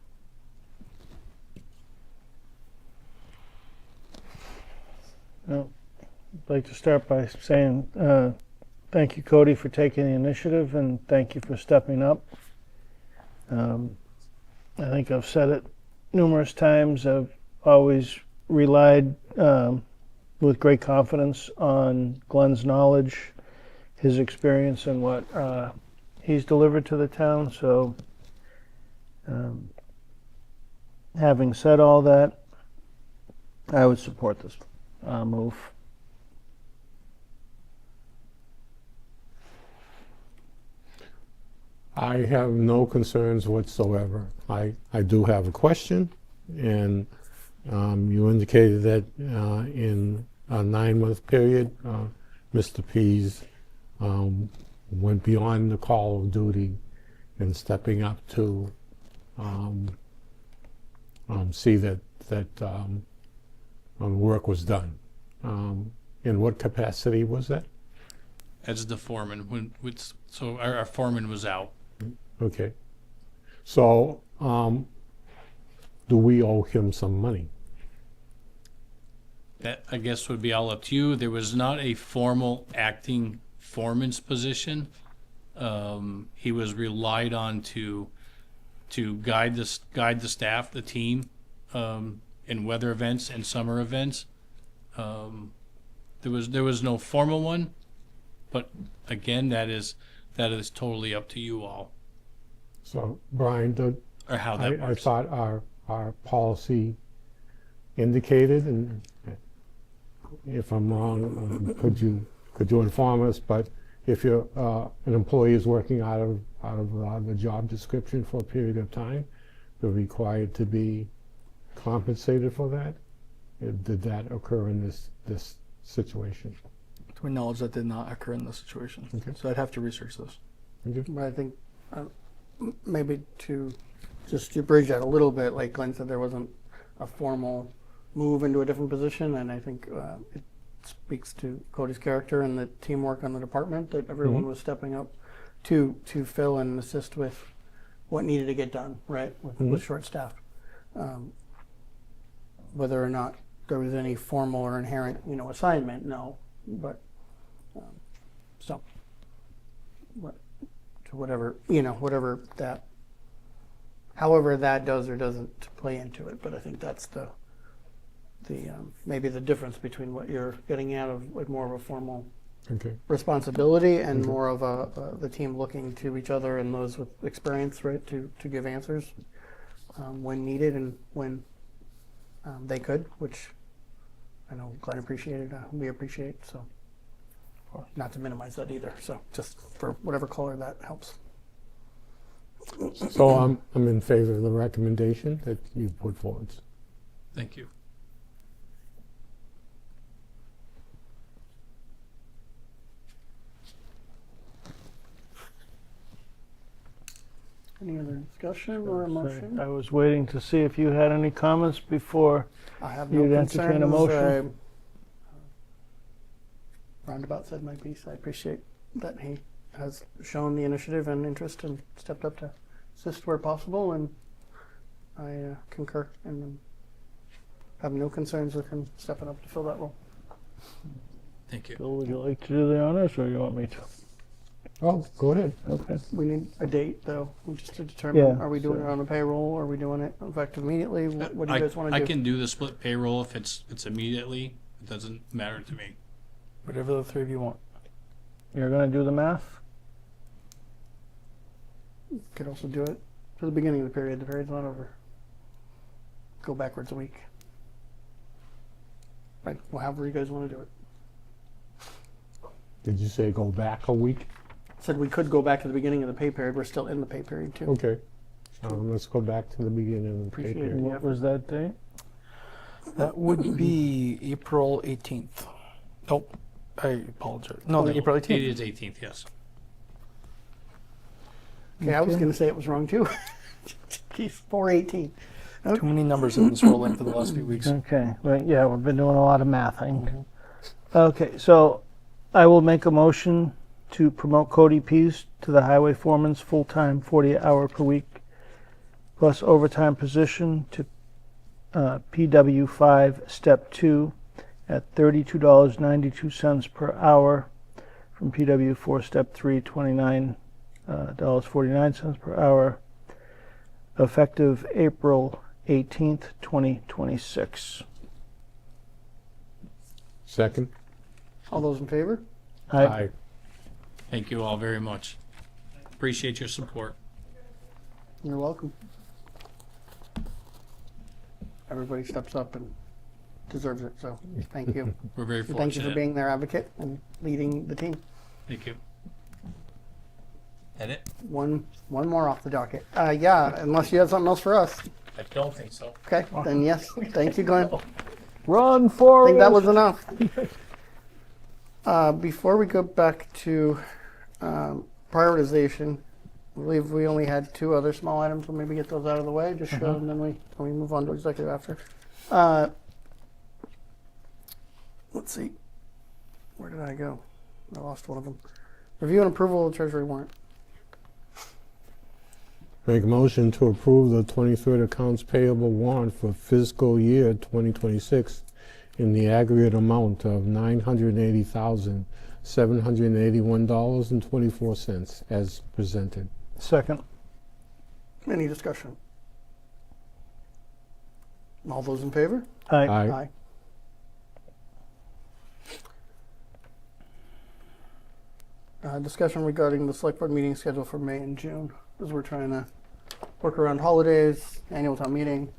Well, I'd like to start by saying thank you, Cody, for taking the initiative, and thank you for stepping up. I think I've said it numerous times. I've always relied with great confidence on Glenn's knowledge, his experience, and what he's delivered to the town. So having said all that, I would support this move. I have no concerns whatsoever. I do have a question, and you indicated that in a 9-month period, Mr. Pease went beyond the call of duty in stepping up to see that work was done. In what capacity was that? As the foreman, so our foreman was out. Okay. So, do we owe him some money? That, I guess, would be all up to you. There was not a formal acting foreman's position. He was relied on to guide the staff, the team, in weather events and summer events. There was no formal one, but again, that is totally up to you all. So, Brian, Or how that I works. thought our policy indicated, and if I'm wrong, could you inform us? But if you're an employee is working out of the job description for a period of time, they're required to be compensated for that. Did that occur in this situation? To my knowledge, that did not occur in this situation. Okay. So I'd have to research this. But I think maybe to bridge that a little bit, like Glenn said, there wasn't a formal move into a different position, and I think it speaks to Cody's character and the teamwork on the department that everyone was stepping up to fill and assist with what needed to get done, right, with short staff. Whether or not there was any formal or inherent, assignment, no, but so to whatever that, however that does or doesn't play into it. But I think that's the maybe the difference between what you're getting out of like more of a formal responsibility and more of the team looking to each other and those with experience, right, to give answers when needed and when they could, which I know Glenn appreciated, we appreciate, so not to minimize that either. So just for whatever color that helps. So I'm in favor of the recommendation that you put forward. Thank you. Any other discussion or a motion? I was waiting to see if you had any comments before I have no you'd concerns. entertain a motion. Roundabout said my piece. I appreciate that he has shown the initiative and interest and stepped up to assist where possible, and I concur and have no concerns with him stepping up to fill that role. Thank you. Bill, would you like to do the honors, or you want me to? Oh, go ahead. Okay. We need a date, though, just to determine, Yeah, are we doing so- it on the payroll? Are we doing it effective immediately? What do you guys want to I do? can do the split payroll if it's immediately. It doesn't matter to me. Whatever the three of you want. You're going to do the math? Could also do it to the beginning of the period. The period's not over. Go backwards a week. Right. Well, however you guys want to do it. Did you say go back a week? said we could go back to the beginning of the pay period. We're still in the pay period too. Okay. Let's go back to the beginning of the pay Appreciate it. period. What was that date? That would be April 18th. Nope. I apologize. No, the April It 18th. is 18th, yes. Okay, I was Okay. going to say it was wrong too. Geez, 4/18. Too many numbers in this rolling for the last few weeks. Okay, right, yeah, we've been doing a lot of math, I think. Okay, so I will make a motion to promote Cody Pease to the highway foreman's full-time 40-hour per week plus overtime position to PW 5, Step 2 at $32.92 per hour from PW 4, Step 3, $29.49 per hour, effective April 18th, 2026. Second? All those in favor? Aye. Thank you all very much. Appreciate your support. You're welcome. Everybody steps up and deserves it, so thank you. We're very And thank you for fortunate. being their advocate and leading the team. Thank you. That it? One more off the docket. Yeah, unless you have something else for us. I don't think so. Okay, then yes. Thank you, Glenn. Run I for think that was enough. Before we go back to prioritization, I believe we only had two other small items. We'll maybe get those out of the way, just show them, and then we move on to executive after. Let's see. Where did I go? I lost one of them. Review and approval of treasury warrant. Make a motion to approve the 23rd accounts payable warrant for fiscal year 2026 in the aggregate amount of $980,781.24 as presented. Second. Any discussion? All those in favor? Aye. Aye. Discussion regarding the select board meeting schedule for May and June, as we're trying to work around holidays, annual town meeting,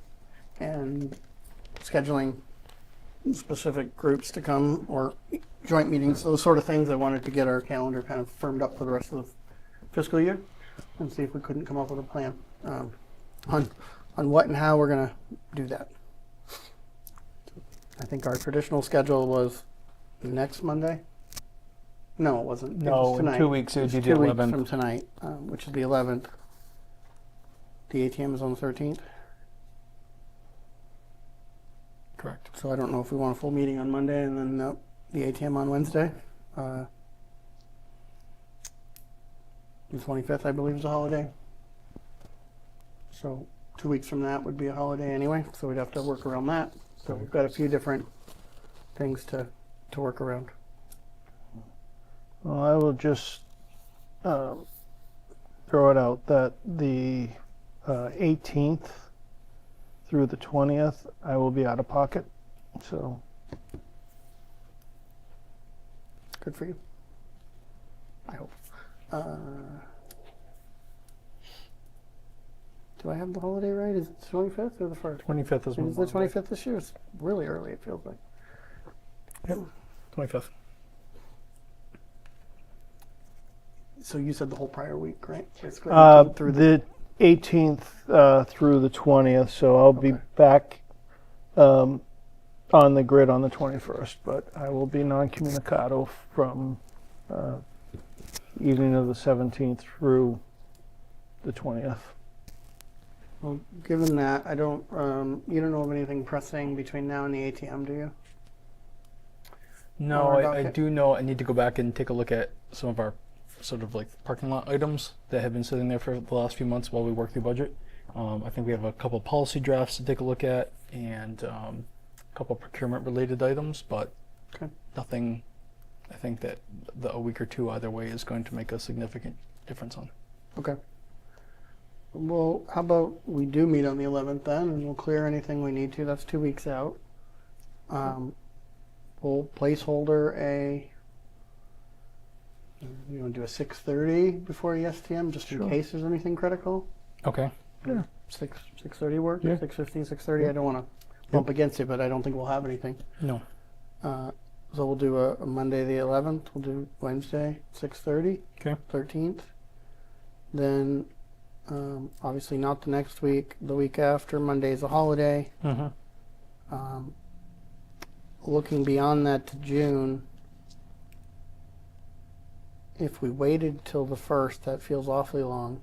and scheduling specific groups to come or joint meetings, those sort of things. I wanted to get our calendar kind of firmed up for the rest of the fiscal year and see if we couldn't come up with a plan on what and how we're going to do that. I think our traditional schedule was next Monday. No, it wasn't. It No, was in tonight. 2 weeks it would be It's the 2 weeks 11th. from tonight, which is the 11th. The ATM is on the 13th. Correct. So I don't know if we want a full meeting on Monday and then the ATM on Wednesday. The 25th, I believe, is a holiday. So 2 weeks from that would be a holiday anyway, so we'd have to work around that. So we've got a few different things to work around. Well, I will just throw it out that the 18th through the 20th, I will be out of pocket. So, Good for you. I hope. Do I have the holiday right? Is it the 25th or the 1st? 25th is Is it the 25th this year? It's really early, it feels like. 25th. So you said the whole prior week, right? Basically, through the 18th through the 20th, so I'll be Okay. back on the grid on the 21st, but I will be non-communicado from evening of the 17th through the 20th. Well, given that, I don't, you don't know of anything pressing between now and the ATM, do you? No, Or I docket? do know I need to go back and take a look at some of our sort of like parking lot items that have been sitting there for the last few months while we work through budget. I think we have a couple policy drafts to take a look at and a couple procurement related items, but Okay. nothing I think that a week or two either way is going to make a significant difference on. Okay. Well, how about we do meet on the 11th then, and we'll clear anything we need to. That's 2 weeks out. We'll placeholder you want to do a 6:30 before the STM, just in Sure. case there's anything critical? Okay. 6:30 work? Yeah. 6:15, 6:30? I don't want to bump against it, but I don't think we'll have anything. No. So we'll do a Monday the 11th. We'll do Wednesday 6:30. Okay. 13th. Then, obviously not the next week. The week after, Monday is a holiday. Mm-hmm. Looking beyond that to June, if we waited till the 1st, that feels awfully long.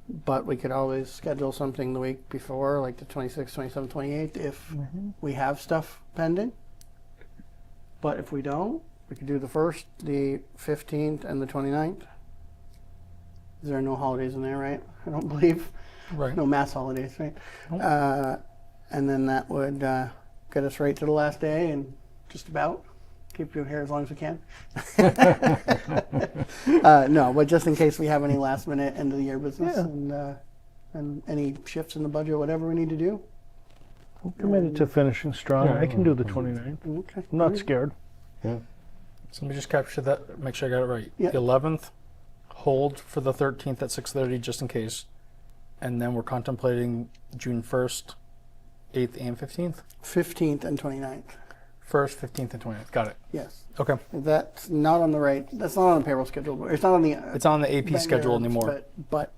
But we could always schedule something the week before, like the 26th, 27th, 28th, if we have stuff pending. But if we don't, we could do the 1st, the 15th, and the 29th. There are no holidays in there, right? I don't believe. Right. No mass holidays, right? Nope. And then that would get us right to the last day and just about keep you here as long as we can. No, but just in case we have any last minute end of the year business and any shifts in the budget or whatever we need to do. I'm committed to finishing strong. Yeah, I can do the 29th. Okay. I'm not scared. Yeah. So let me just capture that, make sure I got it right. Yeah. The 11th, hold for the 13th at 6:30 just in case. And then we're contemplating June 1st, 8th, and 15th? 15th and 29th. 1st, 15th, and 20th. Got it. Yes. Okay. That's not on the right. That's not on the payroll schedule. But it's not on the. It's on the AP vendor, schedule anymore. But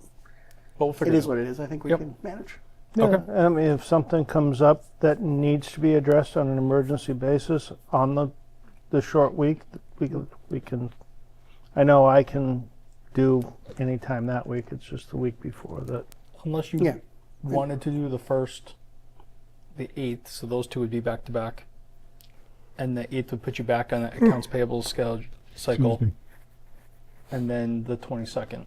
we'll it figure is out. what it is. I think we Yep. can manage. Yeah, Okay. I mean, if something comes up that needs to be addressed on an emergency basis on the short week, we can. I know I can do any time that week. It's just the week before that. Unless you Yeah. wanted to do the 1st, the 8th, so those two would be back to back. And the 8th would put you back on the accounts payable schedule cycle. Excuse me. And then the 22nd.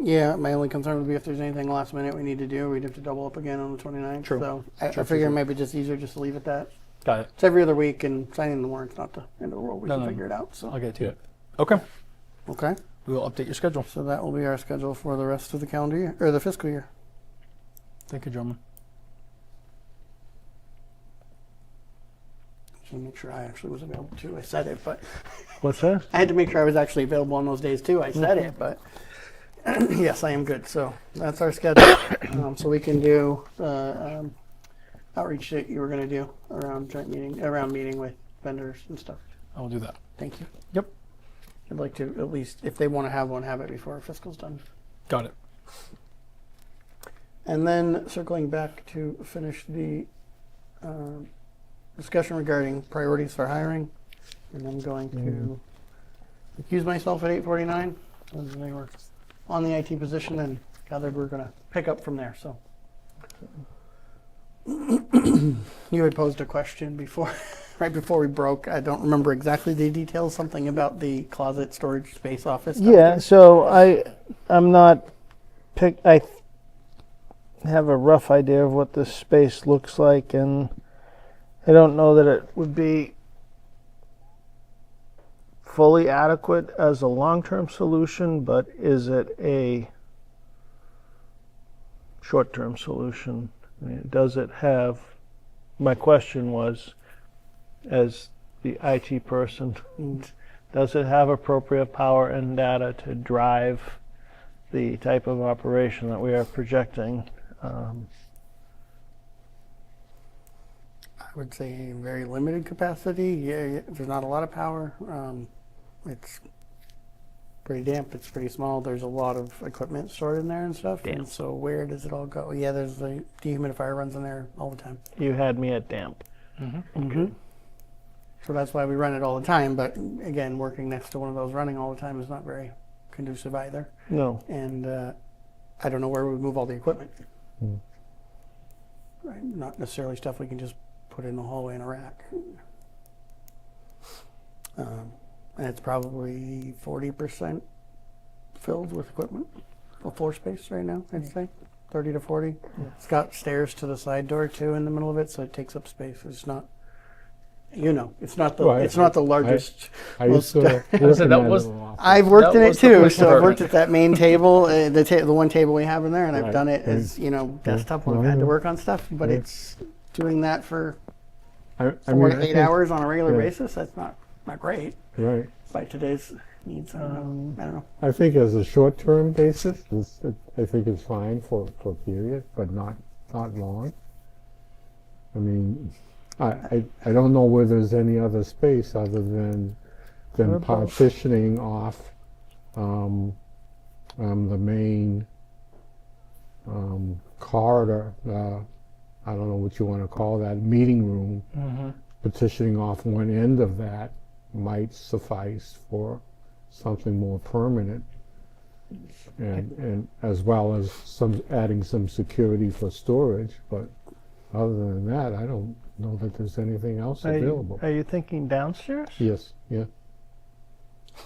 Yeah, my only concern would be if there's anything last minute we need to do, we'd have to double up again on the 29th. True. So I True, figure true. maybe just easier just to leave it that. Got it. It's every other week, and signing the warrant's not the end of the world. We No, can no. figure it out. So I'll get to it. Okay. okay, We will update your schedule. so that will be our schedule for the rest of the calendar year or the fiscal year. Thank you, gentlemen. So make sure I actually was available too. I said it, but What's that? I had to make sure I was actually available on those days too. I said it, but yes, I am good. So that's our schedule. So we can do outreach that you were going to do around around meeting with vendors and stuff. I will do that. Thank you. Yep. I'd like to at least, if they want to have one, have it before our fiscal's done. Got it. And then circling back to finish the discussion regarding priorities for hiring, and I'm going to accuse myself at 8:49. They were on the IT position and gathered we're going to pick up from there. So you had posed a question before, right before we broke. I don't remember exactly the details. Something about the closet storage space office. Yeah. So I'm not I have a rough idea of what this space looks like, and I don't know that it would be fully adequate as a long-term solution, but is it a short-term solution? I mean, does it have, my question was, as the IT person, does it have appropriate power and data to drive the type of operation that we are projecting? I would say very limited capacity. Yeah, there's not a lot of power. It's pretty damp. It's pretty small. There's a lot of equipment stored in there and stuff. And so where does it all go? Yeah, there's the dehumidifier runs in there all the time. You had me at damp. So that's why we run it all the time. But again, working next to one of those running all the time is not very conducive either. No. And I don't know where we would move all the equipment. Right, not necessarily stuff we can just put in the hallway in a rack. And it's probably 40% filled with equipment, or floor space right now, I'd say. 30 to 40. It's got stairs to the side door too in the middle of it, so it takes up space. It's not, it's not the Well, it's not the largest. I used to work in that that was- little office. I've worked That in it was the too, police so I've worked department. at that main table, the one table we have in there, and I've Right, done it right. as desktop when I've had to work on stuff. But Right. it's doing that for I 4 mean, to I 8 think- hours on a regular yeah. basis. That's not great Right. by today's needs. I don't know. I think as a short-term basis, I think it's fine for a period, but not long. I mean, I don't know where there's any other space other than What about- partitioning off the main corridor. I don't know what you want to call that, meeting room. Mhm. Partitioning off one end of that might suffice for something more permanent. And as well as adding some security for storage, but other than that, I don't know that there's anything else available. Are you thinking downstairs? Yes, yeah.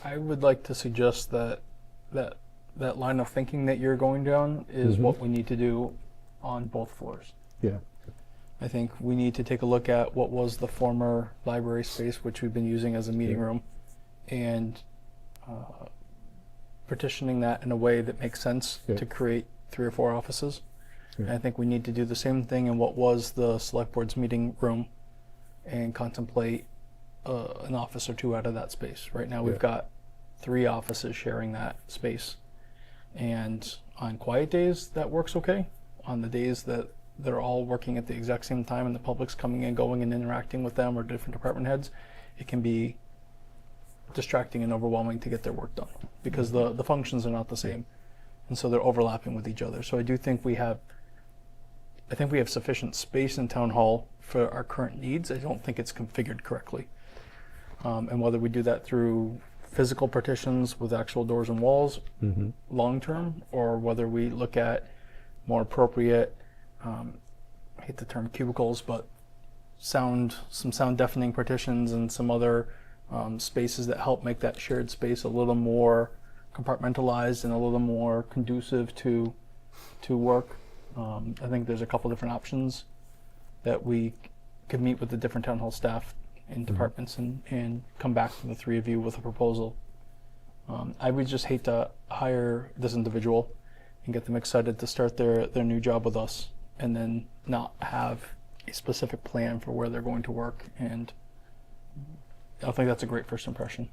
I would like to suggest that that line of thinking that you're going down is what we need to do on both floors. Yeah. I think we need to take a look at what was the former library space, which we've been using as a meeting room, and partitioning that in a way that makes sense to create 3 or 4 offices. Yeah. And I think we need to do the same thing in what was the select board's meeting room and contemplate an office or 2 out of that space. Right now we've got 3 offices sharing that space. And on quiet days, that works okay. On the days that they're all working at the exact same time and the public's coming and going and interacting with them or different department heads, it can be distracting and overwhelming to get their work done because the functions are not the same. And so they're overlapping with each other. So I do think we have sufficient space in town hall for our current needs. I don't think it's configured correctly. And whether we do that through physical partitions with actual doors and walls long term, or whether we look at more appropriate, I hate the term cubicles, but some sound deafening partitions and some other spaces that help make that shared space a little more compartmentalized and a little more conducive to work. I think there's a couple different options that we could meet with the different town hall staff and departments and come back to the 3 of you with a proposal. I would just hate to hire this individual and get them excited to start their new job with us and then not have a specific plan for where they're going to work. And I think that's a great first impression.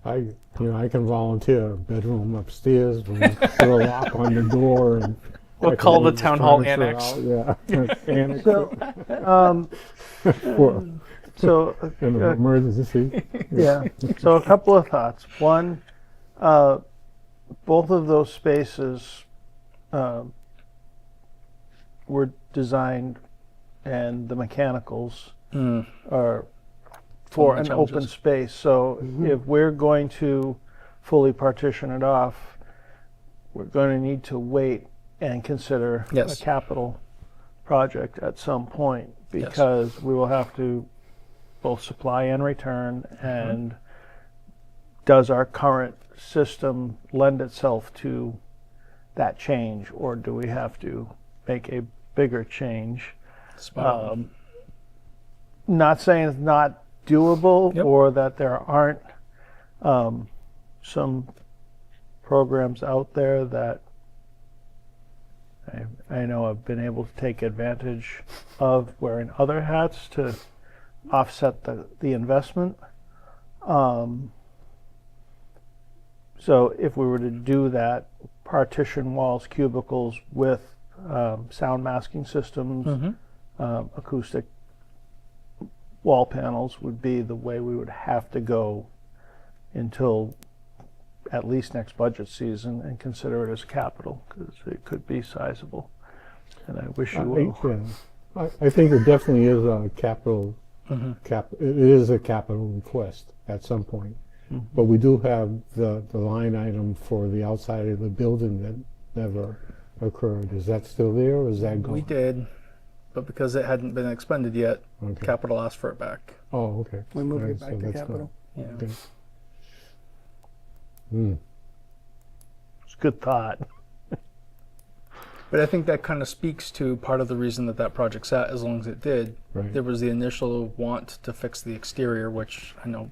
I can volunteer a bedroom upstairs, and put a lock on the door, and We'll I can call the move town hall furniture annex. out. Yeah, annex. So, so In an emergency. yeah. So a couple of thoughts. One, both of those spaces were designed, and the mechanicals are for Some of an the open challenges. space. So if we're going to fully partition it off, we're going to need to wait and consider a capital project at some point, because we will have to both supply and return, and does our current system lend itself to that change, or do we have to make a bigger change? Not saying it's not doable or that there aren't some programs out there that I know I've been able to take advantage of, wearing other hats to offset the investment. So if we were to do that, partition walls, cubicles with sound masking systems, acoustic wall panels would be the way we would have to go until at least next budget season, and consider it as capital, because it could be sizable. And I wish you well. I think it definitely is a capital. It is a capital request at some point. But we do have the line item for the outside of the building that never occurred. Is that still there, or is that gone? We did, but because it hadn't been expended yet, Okay. capital asked for it back. Oh, okay. We moved Alright, it back so to that's capital. Yeah. gone. Okay. It's a good thought. But I think that kind of speaks to part of the reason that project sat as long as it did. Right. There was the initial want to fix the exterior, which I know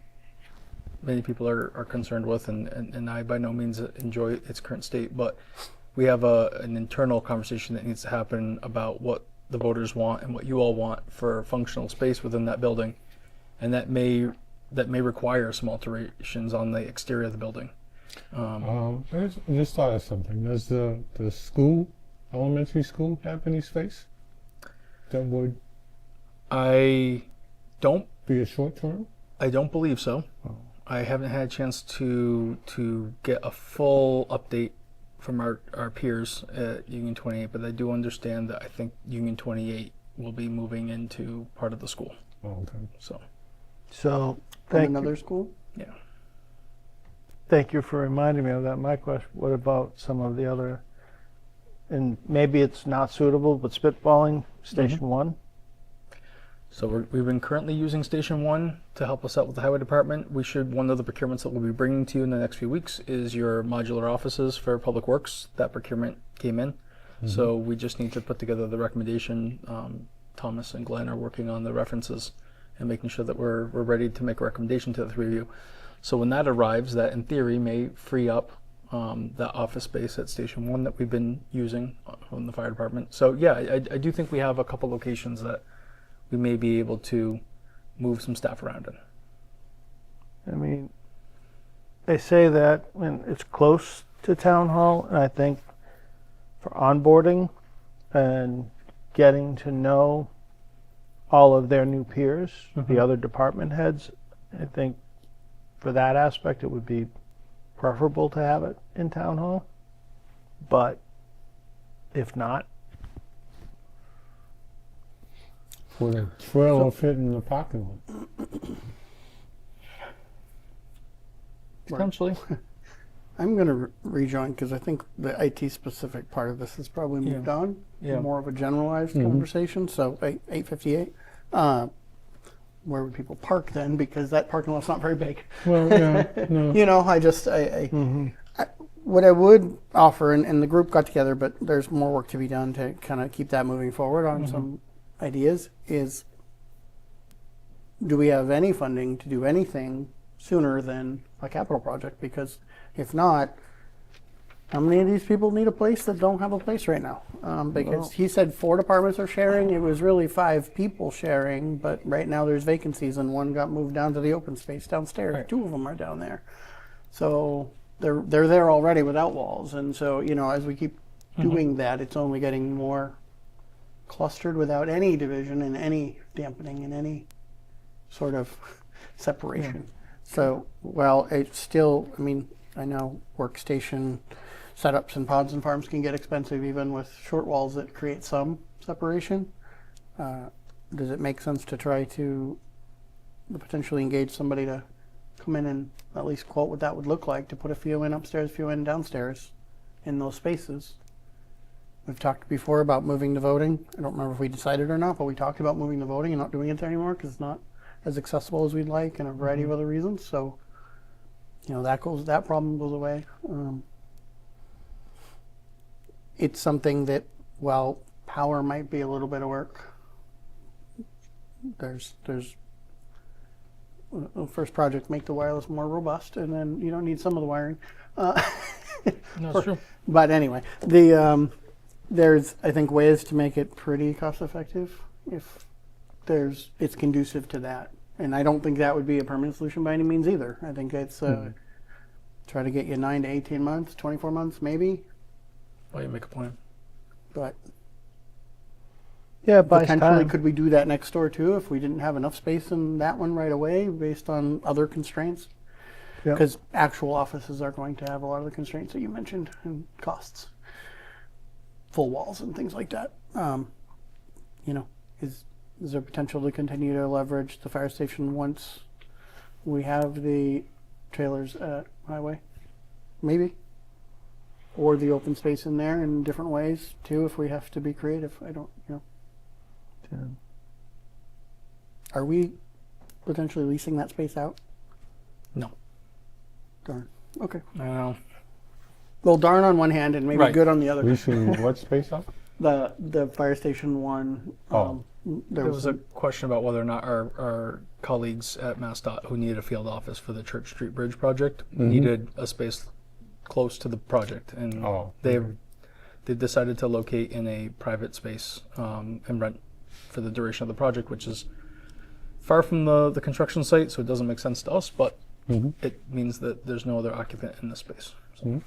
many people are concerned with, and I by no means enjoy its current state, but we have an internal conversation that needs to happen about what the voters want and what you all want for functional space within that building, and that may require some alterations on the exterior of the building. I just thought of something. Does the school, elementary school, have any space that would I don't Be a short term? I don't believe so. I haven't had a chance to get a full update from our peers at Union 28, but I do understand that I think Union 28 will be moving into part of the school. Oh, okay. So, So, From thank another you. school? yeah. Thank you for reminding me of that. My question, what about some of the other, and maybe it's not suitable, but spitballing, Station 1? So we've been currently using Station 1 to help us out with the highway department. One of the procurements that we'll be bringing to you in the next few weeks is your modular offices for Public Works. That procurement came in. So we just need to put together the recommendation. Thomas and Glenn are working on the references and making sure that we're ready to make a recommendation to the three of you. So when that arrives, that in theory may free up that office space at Station 1 that we've been using on the fire department. So yeah, I do think we have a couple locations that we may be able to move some staff around in. I mean, they say that when it's close to town hall, and I think for onboarding and getting to know all of their new peers, the other department heads, I think for that aspect it would be preferable to have it in town hall. But if not, Would a trailer fit in the parking lot? Potentially. I'm going to rejoin because I think the IT specific part of this has probably moved on. Yeah. More of a generalized conversation. So 858. Where would people park then? Because that parking lot's not very big. Well, yeah, no. You know, what I would offer, and the group got together, but there's more work to be done to kind of keep that moving forward on some ideas, is do we have any funding to do anything sooner than a capital project? Because if not, how many of these people need a place that don't have a place right now? Because he said 4 departments are sharing. It was really 5 people sharing, but right now there's vacancies and one got moved down to the open space downstairs. Right. 2 of them are down there. So they're there already without walls. And so, you know, as we keep doing that, it's only getting more clustered without any division and any dampening and any sort of separation. So, well, it's still, I mean, I know workstation setups and pods and farms can get expensive even with short walls that create some separation. Does it make sense to try to potentially engage somebody to come in and at least quote what that would look like to put a few in upstairs, a few in downstairs in those spaces? We've talked before about moving the voting. I don't remember if we decided or not, but we talked about moving the voting and not doing it there anymore because it's not as accessible as we'd like and a variety of other reasons. So, you know, that problem goes away. It's something that, while power might be a little bit of work, there's first project, make the wireless more robust, and then you don't need some of the wiring. No, it's true. But anyway, there's, I think, ways to make it pretty cost effective if it's conducive to that. And I don't think that would be a permanent solution by any means either. I think it's try to get you 9 to 18 months, 24 months maybe. Well, you make a plan. But yeah, by potentially time. could we do that next door too if we didn't have enough space in that one right away based on other constraints? Yep. Because actual offices are going to have a lot of the constraints that you mentioned and costs. Full walls and things like that. You know, is there potential to continue to leverage the fire station once we have the trailers at Highway? Maybe. Or the open space in there in different ways too if we have to be creative. I don't, you know. Yeah. Are we potentially leasing that space out? No. Darn. Okay. I don't know. Well, darn on one hand and maybe Right. good on the other. Leasing what space up? The fire station one. There was a question about whether or not our colleagues at MassDOT who needed a field office for the Church Street Bridge project needed a space close to the project, and they've decided to locate in a private space and rent for the duration of the project, which is far from the construction site, so it doesn't make sense to us, but it means that there's no other occupant in the space. So.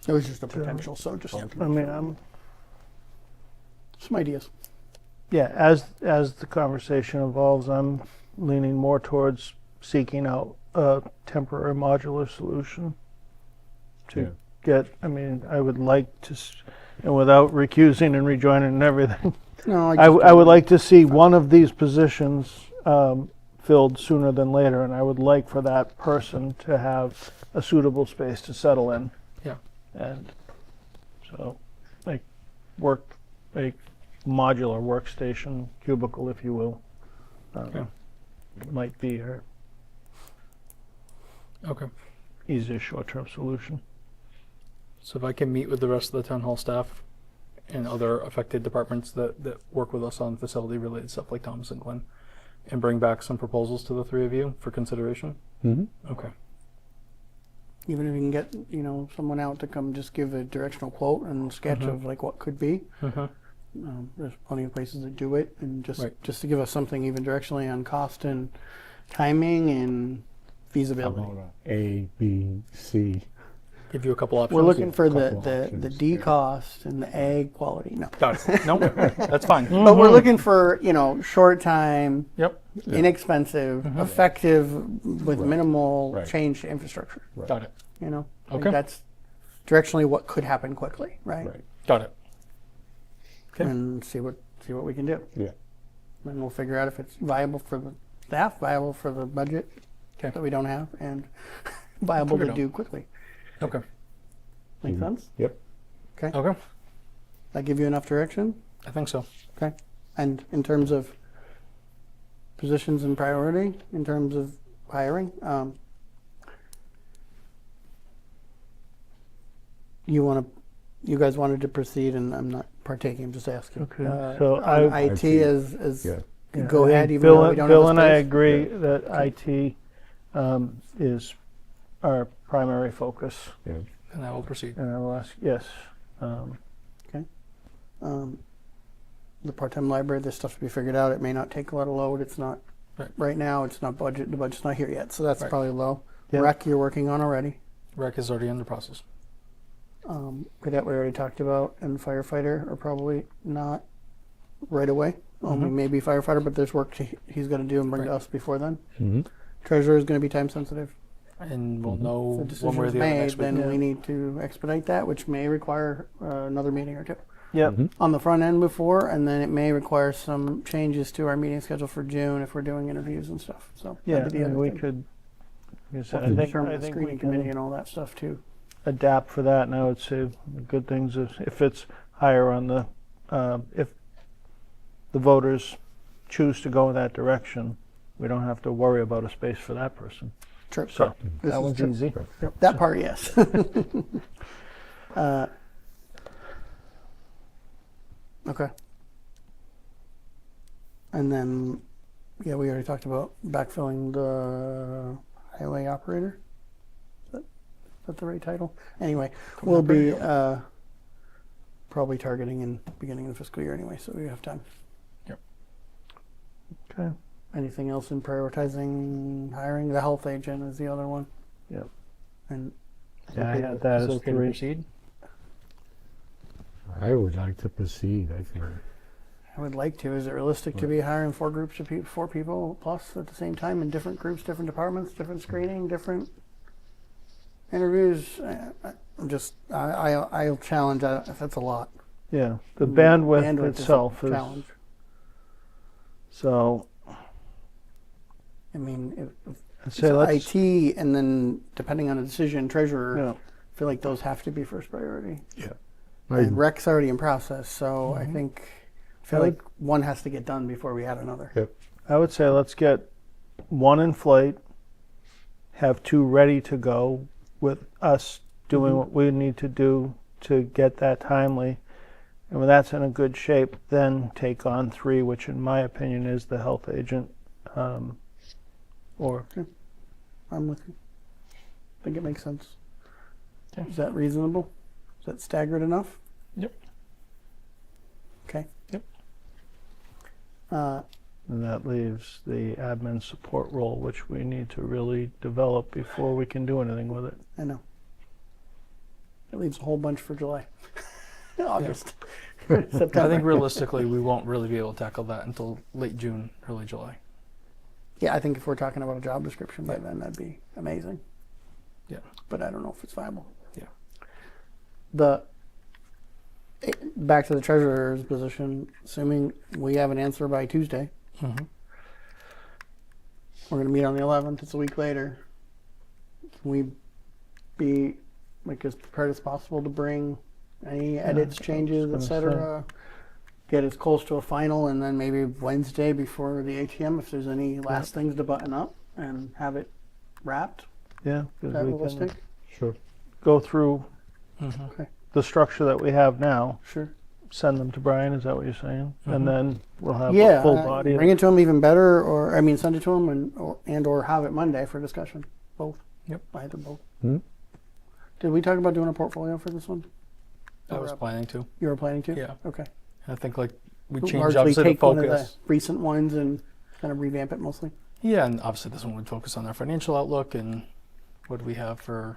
It was just a potential, so just I mean, some ideas. Yeah, as the conversation evolves, I'm leaning more towards seeking out a temporary modular solution to Yeah. get, I mean, I would like to, and without recusing and rejoining and everything, No, I would like to see one of these positions filled sooner than later, and I would like for that person to have a suitable space to settle in. Yeah. And so, like, a modular workstation cubicle, if you will, Okay. might be a Okay. easier short-term solution. So if I can meet with the rest of the town hall staff and other affected departments that work with us on facility-related stuff like Thomas and Glenn, and bring back some proposals to the three of you for consideration? Mm-hmm. Okay. Even if you can get, someone out to come just give a directional quote and sketch Mhm. of like what could be. Mm-hmm. There's plenty of places that do it, and Right. just to give us something even directionally on cost and timing and How feasibility. about A, B, C? Give you a couple options. We're looking for Couple the options, D yeah. cost and the egg quality. No, Got it. No, that's fine. but we're looking for short time, Yep. Yeah. inexpensive, Mhm. effective with Right. minimal Right. change to infrastructure. Got it. I think Okay. that's directionally what could happen quickly, right? Right. Got it. Okay. And see what we can do. Yeah. Then we'll figure out if it's viable for the staff, viable for the budget Okay. that we don't have, and viable Figure to it out. do quickly. Okay. Make Mhm. sense? Yep. Okay. That give you enough direction? I think so. Okay. And in terms of positions and priority, in terms of hiring, you guys wanted to proceed, and I'm not partaking, I'm just asking. Okay, so on I- IT IT. is Yeah. go I ahead, think even Bill, though we don't Bill have and the I space. agree that IT is our primary focus. Yeah. And I will proceed. And I will ask, yes. The part-time library, there's stuff to be figured out. It may not take a lot of load. It's not Right. now. It's not budget. The budget's not here yet, so that's Right. probably low. Yep. Rec, you're working on already. Rec is already in the process. Cadet we already talked about, and firefighter are probably not right away. Only Mhm. maybe firefighter, but there's work he's going to do and bring to Right. us before then. Mm-hmm. Treasurer is going to be time sensitive. And we'll Mhm. If know the one way or decision's the other made, next week. then Yeah. we need to expedite that, which may require another meeting or two Yep. Mhm. on the front end before, and then it may require some changes to our meeting schedule for June if we're doing interviews and stuff. So Yeah, that'd be the and other we thing. could, like I said, We'll I think determine the we screening committee can and all that stuff too. adapt for that, and I would say the good things is if it's higher on the, if the voters choose to go in that direction, we don't have to worry about a space for that person. True. So This that is one's true. easy. That part, yes. Okay. And then, yeah, we already talked about backfilling the highway operator. Is that the right title? Anyway, we'll be probably targeting in beginning of the fiscal year anyway, so we have time. Okay. Anything else in prioritizing hiring? The health agent is the other one. Yep. And Yeah, I had that Is it as okay to three. proceed? I would like to proceed, I think. I would like to. Is it realistic to be hiring four groups of people, 4 people plus at the same time in different groups, different departments, different screening, different interviews? I'll challenge that if that's a lot. Yeah, the bandwidth is a itself is, challenge. so I mean, if I'd it's say let's, IT and then depending on the decision, treasurer, yeah, I feel like those have to be first priority. I, And rec's already in process, so I feel I like one has to get done before we add another. I would say let's get one in flight, have 2 ready to go with us doing what we need to do to get that timely. And when that's in a good shape, then take on 3, which in my opinion is the health agent. Or I'm with you. I think it makes sense. Okay. Is that reasonable? Is that staggered enough? Yep. Okay. Yep. and that leaves the admin support role, which we need to really develop before we can do anything with it. I know. It leaves a whole bunch for July. August. I September. think realistically, we won't really be able to tackle that until late June, early July. Yeah, I think if we're talking about a job description by then, that'd be amazing. Yeah. But I don't know if it's viable. Yeah. Back to the treasurer's position, assuming we have an answer by Tuesday, Mm-hmm. we're going to meet on the 11th. It's a week later. Can we be like as prepared as possible to bring any edits, changes, gonna etc.? Get as close to a final, and then maybe Wednesday before the ATM, if there's any last things to button up, and have it wrapped. Yeah, Is 'cause that we can realistic? Sure. go through Mm-hmm. Okay, the structure that we have now, sure. send them to Brian, is that what you're saying? Mhm. And then we'll have Yeah, a full body. bring it to him even better, or I mean, send it to him and or have it Monday for discussion. Both. Yep. Either both. Hmm? Did we talk about doing a portfolio for this one? I was Or, planning to. You were planning to? Yeah. Okay. I think like we We'll changed largely obviously the take one of the focus. recent ones and kind of revamp it mostly. Yeah, and obviously this one would focus on our financial outlook and what do we have for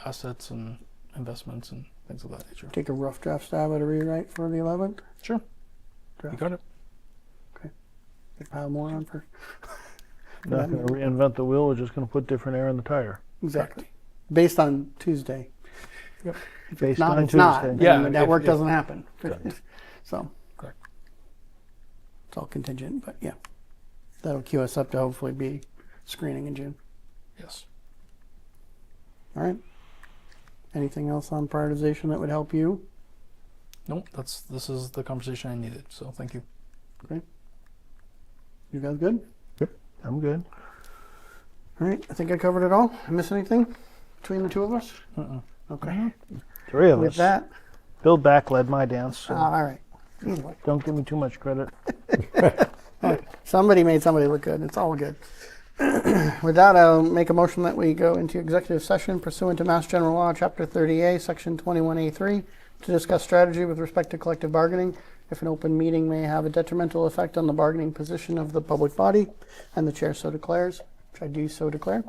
assets and investments and things of that nature. Take a rough draft stab at a rewrite for the 11th. Sure. Draft. You got it. Get a pile more on for. Not going to reinvent the wheel, we're just going to put different air in the tire. Exactly. Based on Tuesday. Yep. If Based it's not, on it's not. Tuesday. Yeah, And that if- work if- doesn't happen. Correct. So. Correct. It's all contingent, but yeah. That'll queue us up to hopefully be screening in June. Yes. All right. Anything else on prioritization that would help you? Nope. This is the conversation I needed. So thank you. You guys good? I'm good. All right. I think I covered it all. I miss anything between the two of us? Uh-uh. Okay. Three of With us. that, Bill Back led my dance, so all right. Anyway, don't give me too much credit. somebody made somebody look good. It's all good. With that, I'll make a motion that we go into executive session pursuant to Mass General Law, Chapter 30A, Section 21A3, to discuss strategy with respect to collective bargaining. If an open meeting may have a detrimental effect on the bargaining position of the public body, and the chair so declares, which I do so declare.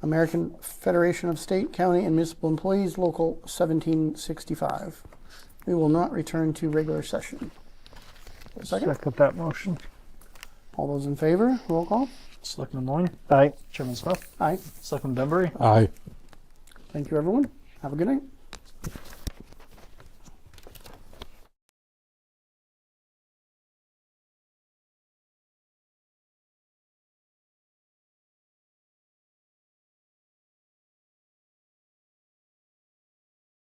American Federation of State, County, and Municipal Employees, Local 1765. We will not return to regular session. Second. Second that motion. All those in favor, roll call. Selectman Moyne, Aye. Chairman Smith, Aye. Selectman Benbury. Aye. Thank you, everyone. Have a good night.